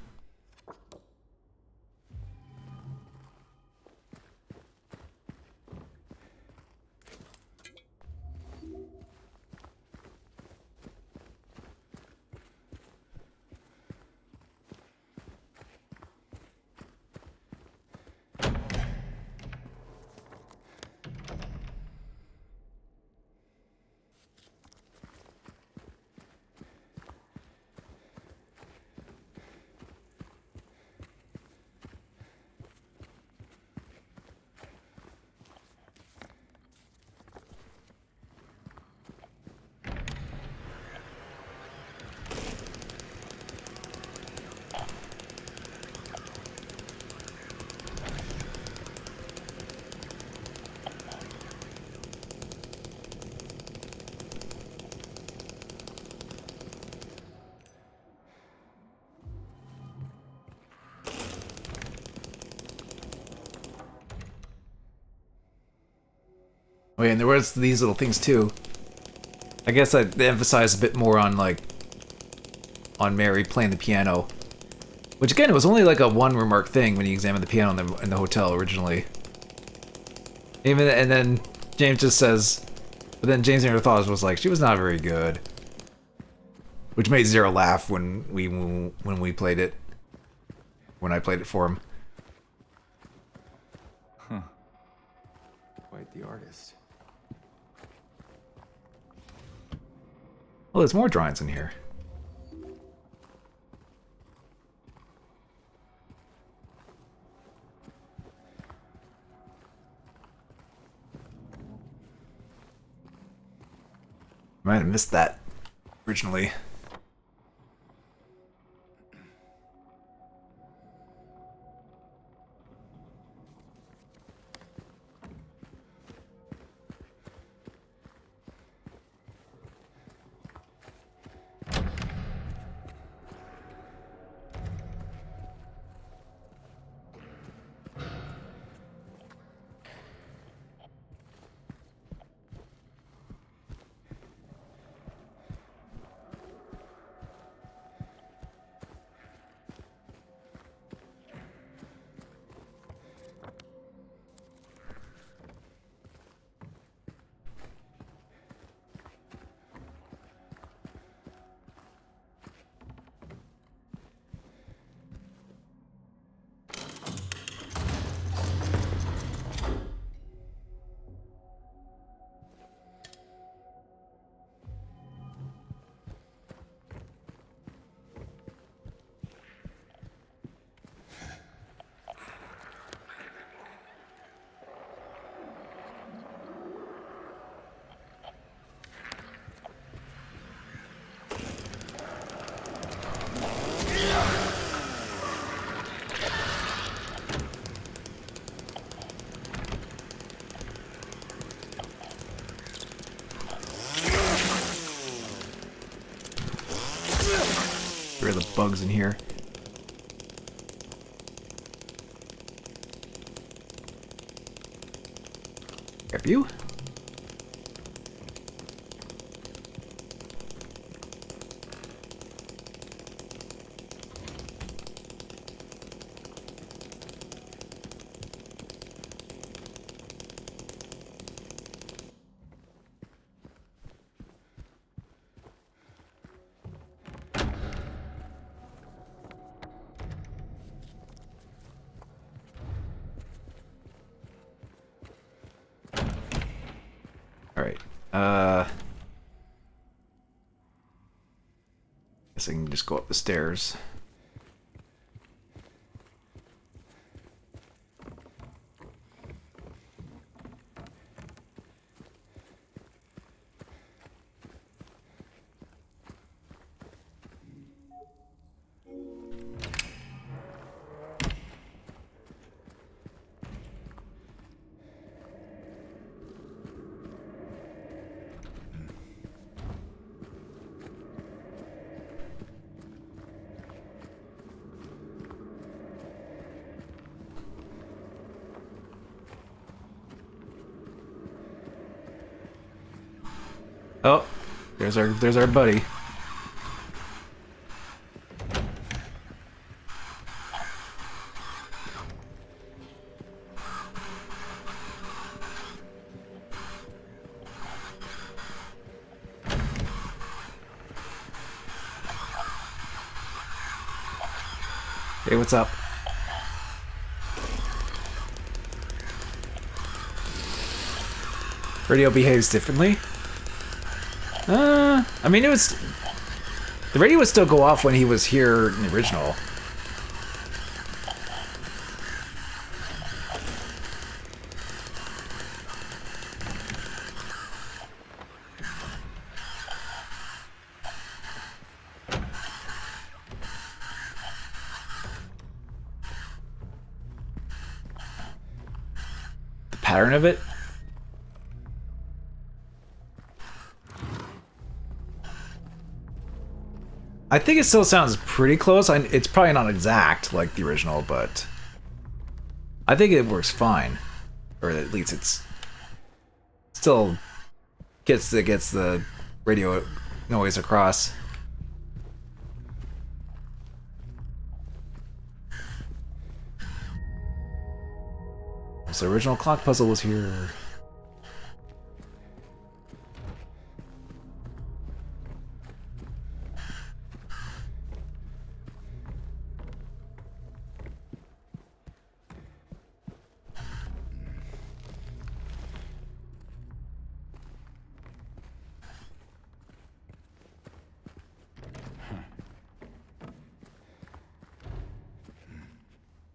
Oh yeah, and there was these little things too. I guess they emphasized a bit more on on Mary playing the piano, which again it was only like a one remark thing when you examine the piano in the hotel originally. Even and then James just says, but then James never thought was like she was not very good, which made Zero laugh when we played it. When I played it for him. Huh. Quite the artist. Oh, there's more drawings in here. Might have missed that originally. Get rid of the bugs in here. Okay. grab you. Alright, guess I can just go up the stairs. Oh, there's our buddy. Hey, what's up? Radio behaves differently. I mean, the radio would still go off when he was here in the original. The pattern of it. I think it still sounds pretty close. It's probably not exact like the original, but I think it works fine. Or at least it's still gets the radio noise across. So the original clock puzzle was here.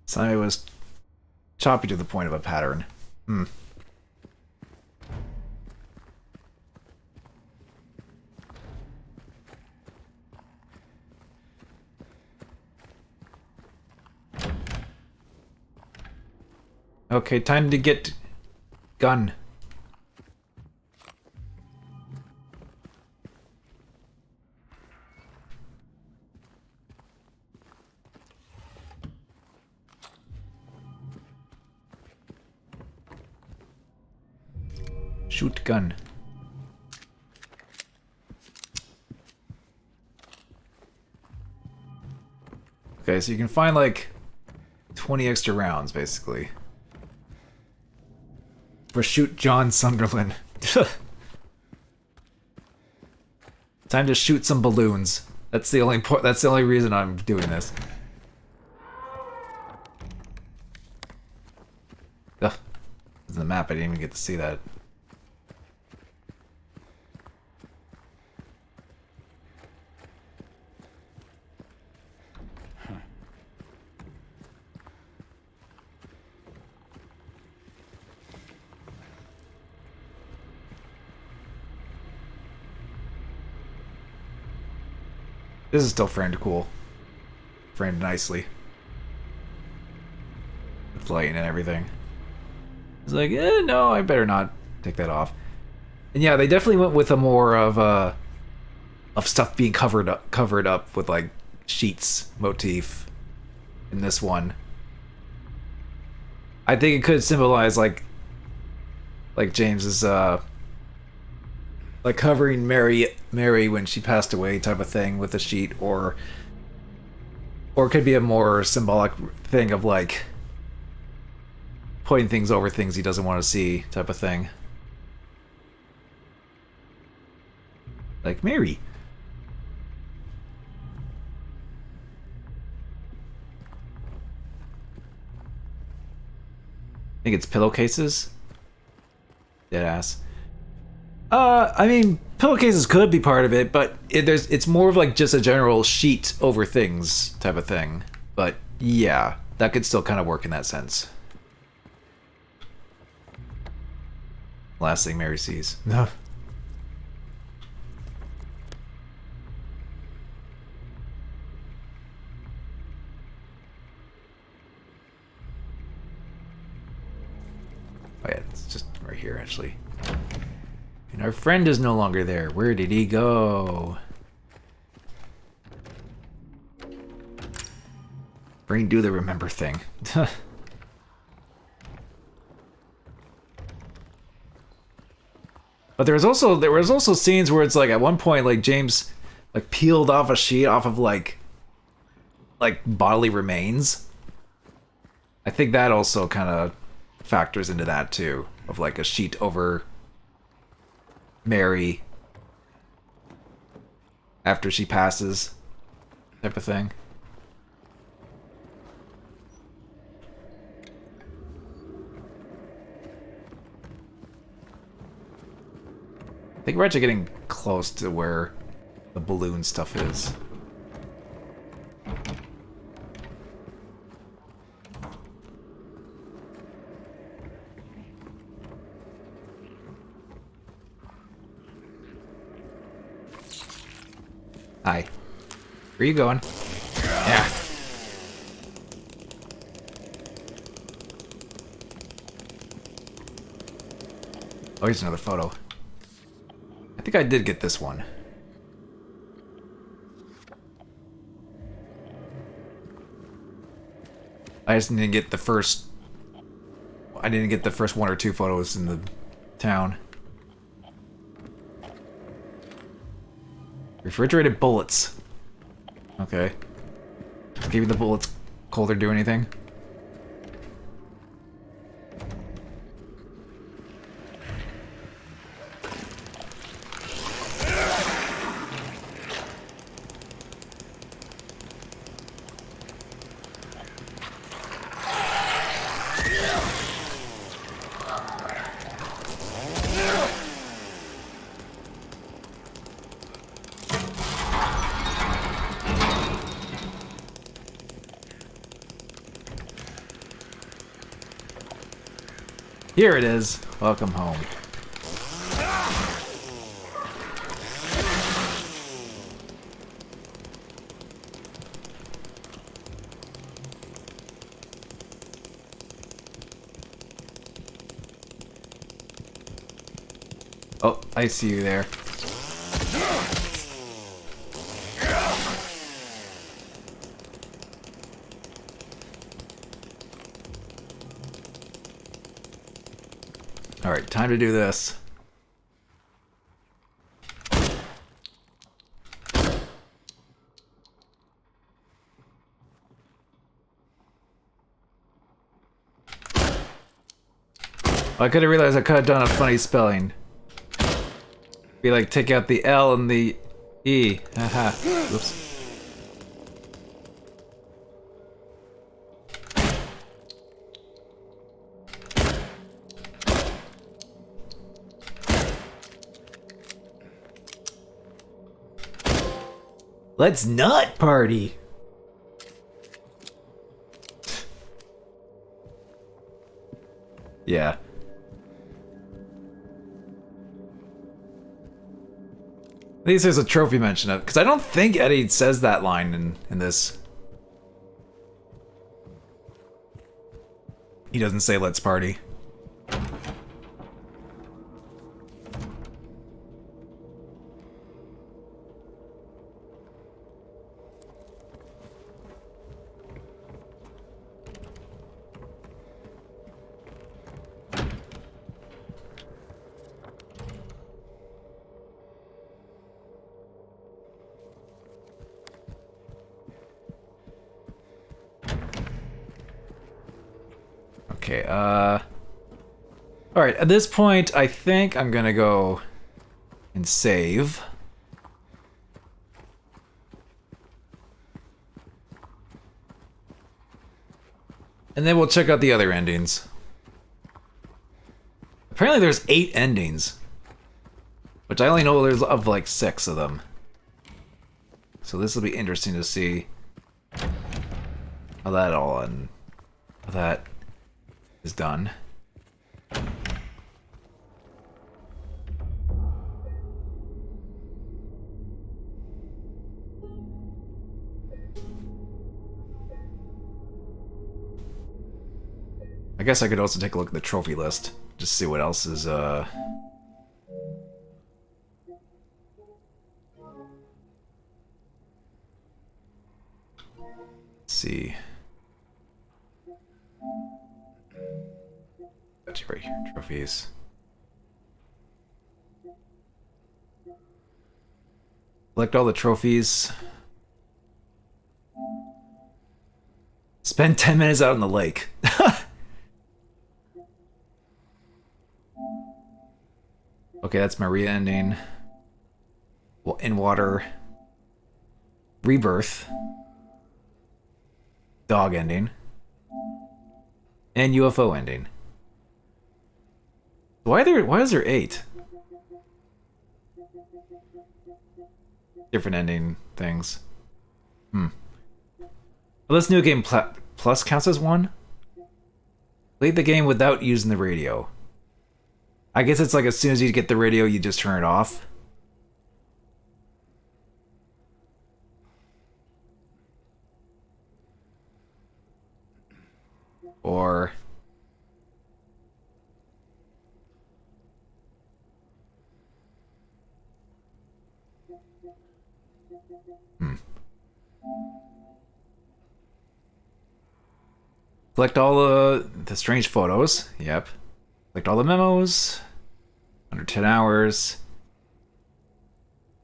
So it was choppy to the point of a pattern. Okay, time to get gun. Shoot gun. Okay, so you can find like 20 extra rounds, basically. For shoot John Sunderland. Time to shoot some balloons. That's the only point. That's the only reason I'm doing this. Ugh. In the map, I didn't even get to see that. This is still framed cool. Framed nicely. With lighting and everything. It's like, no, I better not take that off. And yeah, they definitely went with a more of stuff being covered up with like sheets motif in this one. I think it could symbolize like like James is like covering Mary when she passed away type of thing with a sheet, or it could be a more symbolic thing of like pointing things over things he doesn't want to see type of thing. Like Mary. I think it's pillowcases. Deadass. I mean, pillowcases could be part of it, but it's more of like just a general sheet over things type of thing. But yeah, that could still kind of work in that sense. Last thing Mary sees. No. Oh yeah, it's just right here actually. And our friend is no longer there. Where did he go? Brain do the remember thing. But there was also scenes where it's like at one point like James like peeled off a sheet off of like bodily remains. I think that also kind of factors into that too, of like a sheet over Mary after she passes type of thing. I think we're actually getting close to where the balloon stuff is. Hi. Where are you going? Yeah. Oh, here's another photo. I think I did get this one. I just didn't get the first... I didn't get the first one or two photos in the town. Refrigerated bullets. Okay. Keeping the bullets cold or do anything? Here it is. Welcome home. Oh, I see you there. Alright, time to do this. I could have realized I could have done a funny spelling. Be like, take out the L and the E. Haha. Oops. Let's nut party. Yeah. At least there's a trophy mention of it, because I don't think Eddie says that line in this. He doesn't say let's party. Okay, alright, at this point, I think I'm gonna go and save. And then we'll check out the other endings. Apparently there's 8 endings. Which I only know there's of like 6 of them. So this will be interesting to see how that all and how that is done. I guess I could also take a look at the trophy list, just see what else is, let's see. Got you right here, trophies. Collect all the trophies. Spend 10 minutes out in the lake. Okay, that's Maria ending. Well, in water. Rebirth. Dog ending. And UFO ending. Why is there 8? Different ending things. Well, this new game plus counts as 1? Play the game without using the radio. I guess it's like as soon as you get the radio, you just turn it off. Or... Collect all the strange photos. Yep. Collect all the memos. Under 10 hours.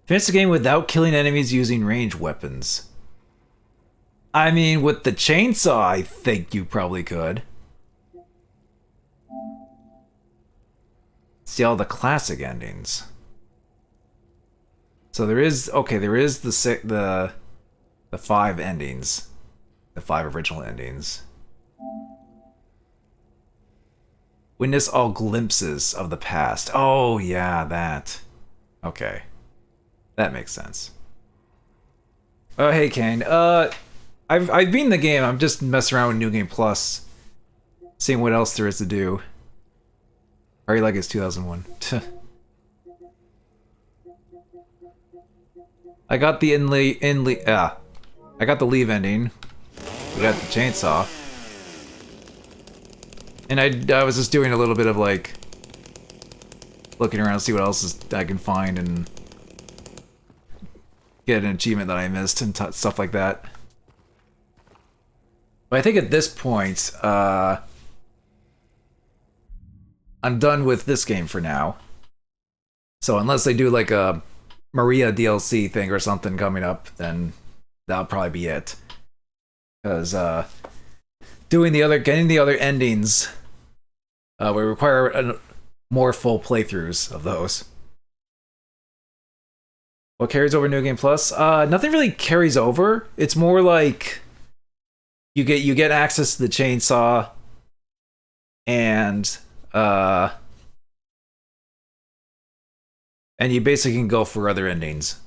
Finish the game without killing enemies using ranged weapons. I mean, with the chainsaw, I think you probably could. See all the classic endings. So there is the 5 endings, the 5 original endings. Witness all glimpses of the past. Oh yeah, that. Okay, that makes sense. Oh hey Kane, I've beaten the game. I'm just messing around with New Game Plus, seeing what else there is to do. Are you like it's 2001? I got the I got the leave ending. We got the chainsaw. And I was just doing a little bit of like looking around to see what else I can find and get an achievement that I missed and stuff like that. But I think at this point, I'm done with this game for now. So unless they do like a Maria DLC thing or something coming up, then that'll probably be it. Because getting the other endings would require more full playthroughs of those. What carries over New Game Plus? Nothing really carries over. It's more like you get access to the chainsaw, and you basically can go for other endings.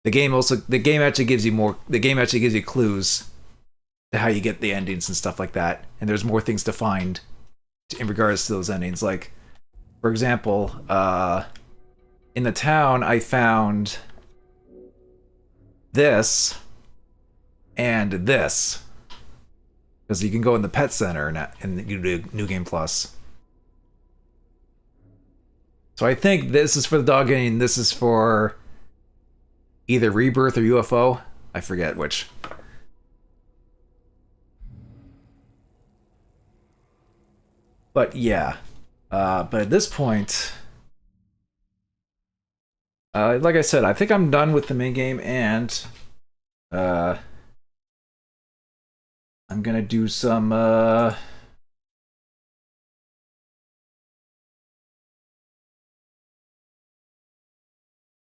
The game actually gives you clues to how you get the endings and stuff like that, and there's more things to find in regards to those endings. Like, for example, in the town I found this and this, because you can go in the pet center and you do New Game Plus. So I think this is for the dog ending, this is for either Rebirth or UFO. I forget which. But yeah, but at this point, like I said, I think I'm done with the main game, and I'm gonna do some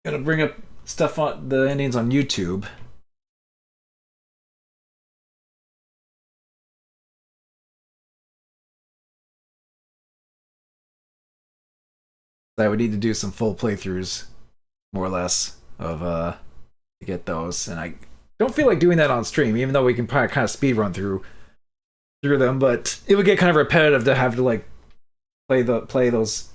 Gotta bring up stuff on the endings on YouTube. I would need to do some full playthroughs, more or less, of to get those, and I don't feel like doing that on stream, even though we can probably kind of speed run through them. But it would get kind of repetitive to have to like play those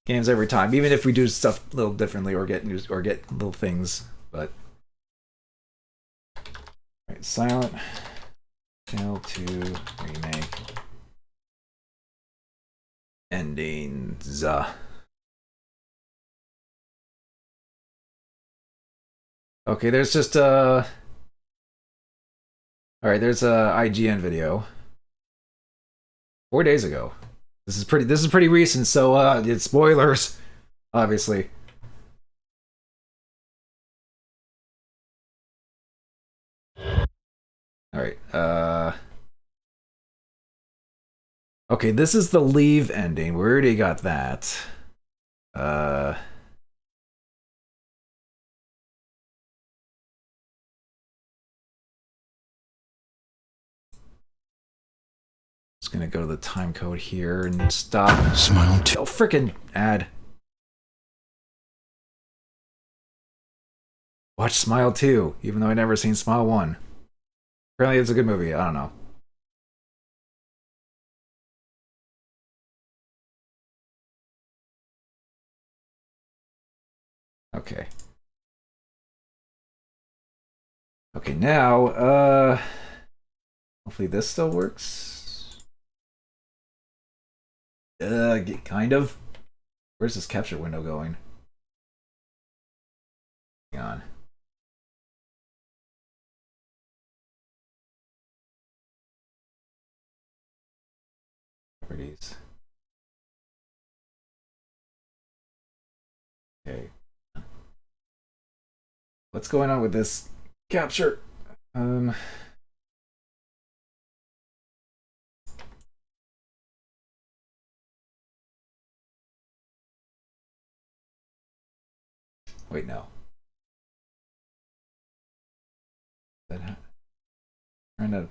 games every time, even if we do stuff a little differently or get news or get little things. But right, Silent Hill 2 remake endings. Okay, there's just all right, there's a IGN video 4 days ago. This is pretty recent, so it's spoilers, obviously. All right. Okay, this is the Leave ending. We already got that. Just gonna go to the time code here and stop. Smile 2. Oh, frickin' ad. Watch Smile 2, even though I never seen Smile 1. Apparently it's a good movie. I don't know. Okay. Okay, now, hopefully this still works. Kind of. Where's this capture window going? Hang on. Properties. Okay. What's going on with this capture? Wait, no. Trying to. Am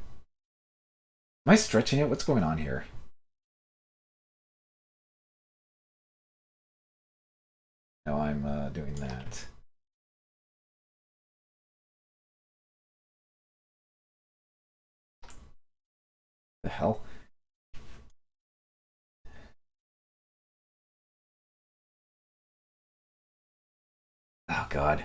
I stretching it? What's going on here? No, I'm doing that. The hell? Oh God.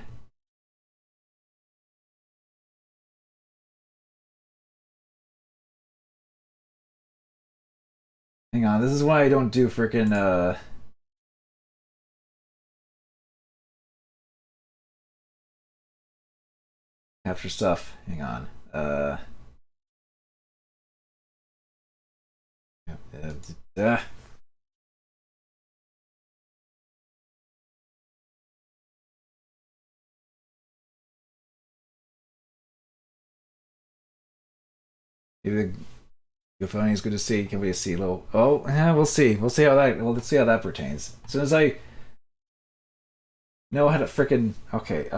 Hang on, this is why I don't do frickin' capture stuff. Hang on. Uh, Maybe the phone is good to see. Can we see low? Oh, yeah, we'll see. We'll see how that pertains. As soon as I know how to frickin' okay.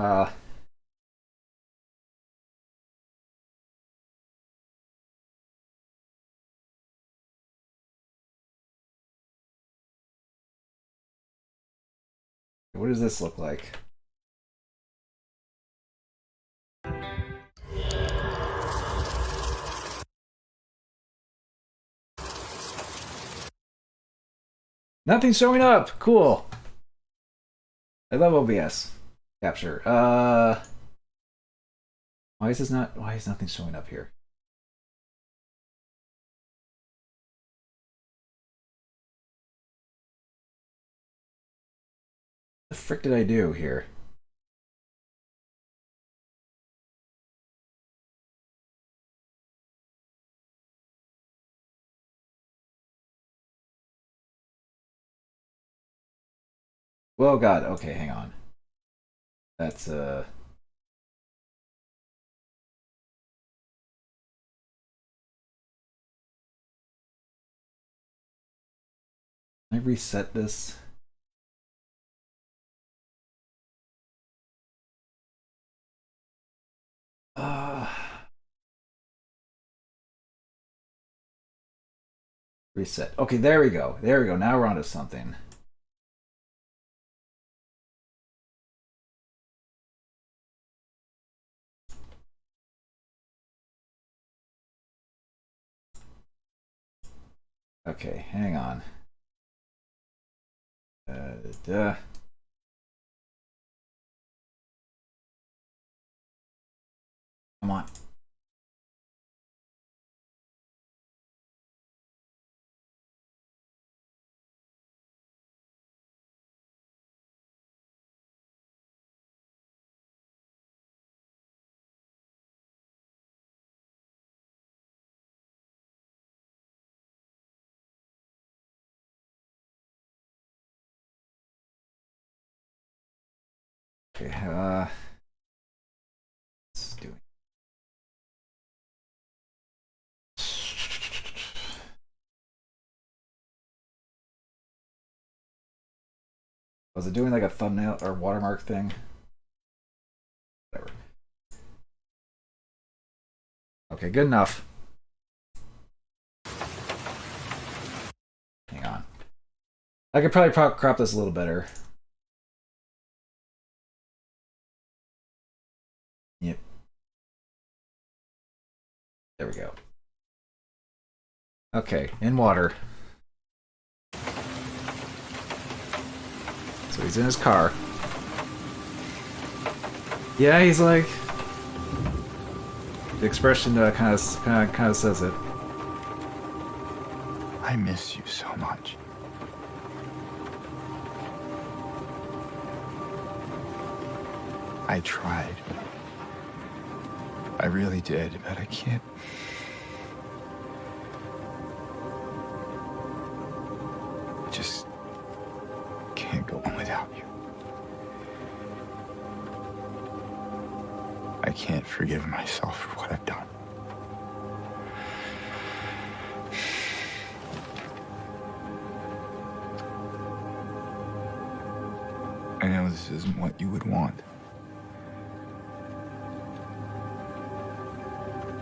What does this look like? Nothing's showing up. Cool. I love OBS capture. Why is nothing showing up here? What the frick did I do here? Well, God. Okay, hang on. That's Can I reset this? Reset. Okay, there we go. There we go. Now we're on to something. Okay, hang on. Duh. Come on. Okay, let's do it. Was it doing like a thumbnail or watermark thing? Whatever. Okay, good enough. Hang on. I could probably crop this a little better. Yep. There we go. Okay, in water. So he's in his car. Yeah, he's like... The expression kind of says it. I miss you so much. I tried. I really did, but I can't. I just can't go on without you. I can't forgive myself for what I've done. I know this isn't what you would want.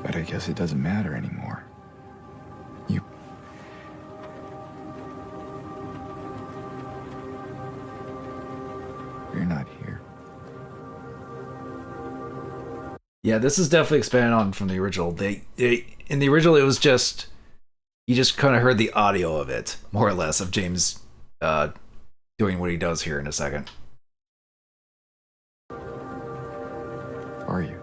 But I guess it doesn't matter anymore. You're not here. Yeah, this is definitely expanded on from the original. In the original, it was just... You just kind of heard the audio of it, more or less, of James doing what he does here in a second. Are you?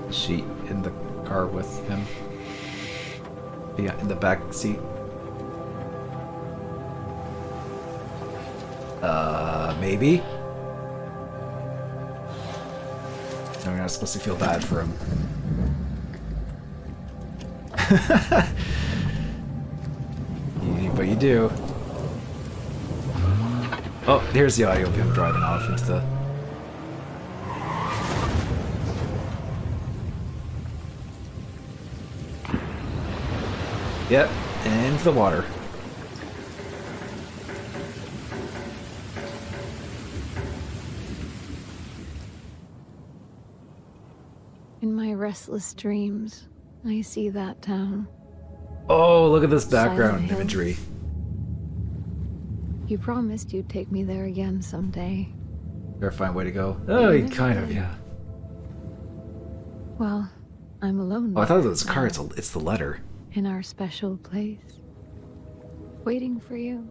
Is she in the car with him? Yeah, in the back seat. Maybe? No, we're not supposed to feel bad for him. But you do. Oh, here's the audio of him driving off into the... Yep, and into the water. In my restless dreams, I see that town. Oh, look at this background Silent Hill. imagery. You promised you'd take me there again someday. Terrifying way to go. Oh, You kind never of, did. yeah. Well, I'm alone. Oh, I thought it there was a car. now, It's the letter. in our special place, waiting for you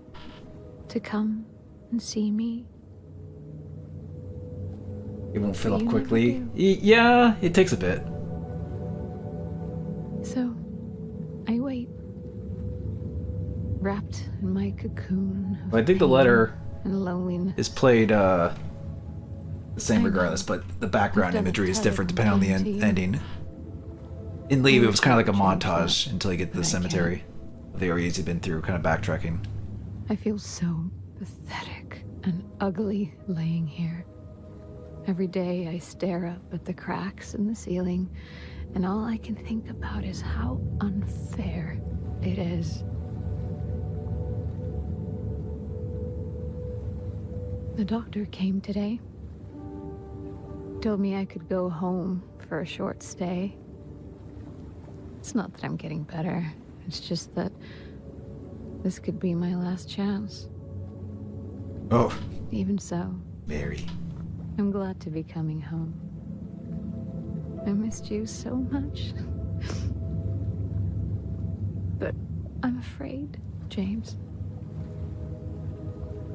to come and see me. It won't fill You up never quickly. do. Yeah, it takes a bit. So, I wait, wrapped in my cocoon. Of But I think the pain letter and loneliness. is played the same I know. regardless, but the background I've done imagery a is different depending on the terrible thing to you. ending. In Leave, it was kind of like a Change that, montage until you get to the but I can't. cemetery. The areas you've been through, kind of backtracking. I feel so pathetic and ugly laying here. Every day I stare up at the cracks in the ceiling, and all I can think about is how unfair it is. The doctor came today. Told me I could go home for a short stay. It's not that I'm getting better. It's just that this could be my last chance. Oh, Even so, Mary. I'm glad to be coming home. I missed you so much. But I'm afraid, James.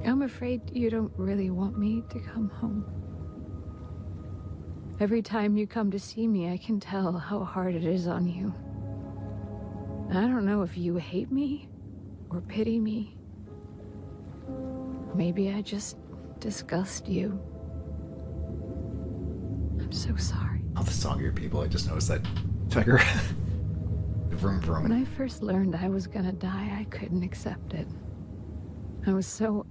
I'm afraid you don't really want me to come home. Every time you come to see me, I can tell how hard it is on you. I don't know if you hate me or pity me. Maybe I just disgust you. I'm so sorry. Oh, the Songier people, I just noticed that tiger. Vroom vroom. When I first learned I was gonna die, I couldn't accept it. I was so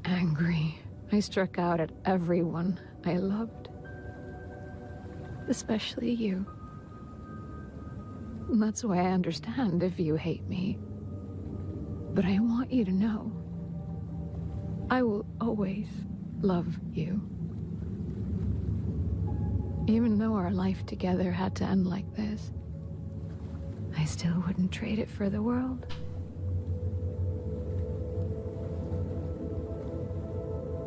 angry. I struck out at everyone I loved. Especially you. And that's why I understand if you hate me. But I want you to know, I will always love you. Even though our life together had to end like this, I still wouldn't trade it for the world.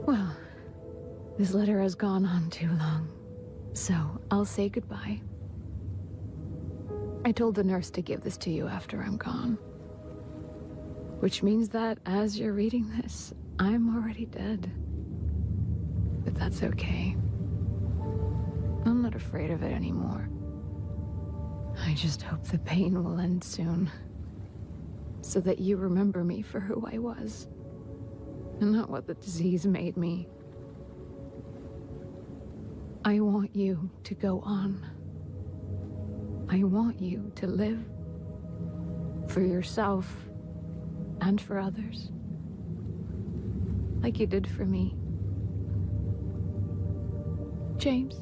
Well, this letter has gone on too long, so I'll say goodbye. I told the nurse to give this to you after I'm gone. Which means that as you're reading this, I'm already dead. But that's okay. I'm not afraid of it anymore. I just hope the pain will end soon. So that you remember me for who I was. And not what the disease made me. I want you to go on. I want you to live. For yourself. And for others. Like you did for me. James.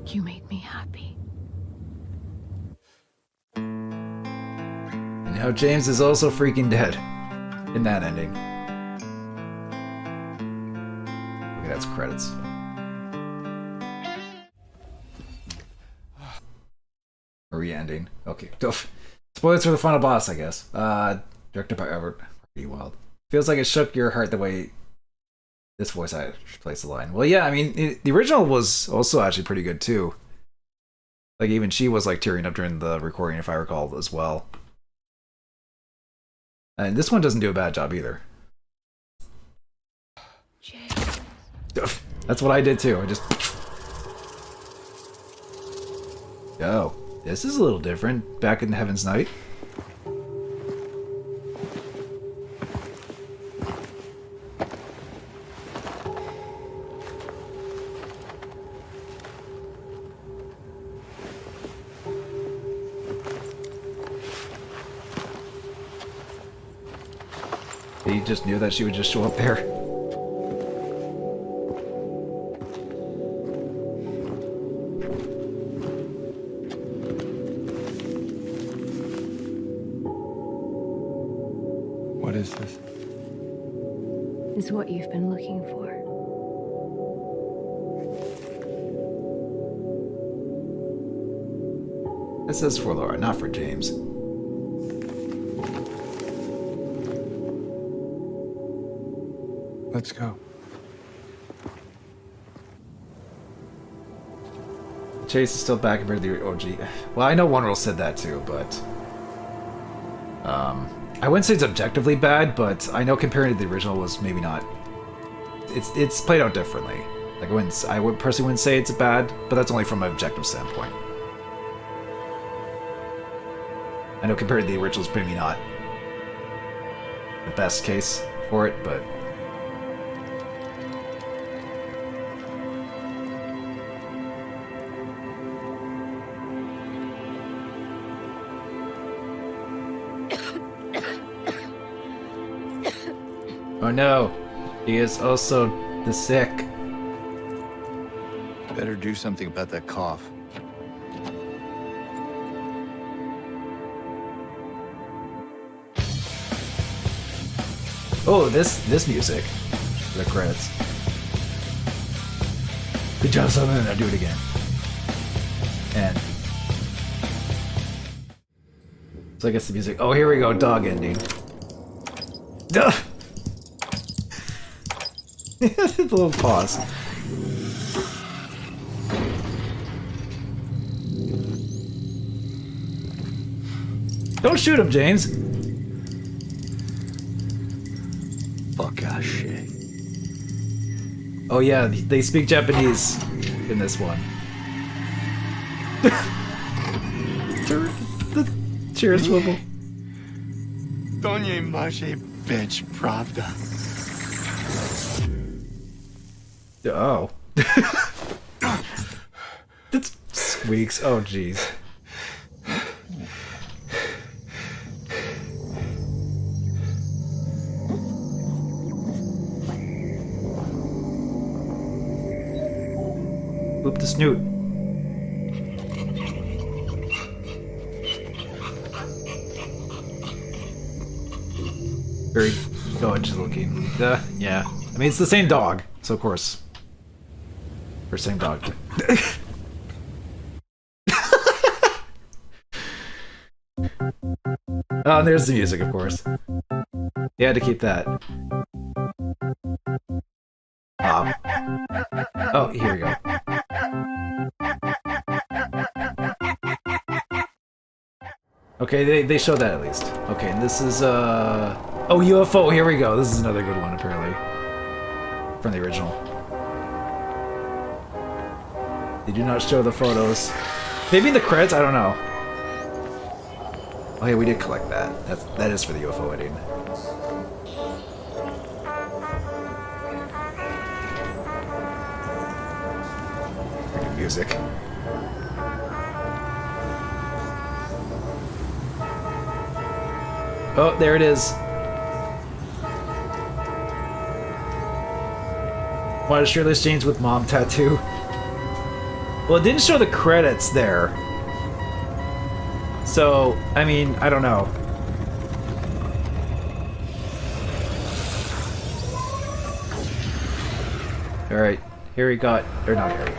You made me happy. Now James is also freaking dead in that ending. Okay, that's credits. Re-ending. Okay. Spoilers for the final boss, I guess. Directed by Robert E. Wild. Feels like it shook your heart the way this voice actor plays the line. Well, yeah, I mean, the original was also actually pretty good too. Like, even she was like tearing up during the recording, if I recall, as well. And this one doesn't do a bad job either. James. That's what I did too. I just... Oh, this is a little different. Back in Heaven's Night. He just knew that she would just show up there. What is this? Is what you've been looking for. It says for Laura, not for James. Let's go. Chase is still back compared to the OG. Well, I know One World said that too, but I wouldn't say it's objectively bad, but I know comparing to the original was maybe not. It's played out differently. Like I would personally wouldn't say it's bad, but that's only from an objective standpoint. I know compared to the original, it's maybe not the best case for it, but. Oh no, he is also the sick. Better do something about that cough. Oh, this music. The credits. Good job, Southern. I'll do it again. And so I guess the music. Oh, here we go. Dog ending. Duh! A little pause. Don't shoot him, James. Fuck shit. Oh yeah, they speak Japanese in this one. The chair swivel. Donye maje bitch pravda. Oh. That squeaks. Oh jeez. Whoop the snoot. Very dodgy looking. Yeah. I mean, it's the same dog, so of course. Or same dog. Oh, and there's the music, of course. You had to keep that. Oh, here we go. Okay, they showed that at least. Okay, and this is, oh, UFO, here we go. This is another good one, apparently. From the original. They do not show the photos. Maybe in the credits, I don't know. Oh yeah, we did collect that. That is for the UFO wedding. Freaking music. Oh, there it is. Why does Shirley James with mom tattoo? Well, it didn't show the credits there. So, I mean, I don't know. Alright, Harry got... or not Harry.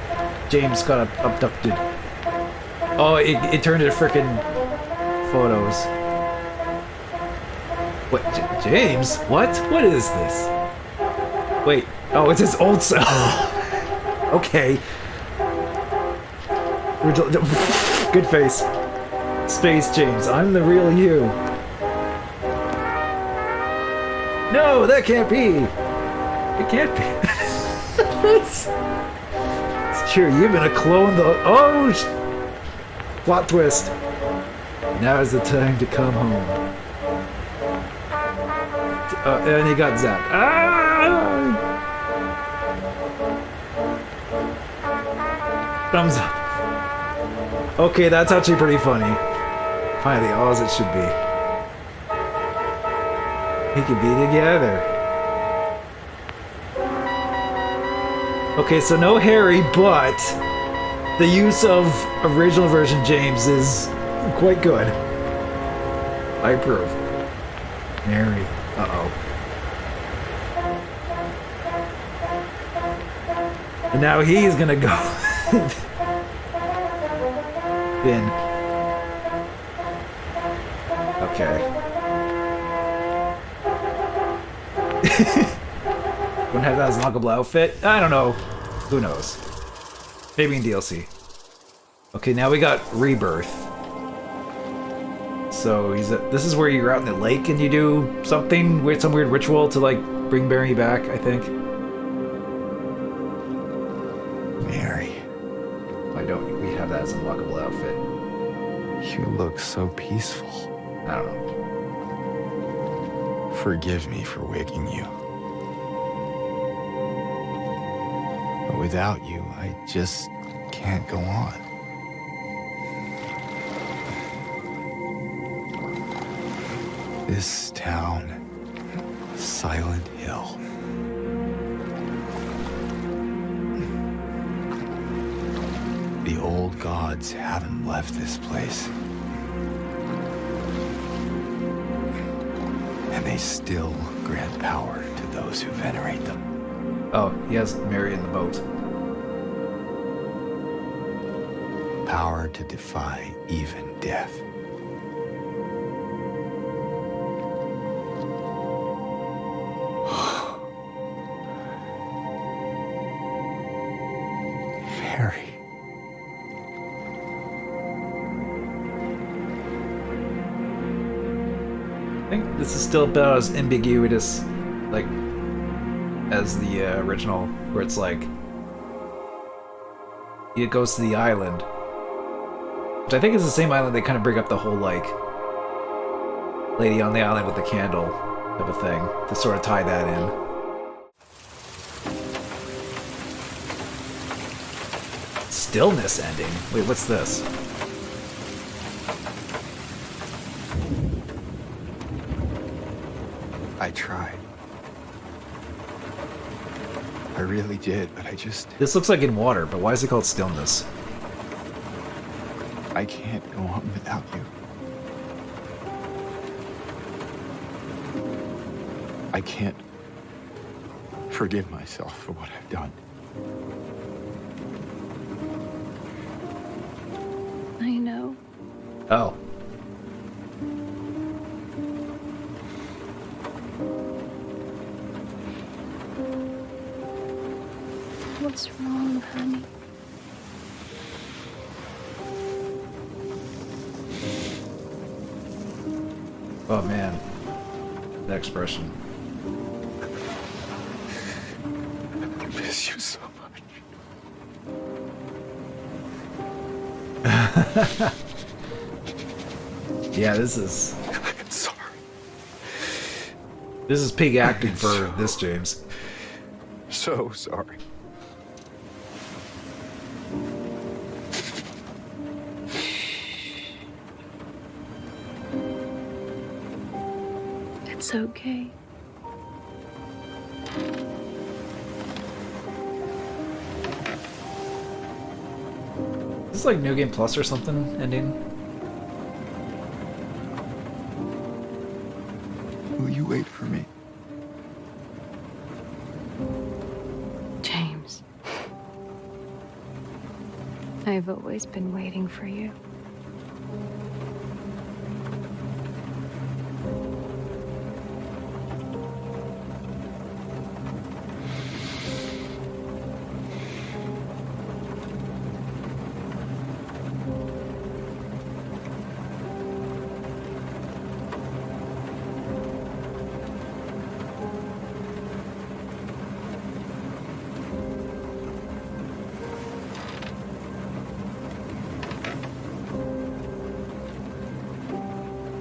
James got abducted. Oh, it turned into frickin' photos. What? James? What? What is this? Wait. Oh, it's his old self. Okay. Good face. Space James, I'm the real you. No, that can't be. It can't be. It's true, you've been a clone though. Oh! Plot twist. Now is the time to come home. And he got zapped. Ah! Thumbs up. Okay, that's actually pretty funny. Finally, all as it should be. We could be together. Okay, so no Harry, but the use of original version James is quite good. I approve. Harry. Uh-oh. And now he's gonna go. In. Okay. Wouldn't have that as an unlockable outfit? I don't know. Who knows? Maybe in DLC. Okay, now we got Rebirth. So this is where you're out in the lake and you do something weird, some weird ritual to like bring Barry back, I think. Mary. Why don't we have that as an unlockable outfit? You look so peaceful. I don't know. Forgive me for waking you. But without you, I just can't go on. This town, Silent Hill. The old gods haven't left this place. And they still grant power to those who venerate them. Oh, he has Mary in the boat. Power to defy even death. Mary. I think this is still about as ambiguous, like, as the original, where it's like, it goes to the island, which I think is the same island they kind of bring up the whole, like, lady on the island with the candle type of thing, to sort of tie that in. Stillness ending? Wait, what's this? I tried. I really did, but I just... This looks like in water, but why is it called stillness? I can't go on without you. I can't forgive myself for what I've done. I know. Oh. What's wrong, honey? Oh man. That expression. I miss you so much. Yeah, this is... I'm sorry. This is peak acting for this, James. So sorry. It's okay. Is this like New Game Plus or something ending? Will you wait for me? James. I've always been waiting for you.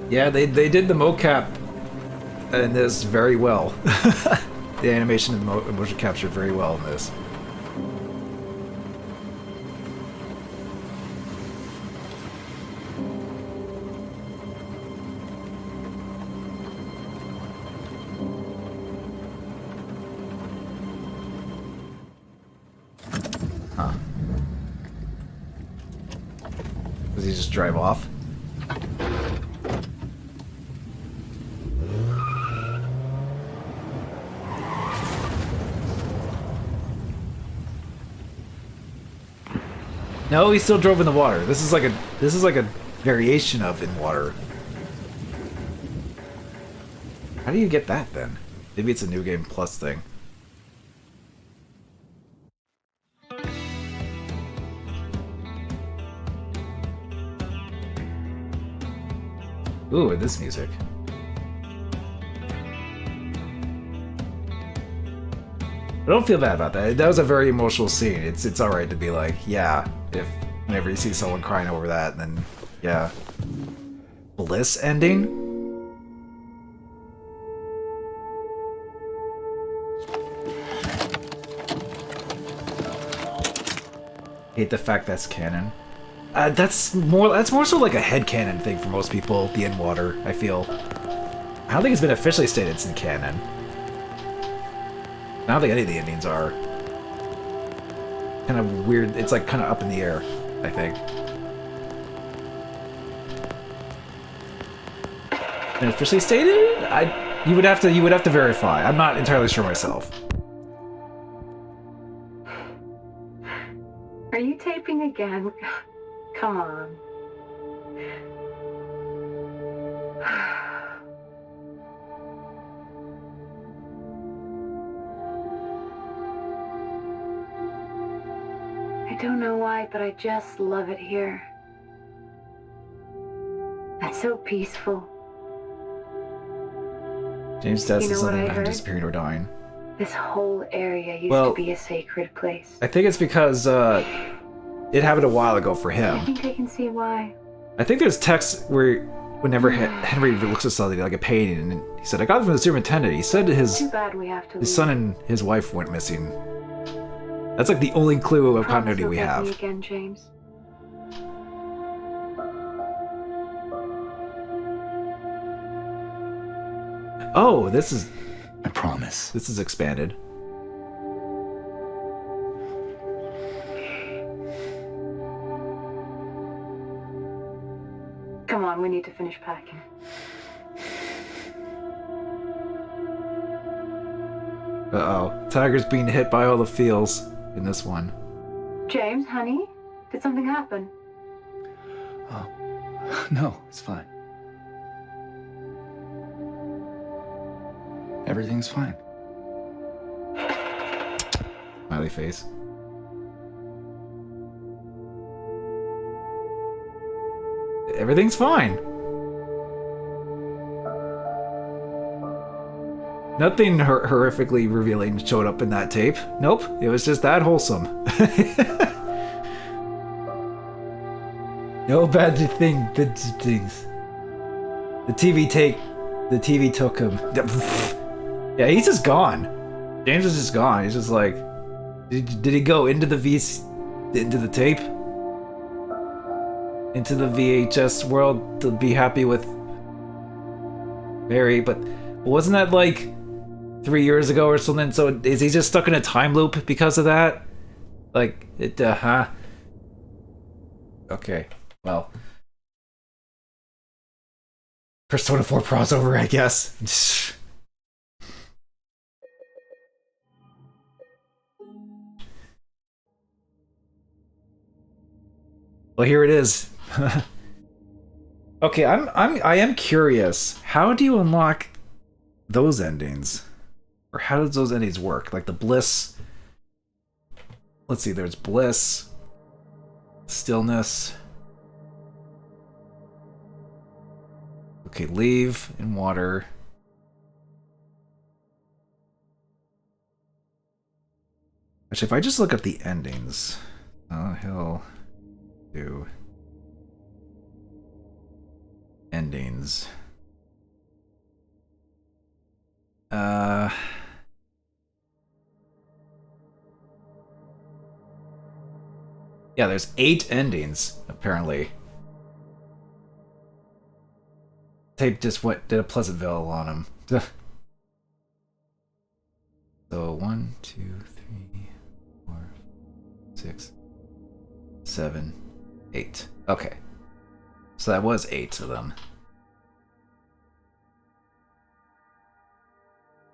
Yeah, they did the mocap in this very well. The animation and the motion capture very well in this. Huh. Does he just drive off? No, he still drove in the water. This is like a variation of in water. How do you get that then? Maybe it's a New Game Plus thing. Ooh, and this music. I don't feel bad about that. That was a very emotional scene. It's alright to be like, yeah, if whenever you see someone crying over that, then yeah. Bliss ending? Hate the fact that's canon. That's more so like a headcanon thing for most people, the in water, I feel. I don't think it's been officially stated it's in canon. I don't think any of the endings are. Kind of weird. It's like kind of up in the air. I think. And officially stated? You would have to verify. I'm not entirely sure myself. Are you taping again? Come on. I don't know why, but I just love it here. It's so peaceful. James' death You know is what something I not heard? disappearing or dying. This whole area used Well, to be a sacred place. I think it's because it happened a while ago for I him. think I can see why. I think there's texts where whenever Henry looks at something like a painting, and he said, "I got it from the superintendent." He said his Too bad we have to his leave. son and his wife went missing. That's like the only clue of Promise continuity you'll we get me have. again, James. Oh, this is I promise. expanded. Come on, we need to finish packing. Uh-oh. Tiger's being hit by all the feels in this one. James, honey, did something happen? Oh, no, it's fine. Everything's fine. Smiley face. Everything's fine. Nothing horrifically revealing showed up in that tape. Nope, it was just that wholesome. No bad things. The TV took him. Yeah, he's just gone. James is just gone. He's just like, did he go into the into the tape? Into the VHS world to be happy with Mary, but wasn't that like 3 years ago or something? So is he just stuck in a time loop because of that? Like, huh? Okay, well. Persona 4 crossover, I guess. Well, here it is. Okay, I am curious. How do you unlock those endings? Or how does those endings work? Like the bliss. Let's see, there's bliss, stillness. Okay, leave in water. Actually, if I just look at the endings, he'll do endings. Yeah, there's 8 endings, apparently. Tape just did a Pleasantville on him. So 1, 2, 3, 4, 6, 7, 8. Okay. So that was 8 of them.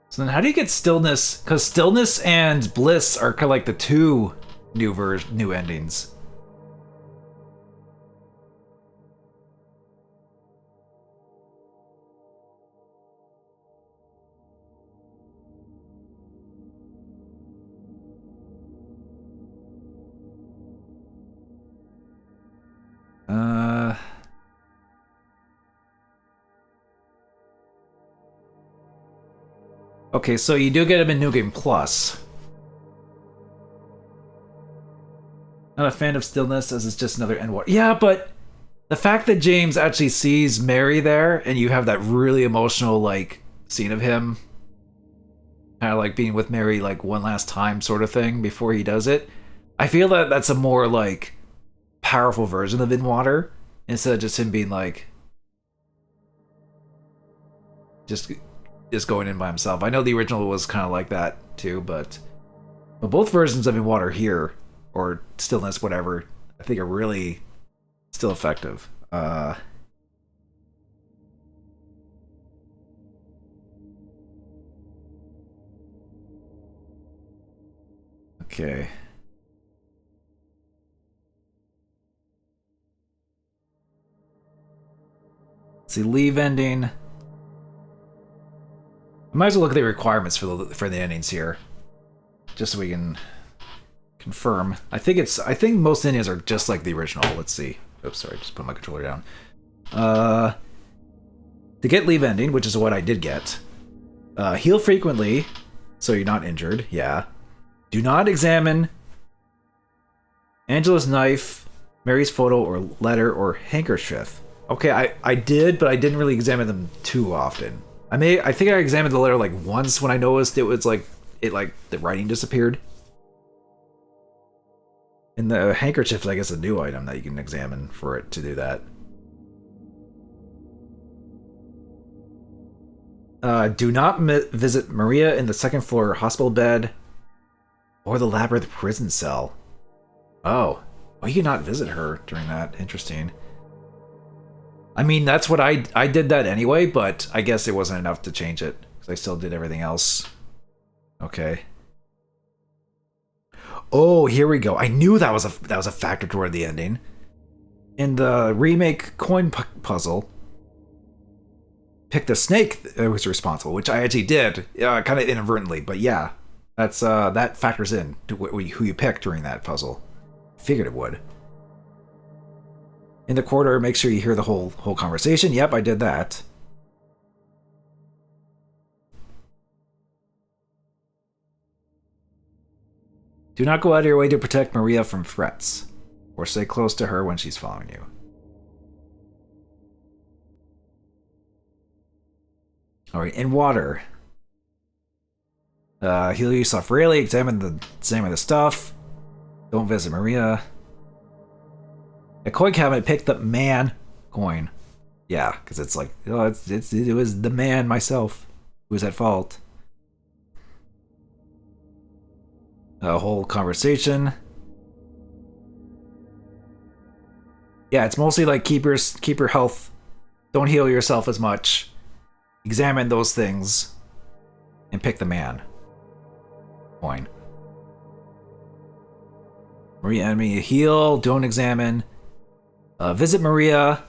So then how do you get stillness? Because stillness and bliss are kind of like the two new endings. Okay, so you do get him in New Game Plus. Not a fan of stillness, as it's just another end war. Yeah, but the fact that James actually sees Mary there, and you have that really emotional, like, scene of him kind of like being with Mary, like, one last time sort of thing before he does it, I feel that that's a more, like, powerful version of In Water, instead of just him being, like, just going in by himself. I know the original was kind of like that, too, but both versions of In Water here, or Stillness, whatever, I think are really still effective. Okay. Let's see, leave ending. I might as well look at the requirements for the endings here, just so we can confirm. I think most endings are just like the original. Let's see. Oops, sorry, just put my controller down. To get leave ending, which is what I did get. Heal frequently, so you're not injured. Yeah. Do not examine Angela's knife, Mary's photo or letter, or handkerchief. Okay, I did, but I didn't really examine them too often. I think I examined the letter like once when I noticed it was like the writing disappeared. And the handkerchief is, I guess, a new item that you can examine for it to do that. Do not visit Maria in the second floor hospital bed or the labyrinth prison cell. Oh, well, you cannot visit her during that. Interesting. I mean, that's what I did that anyway, but I guess it wasn't enough to change it because I still did everything else. Okay. Oh, here we go. I knew that was a factor toward the ending. In the remake coin puzzle, pick the snake that was responsible, which I actually did, kind of inadvertently. But yeah, that factors in to who you pick during that puzzle. Figured it would. In the corridor, make sure you hear the whole conversation. Yep, I did that. Do not go out of your way to protect Maria from threats, or stay close to her when she's following you. Alright, in water. Heal yourself rarely, examine the stuff. Don't visit Maria. A coin cabinet, pick the man coin. Yeah, because it's like, oh, it was the man myself who was at fault. A whole conversation. Yeah, it's mostly like keep your health. Don't heal yourself as much. Examine those things. And pick the man coin. Maria enemy, heal, don't examine. Visit Maria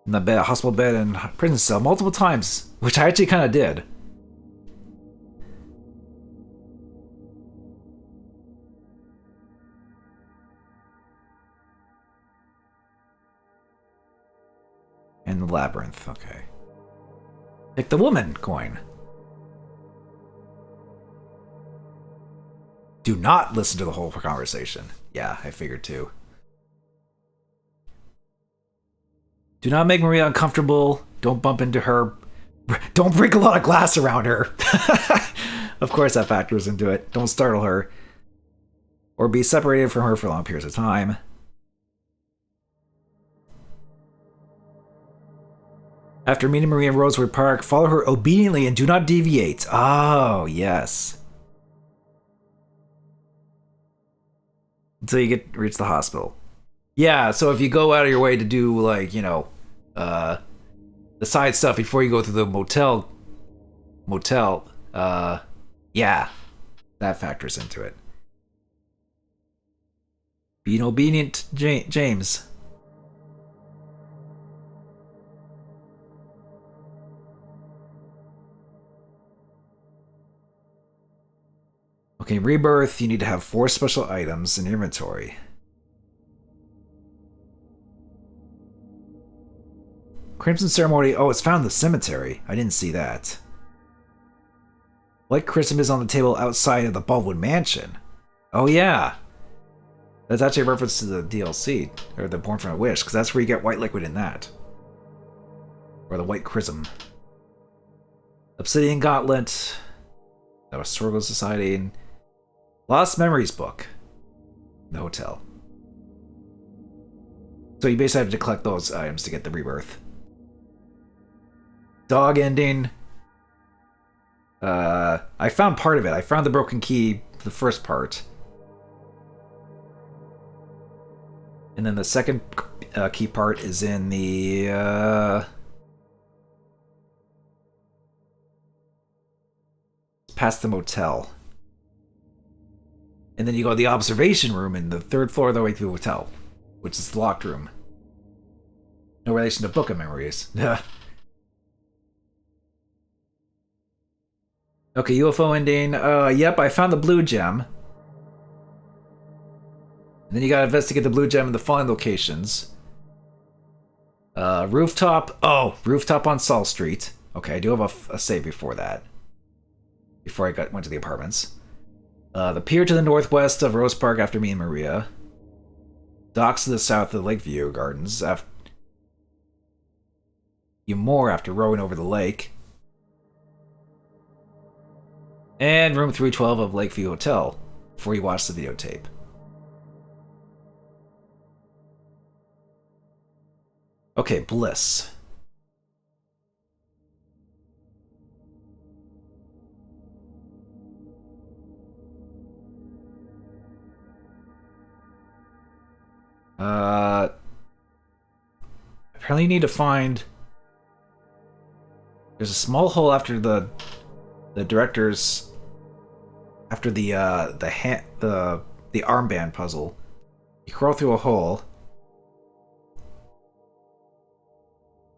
in the hospital bed and prison cell multiple times, which I actually kind of did. And the labyrinth, okay. Pick the woman coin. Do not listen to the whole conversation. Yeah, I figured too. Do not make Maria uncomfortable. Don't bump into her. Don't break a lot of glass around her. Of course that factors into it. Don't startle her. Or be separated from her for long periods of time. After meeting Maria in Rosewood Park, follow her obediently and do not deviate. Oh, yes. Until you reach the hospital. Yeah, so if you go out of your way to do, like, you know, the side stuff before you go to the motel, yeah, that factors into it. Being obedient, James. Okay, rebirth, you need to have 4 special items in your inventory. Crimson Ceremony, oh, it's found in the cemetery. I didn't see that. White Chrism is on the table outside of the Baldwin Mansion. Oh yeah. That's actually a reference to the DLC, or the Born from a Wish, because that's where you get white liquid in that. Or the White Chrism. Obsidian Gauntlet. That was Sorgo Society. And Lost Memories book. The hotel. So you basically have to collect those items to get the rebirth. Dog ending. I found part of it. I found the broken key, the first part. And then the second key part is in the past the motel. And then you go to the observation room in the 3rd floor of the Wakeview Hotel, which is the locked room. No relation to Book of Memories. Okay, UFO ending. Yep, I found the blue gem. And then you gotta investigate the blue gem in the following locations. Rooftop. Oh, rooftop on Saul Street. Okay, I do have a save before that. Before I went to the apartments. The pier to the northwest of Rose Park after me and Maria. Docks to the south of the Lakeview Gardens. More after rowing over the lake. And room 312 of Lakeview Hotel before you watch the videotape. Okay, Bliss. Apparently you need to find... There's a small hole after the director's... After the armband puzzle. You crawl through a hole.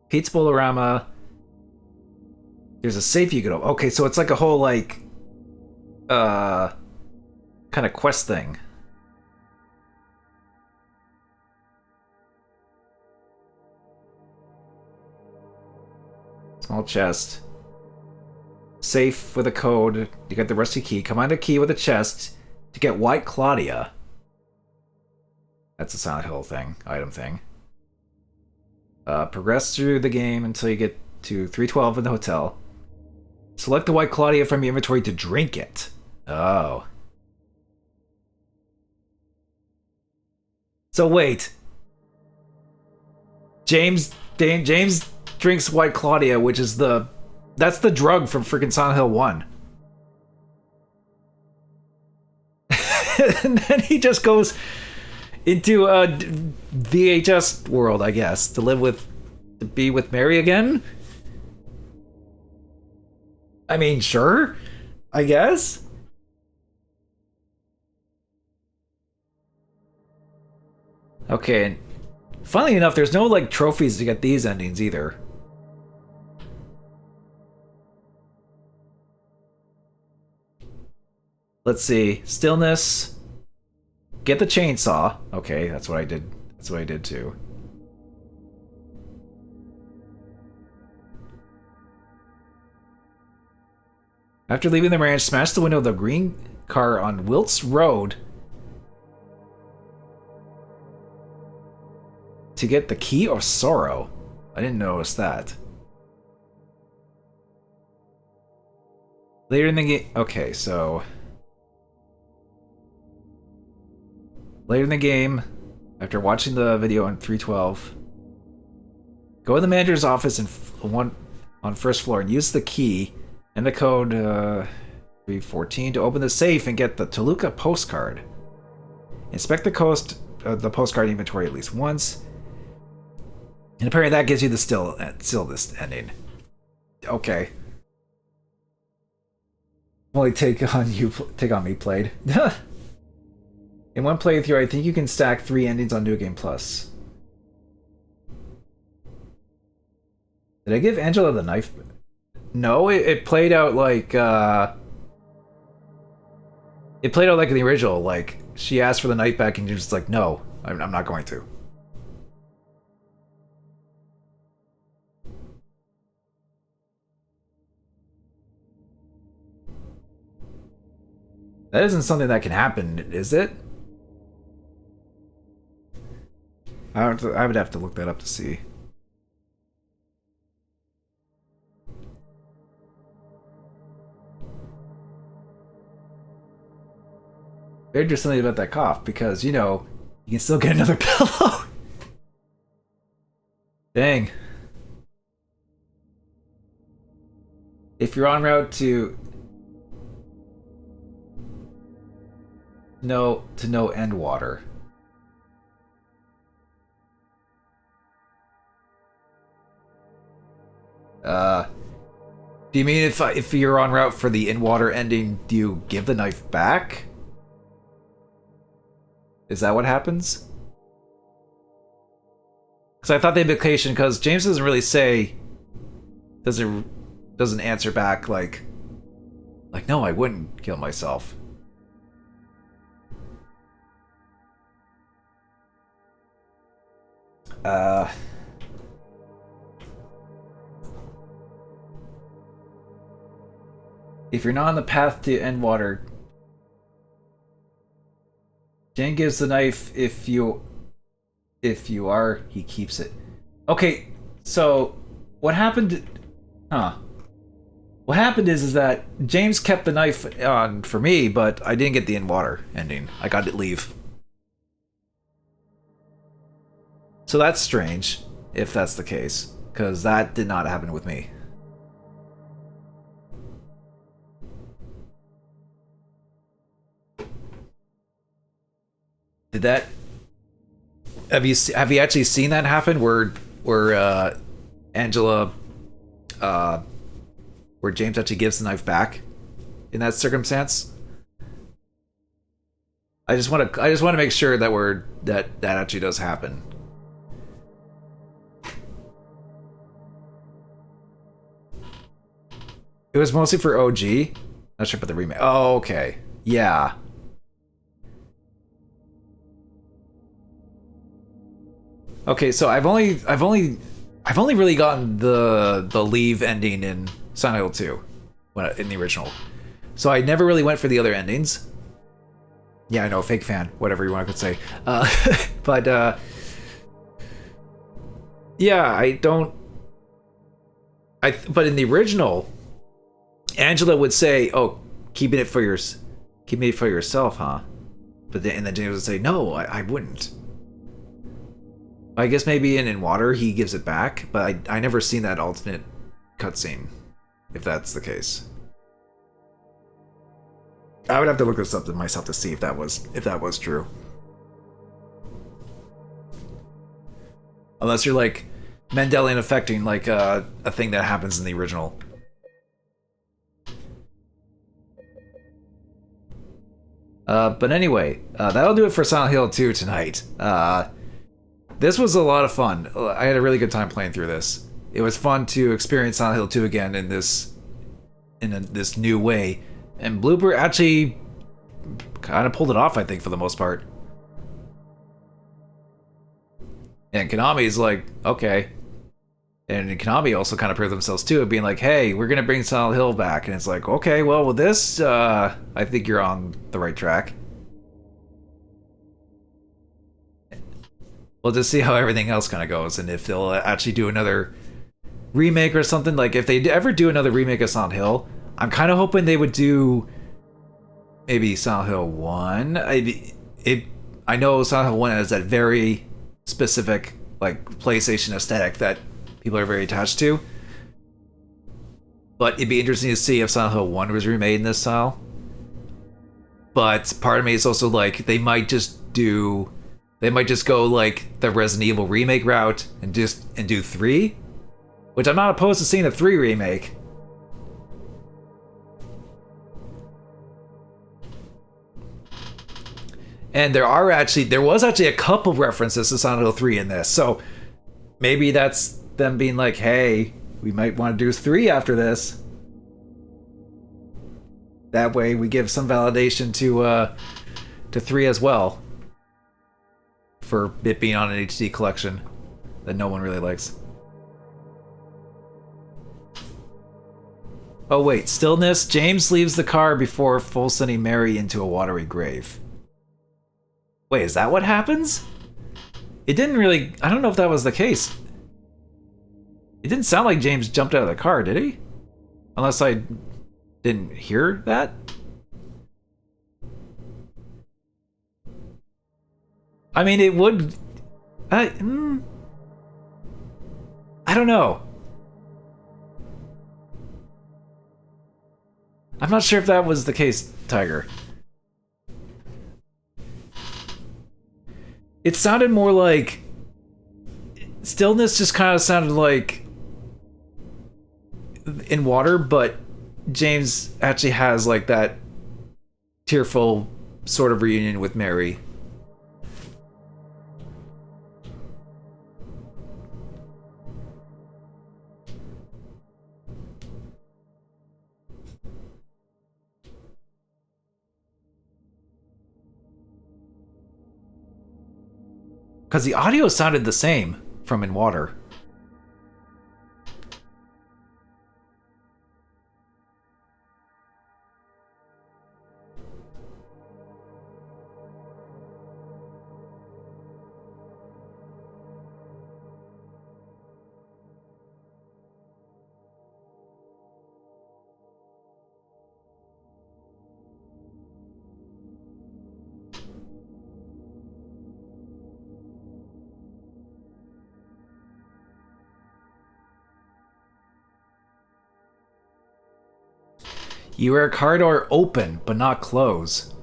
Pete's Bolorama. There's a safe you can open. Okay, so it's like a whole, like... kind of quest thing. Small chest. Safe with a code. You get the rusty key. Combine a key with a chest to get White Claudia. That's a Silent Hill thing. Item thing. Progress through the game until you get to 312 in the hotel. Select the White Claudia from your inventory to drink it. Oh. So wait. James drinks White Claudia, which is that's the drug from freaking Silent Hill 1. And then he just goes into a VHS world, I guess, to be with Mary again? I mean, sure, I guess. Okay, and funnily enough, there's no, like, trophies to get these endings either. Let's see. Stillness. Get the chainsaw. Okay, that's what I did. That's what I did too. After leaving the ranch, smash the window of the green car on Wilt's Road to get the key of sorrow. I didn't notice that. Later in the game... Okay, so... Later in the game, after watching the video on 312, go to the manager's office on first floor and use the key and the code 314 to open the safe and get the Toluca postcard. Inspect the postcard inventory at least once. And apparently that gives you the still this ending. Okay. Only take on me played. In one playthrough, I think you can stack 3 endings on New Game Plus. Did I give Angela the knife? No, it played out like it played out like the original. Like she asked for the knife back, and you're just like, no, I'm not going to. That isn't something that can happen, is it? I would have to look that up to see. Better do something about that cough, because, you know, you can still get another pillow. Dang. If you're en route to no end water. Do you mean if you're en route for the in-water ending, do you give the knife back? Is that what happens? Because I thought the implication, because James doesn't really say, doesn't answer back like no, I wouldn't kill myself. If you're not on the path to end water, Jane gives the knife. If you are, he keeps it. Okay, so what happened? What happened is that James kept the knife on for me, but I didn't get the in water ending. I got it leave. So that's strange, if that's the case, because that did not happen with me. Did that? Have you actually seen that happen? Where Angela, where James actually gives the knife back in that circumstance? I just want to make sure that that actually does happen. It was mostly for OG. Not sure about the remake. Oh, okay. Yeah. Okay, so I've only really gotten the leave ending in Silent Hill 2 in the original. So I never really went for the other endings. Yeah, I know, fake fan, whatever you want to say. But yeah, but in the original, Angela would say, "Oh, keeping it for yourself, huh?" But then James would say, "No, I wouldn't." I guess maybe in water he gives it back, but I never seen that alternate cutscene, if that's the case. I would have to look this up to myself to see if that was true. Unless you're like Mendelian affecting, like a thing that happens in the original. But anyway, that'll do it for Silent Hill 2 tonight. This was a lot of fun. I had a really good time playing through this. It was fun to experience Silent Hill 2 again in this new way. And Bloober actually kind of pulled it off, I think, for the most part. And Konami's like, okay. And Konami also kind of proved themselves too, of being like, hey, we're going to bring Silent Hill back. And it's like, okay, well, with this, I think you're on the right track. We'll just see how everything else kind of goes, and if they'll actually do another remake or something. Like, if they ever do another remake of Silent Hill, I'm kind of hoping they would do maybe Silent Hill 1. I know Silent Hill 1 has that very specific, like, PlayStation aesthetic that people are very attached to. But it'd be interesting to see if Silent Hill 1 was remade in this style. But part of me is also like, they might just go like the Resident Evil remake route and do 3, which I'm not opposed to seeing a 3 remake. And there was actually a couple references to Silent Hill 3 in this, so maybe that's them being like, hey, we might want to do 3 after this. That way we give some validation to 3 as well. For it being on an HD collection that no one really likes. Oh wait, stillness. James leaves the car before full sending Mary into a watery grave. Wait, is that what happens? It didn't really... I don't know if that was the case. It didn't sound like James jumped out of the car, did he? Unless I didn't hear that? I mean, it would... I don't know. I'm not sure if that was the case, Tiger. It sounded more like... Stillness just kind of sounded like... in water, but James actually has like that tearful sort of reunion with Mary. Because the audio sounded the same from in water. You wear a car door open, but not close.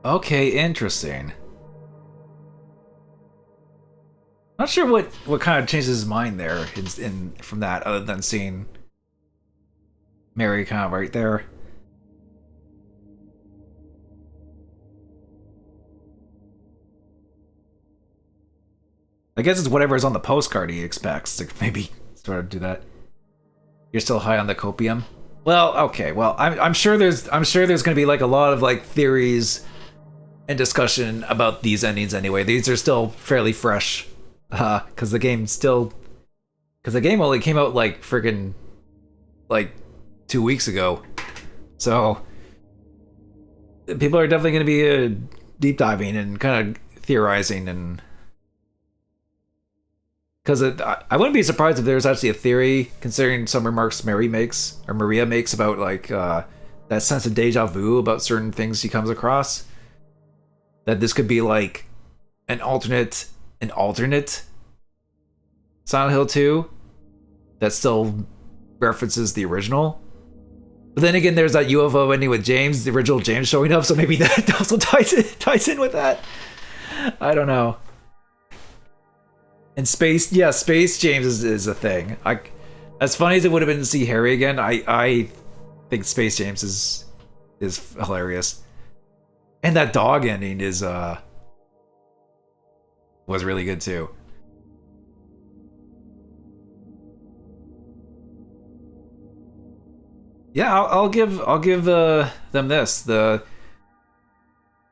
Okay, interesting. Not sure what kind of changes his mind there in from that, other than seeing Mary kind of right there. I guess it's whatever is on the postcard he expects to maybe sort of do that. You're still high on the copium? Well, okay. Well, I'm sure there's going to be like a lot of like theories and discussion about these endings anyway. These are still fairly fresh, because the game only came out like friggin' like 2 weeks ago, so people are definitely going to be deep diving and kind of theorizing, and because I wouldn't be surprised if there's actually a theory, considering some remarks Maria makes about like that sense of deja vu about certain things she comes across, that this could be like an alternate Silent Hill 2 that still references the original. But then again, there's that UFO ending with James, the original James, showing up, so maybe that also ties in with that. I don't know. And Space James is a thing. As funny as it would have been to see Harry again, I think Space James is hilarious. And that dog ending was really good too. Yeah, I'll give them this, the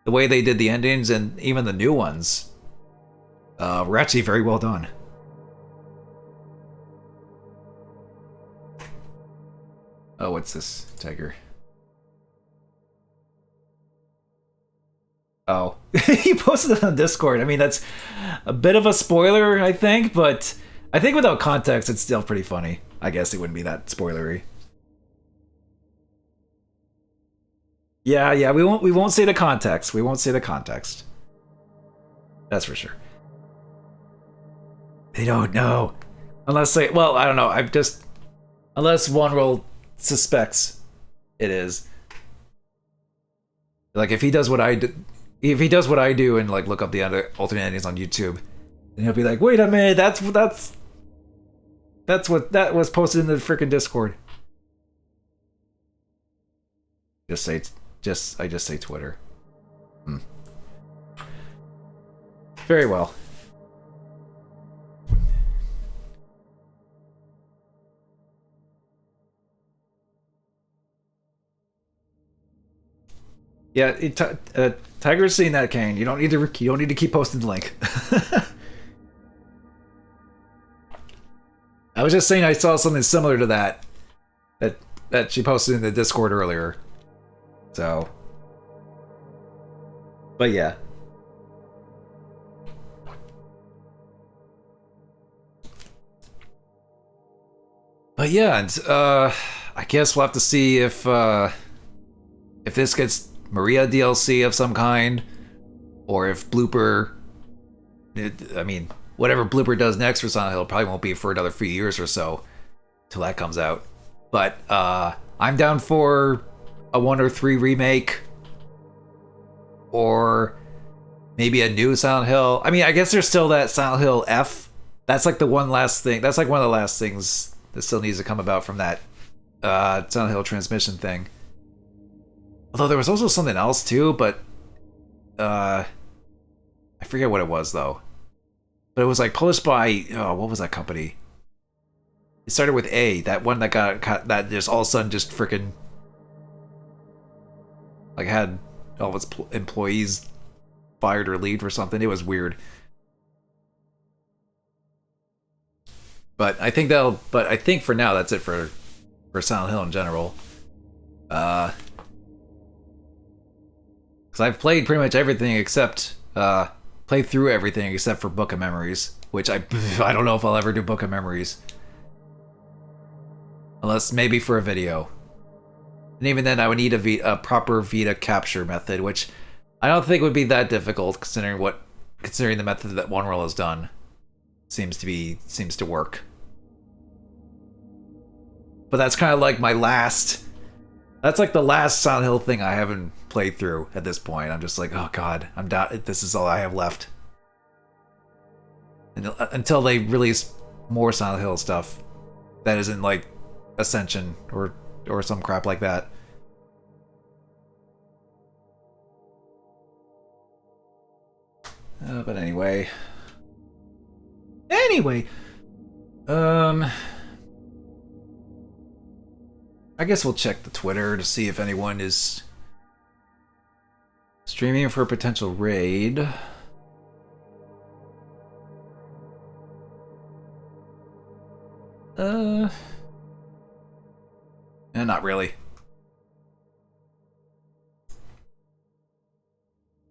way they did the endings and even the new ones were actually very well done. Oh, what's this, Tiger? Oh, he posted it on Discord. I mean, that's a bit of a spoiler, I think, but I think without context, it's still pretty funny. I guess it wouldn't be that spoilery. Yeah, we won't say the context. We won't say the context. That's for sure. They don't know. Unless they, well, I don't know. Unless one world suspects it is. Like if he does what I do and like look up the other alternate endings on YouTube, then he'll be like, "Wait a minute, that's what that was posted in the freaking Discord." I just say Twitter. Very well. Yeah, Tiger's seen that, Kane. You don't need to keep posting the link. I was just saying I saw something similar to that she posted in the Discord earlier. So, but yeah. But yeah, and I guess we'll have to see if this gets Maria DLC of some kind, or if Blooper, I mean, whatever Blooper does next for Silent Hill probably won't be for another few years or so till that comes out. But I'm down for a 1 or 3 remake, or maybe a new Silent Hill. I mean, I guess there's still that Silent Hill F. That's like the one last thing. That's like one of the last things that still needs to come about from that Silent Hill transmission thing. Although there was also something else too, but I forget what it was though. But it was like published by what was that company? It started with A, that one that got that just all of a sudden just freaking like had all of its employees fired or leave or something. It was weird. But I think for now that's it for Silent Hill in general. Because I've played pretty much everything except played through everything except for Book of Memories, which I don't know if I'll ever do Book of Memories. Unless maybe for a video. And even then I would need a proper Vita capture method, which I don't think would be that difficult considering the method that One World has done. Seems to work. But that's kind of like that's like the last Silent Hill thing I haven't played through at this point. I'm just like, oh god, this is all I have left. And until they release more Silent Hill stuff that isn't like Ascension or some crap like that. But anyway, I guess we'll check the Twitter to see if anyone is streaming for a potential raid. Not really.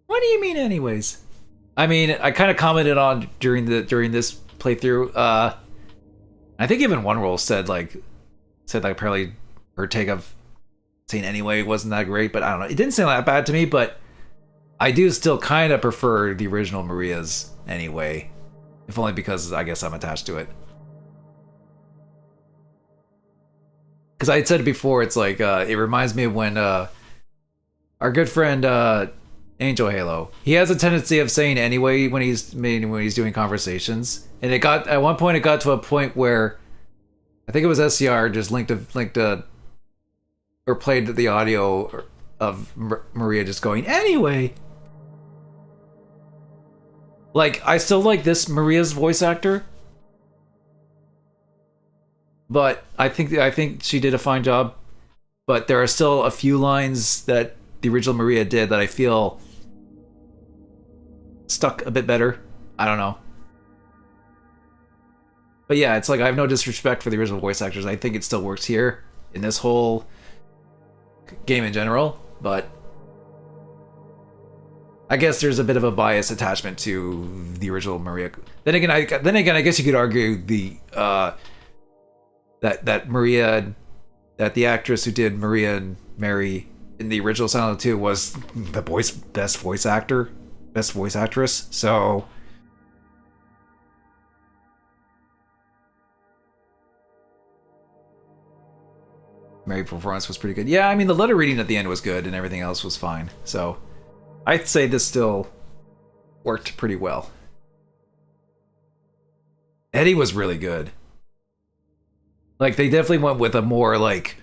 What do you mean, anyways? I mean, I kind of commented on during this playthrough. I think even One World said apparently her take of saying anyway wasn't that great, but I don't know. It didn't sound that bad to me, but I do still kind of prefer the original Maria's anyway, if only because I guess I'm attached to it. Because I had said it before, it's like it reminds me of when our good friend Angel Halo, he has a tendency of saying anyway when he's doing conversations, and at one point it got to a point where I think it was SCR just linked or played the audio of Maria just going anyway. Like, I still like this Maria's voice actor, but I think she did a fine job. But there are still a few lines that the original Maria did that I feel stuck a bit better. I don't know. But yeah, it's like I have no disrespect for the original voice actors. I think it still works here in this whole game in general, but I guess there's a bit of a bias attachment to the original Maria. Then again, I guess you could argue that Maria, that the actress who did Maria and Mary in the original Silent Hill 2 was the best voice actress. So Mary's performance was pretty good. Yeah, I mean the letter reading at the end was good, and everything else was fine. So I'd say this still worked pretty well. Eddie was really good. Like, they definitely went with a more like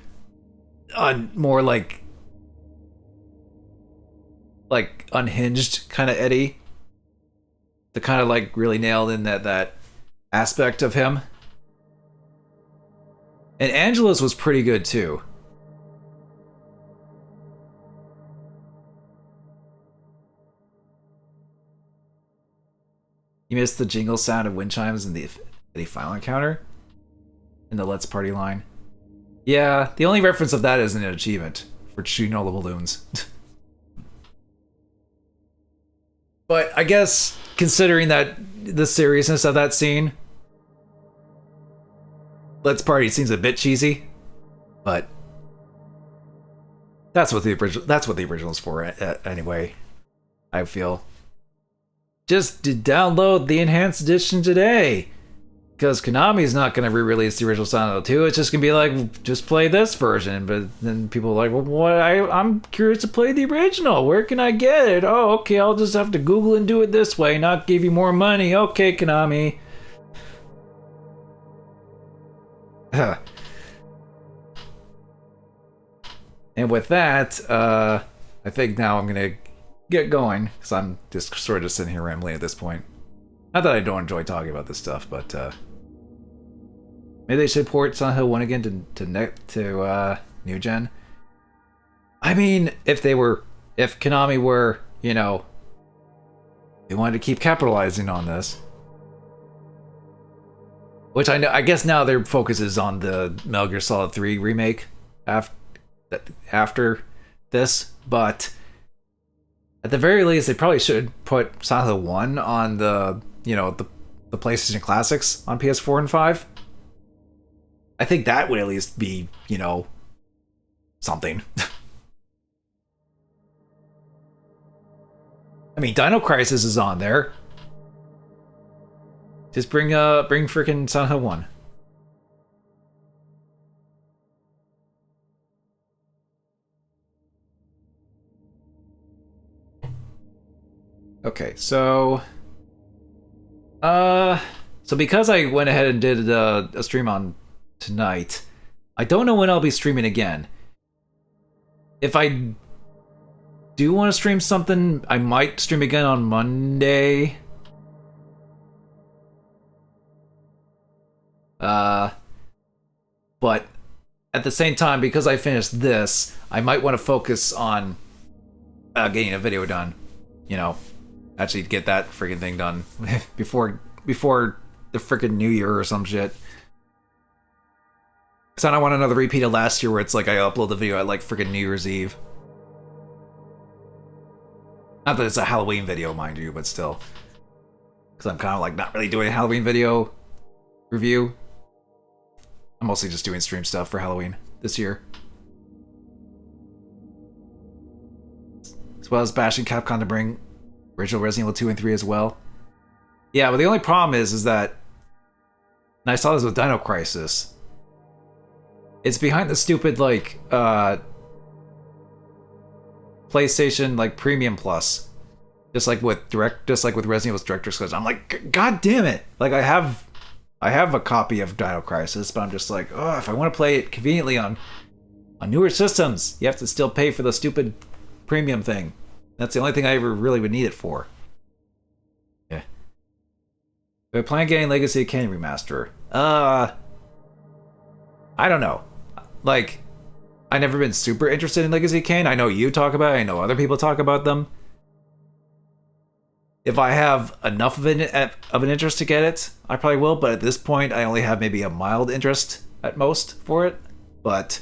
unhinged kind of Eddie. To kind of like really nailed in that aspect of him. And Angela's was pretty good too. You missed the jingle sound of wind chimes in the final encounter? In the Let's Party line? Yeah, the only reference of that is an achievement for shooting all the balloons. But I guess, considering that the seriousness of that scene, Let's Party seems a bit cheesy, but that's what the original's for anyway. I feel. Just download the enhanced edition today, because Konami's not going to re-release the original Silent Hill 2. It's just going to be like, just play this version. But then people are like, well, what? I'm curious to play the original. Where can I get it? Oh, okay, I'll just have to Google and do it this way, not give you more money. Okay, Konami. And with that, I think now I'm gonna get going, because I'm just sort of sitting here rambling at this point. Not that I don't enjoy talking about this stuff, but maybe they should port Silent Hill 1 again to new gen. I mean, if Konami were, you know, they wanted to keep capitalizing on this, which I guess now their focus is on the Metal Gear Solid 3 remake after this, but at the very least, they probably should put Silent Hill 1 on the, you know, the PlayStation Classics on PS4 and 5. I think that would at least be, you know, something. I mean, Dino Crisis is on there. Just bring freaking Silent Hill 1. Okay, so because I went ahead and did a stream on tonight, I don't know when I'll be streaming again. If I do want to stream something, I might stream again on Monday. But at the same time, because I finished this, I might want to focus on getting a video done. You know, actually get that freaking thing done before the freaking New Year or some shit. Because I don't want another repeat of last year where it's like I upload the video at like freaking New Year's Eve. Not that it's a Halloween video, mind you, but still. Because I'm kind of like not really doing a Halloween video review. I'm mostly just doing stream stuff for Halloween this year. As well as bashing Capcom to bring original Resident Evil 2 and 3 as well. Yeah, but the only problem is that, and I saw this with Dino Crisis, it's behind the stupid, like, PlayStation, like, Premium Plus. Just like with Resident Evil's Director's Cut. I'm like, God damn it! Like, I have a copy of Dino Crisis, but I'm just like, oh, if I want to play it conveniently on newer systems, you have to still pay for the stupid premium thing. That's the only thing I ever really would need it for. Yeah. Do I plan on getting Legacy of Kain remaster? I don't know. Like, I've never been super interested in Legacy of Kain. I know you talk about it. I know other people talk about them. If I have enough of an interest to get it, I probably will. But at this point, I only have maybe a mild interest at most for it. But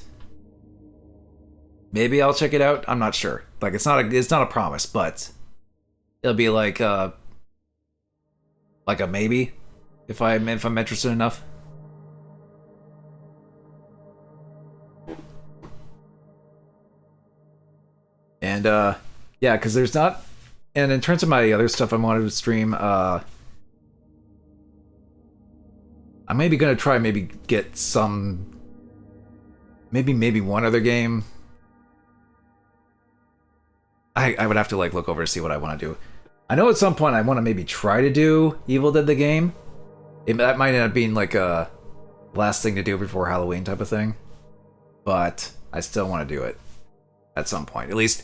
maybe I'll check it out. I'm not sure. Like, it's not a promise, but it'll be like a maybe if I'm interested enough. And yeah, because there's not. And in terms of my other stuff I wanted to stream, I'm maybe gonna try get some, maybe one other game. I would have to like look over to see what I want to do. I know at some point I want to maybe try to do Evil Dead the game. That might end up being like a last thing to do before Halloween type of thing, but I still want to do it at some point. At least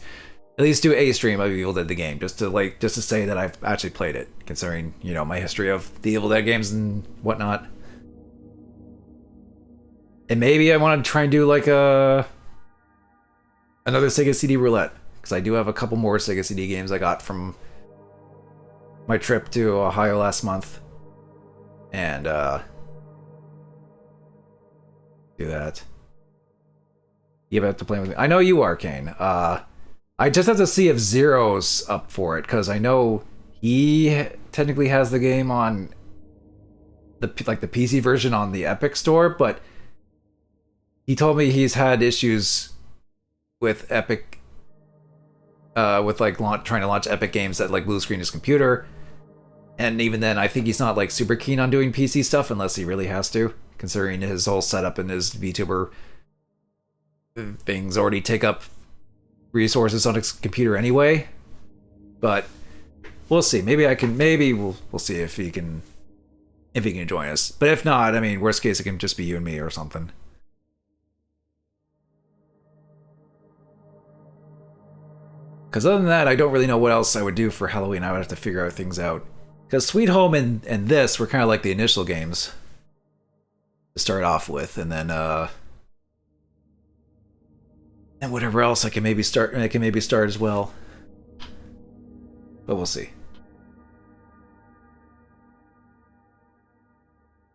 do a stream of Evil Dead the game, just to say that I've actually played it, considering, you know, my history of the Evil Dead games and whatnot. And maybe I want to try and do like another Sega CD roulette, because I do have a couple more Sega CD games I got from my trip to Ohio last month, and do that. You have to play with me. I know you are, Kane. I just have to see if Zero's up for it, because I know he technically has the game on the PC version on the Epic Store, but he told me he's had issues with Epic, with like trying to launch Epic games that like blue screen his computer, and even then, I think he's not like super keen on doing PC stuff unless he really has to, considering his whole setup and his VTuber things already take up resources on his computer anyway. But we'll see. Maybe we'll see if he can if he can join us. But if not, I mean, worst case, it can just be you and me or something. Because other than that, I don't really know what else I would do for Halloween. I would have to figure out things out. Because Sweet Home and this were kind of like the initial games to start off with, and then and whatever else I can maybe start as well. But we'll see.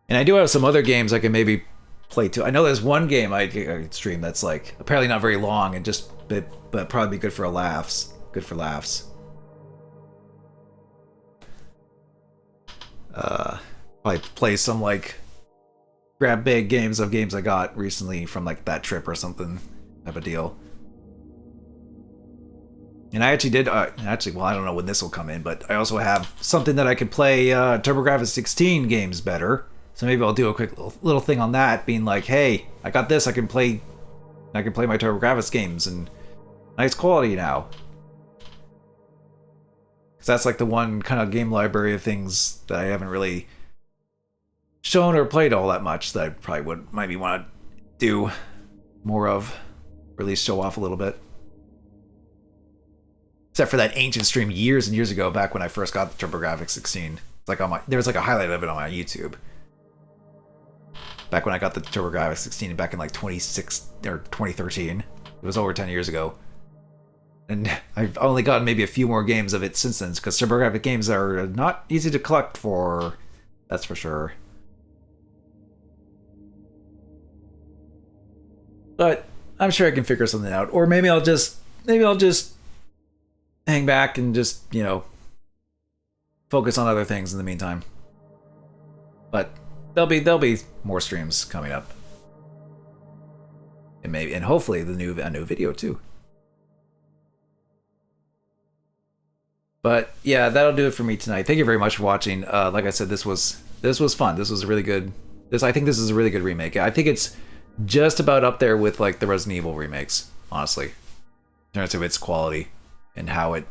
And I do have some other games I can maybe play too. I know there's one game I could stream that's like apparently not very long and just but probably be good for laughs. Good for laughs. Probably play some like grab big games of games I got recently from like that trip or something type of deal. And I actually did, well, I don't know when this will come in, but I also have something that I could play TurboGrafx 16 games better. So maybe I'll do a quick little thing on that, being like, hey, I got this, I can play my TurboGrafx games and nice quality now. Because that's like the one kind of game library of things that I haven't really shown or played all that much that I probably maybe want to do more of, or at least show off a little bit. Except for that ancient stream years and years ago, back when I first got the TurboGrafx 16. It's like there was like a highlight of it on my YouTube. Back when I got the TurboGrafx 16 back in like 2013. It was over 10 years ago. And I've only gotten maybe a few more games of it since then, because TurboGrafx games are not easy to collect for, that's for sure. But I'm sure I can figure something out. Or maybe I'll just hang back and just, you know, focus on other things in the meantime. But there'll be more streams coming up. And hopefully a new video too. But yeah, that'll do it for me tonight. Thank you very much for watching. Like I said, this was fun. This was a really good. I think this is a really good remake. I think it's just about up there with like the Resident Evil remakes, honestly, in terms of its quality and how it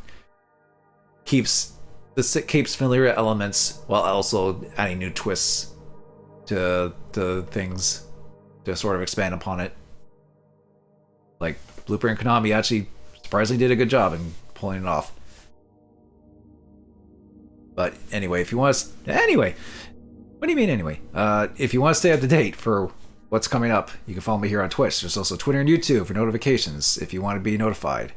keeps familiar elements while also adding new twists to things to sort of expand upon it. Like Blueprint and Konami actually surprisingly did a good job in pulling it off. But anyway, if you want to... Anyway! What do you mean anyway? If you want to stay up to date for what's coming up, you can follow me here on Twitch. There's also Twitter and YouTube for notifications if you want to be notified.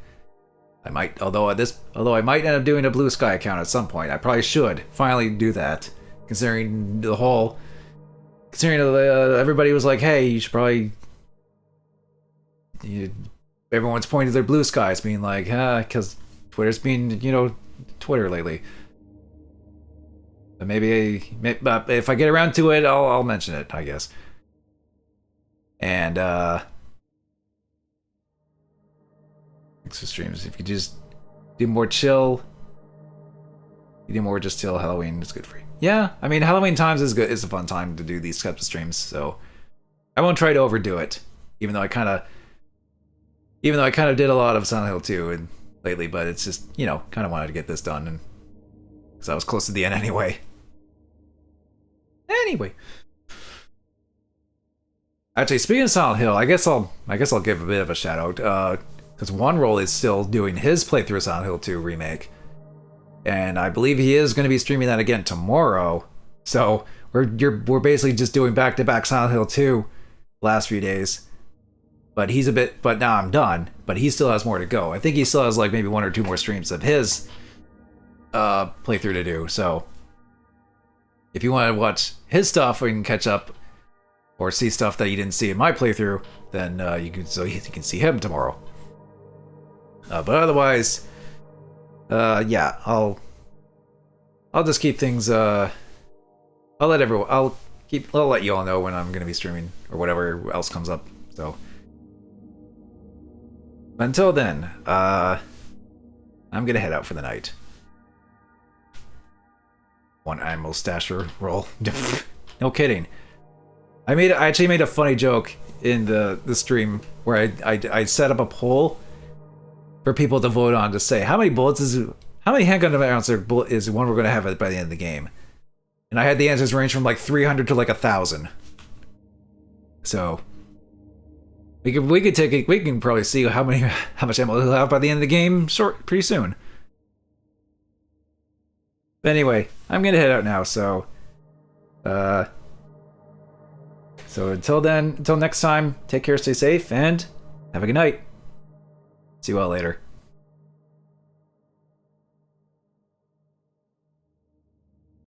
I might, although I might end up doing a Blue Sky account at some point. I probably should finally do that, considering everybody was like, hey, you should probably... everyone's pointing to their Blue Skies, being like, because Twitter's been, Twitter lately. But maybe if I get around to it, I'll mention it, I guess. And extra streams. If you just do more chill, you do more just chill Halloween, it's good for you. Yeah, I mean Halloween times is good. It's a fun time to do these types of streams, so I won't try to overdo it. Even though I kind of did a lot of Silent Hill 2 lately, but it's just kind of wanted to get this done, and because I was close to the end anyway. Actually, speaking of Silent Hill, I guess I'll give a bit of a shout out, because One Roll is still doing his playthrough of Silent Hill 2 remake, and I believe he is going to be streaming that again tomorrow. So we're basically just doing back-to-back Silent Hill 2 last few days. But now I'm done. But he still has more to go. I think he still has like maybe 1 or 2 more streams of his playthrough to do. So if you want to watch his stuff or you can catch up or see stuff that you didn't see in my playthrough, then you can see him tomorrow. But otherwise, yeah, I'll just keep things. I'll let you all know when I'm going to be streaming or whatever else comes up. So until then, I'm gonna head out for the night. One animal stasher roll. No kidding. I actually made a funny joke in the stream where I set up a poll for people to vote on to say how many handgun rounds is one we're gonna have by the end of the game. And I had the answers range from like 300 to like 1,000. So we can probably see how much ammo he'll have by the end of the game pretty soon. But anyway, I'm gonna head out now, so until then, until next time, take care, stay safe, and have a good night. See you all later.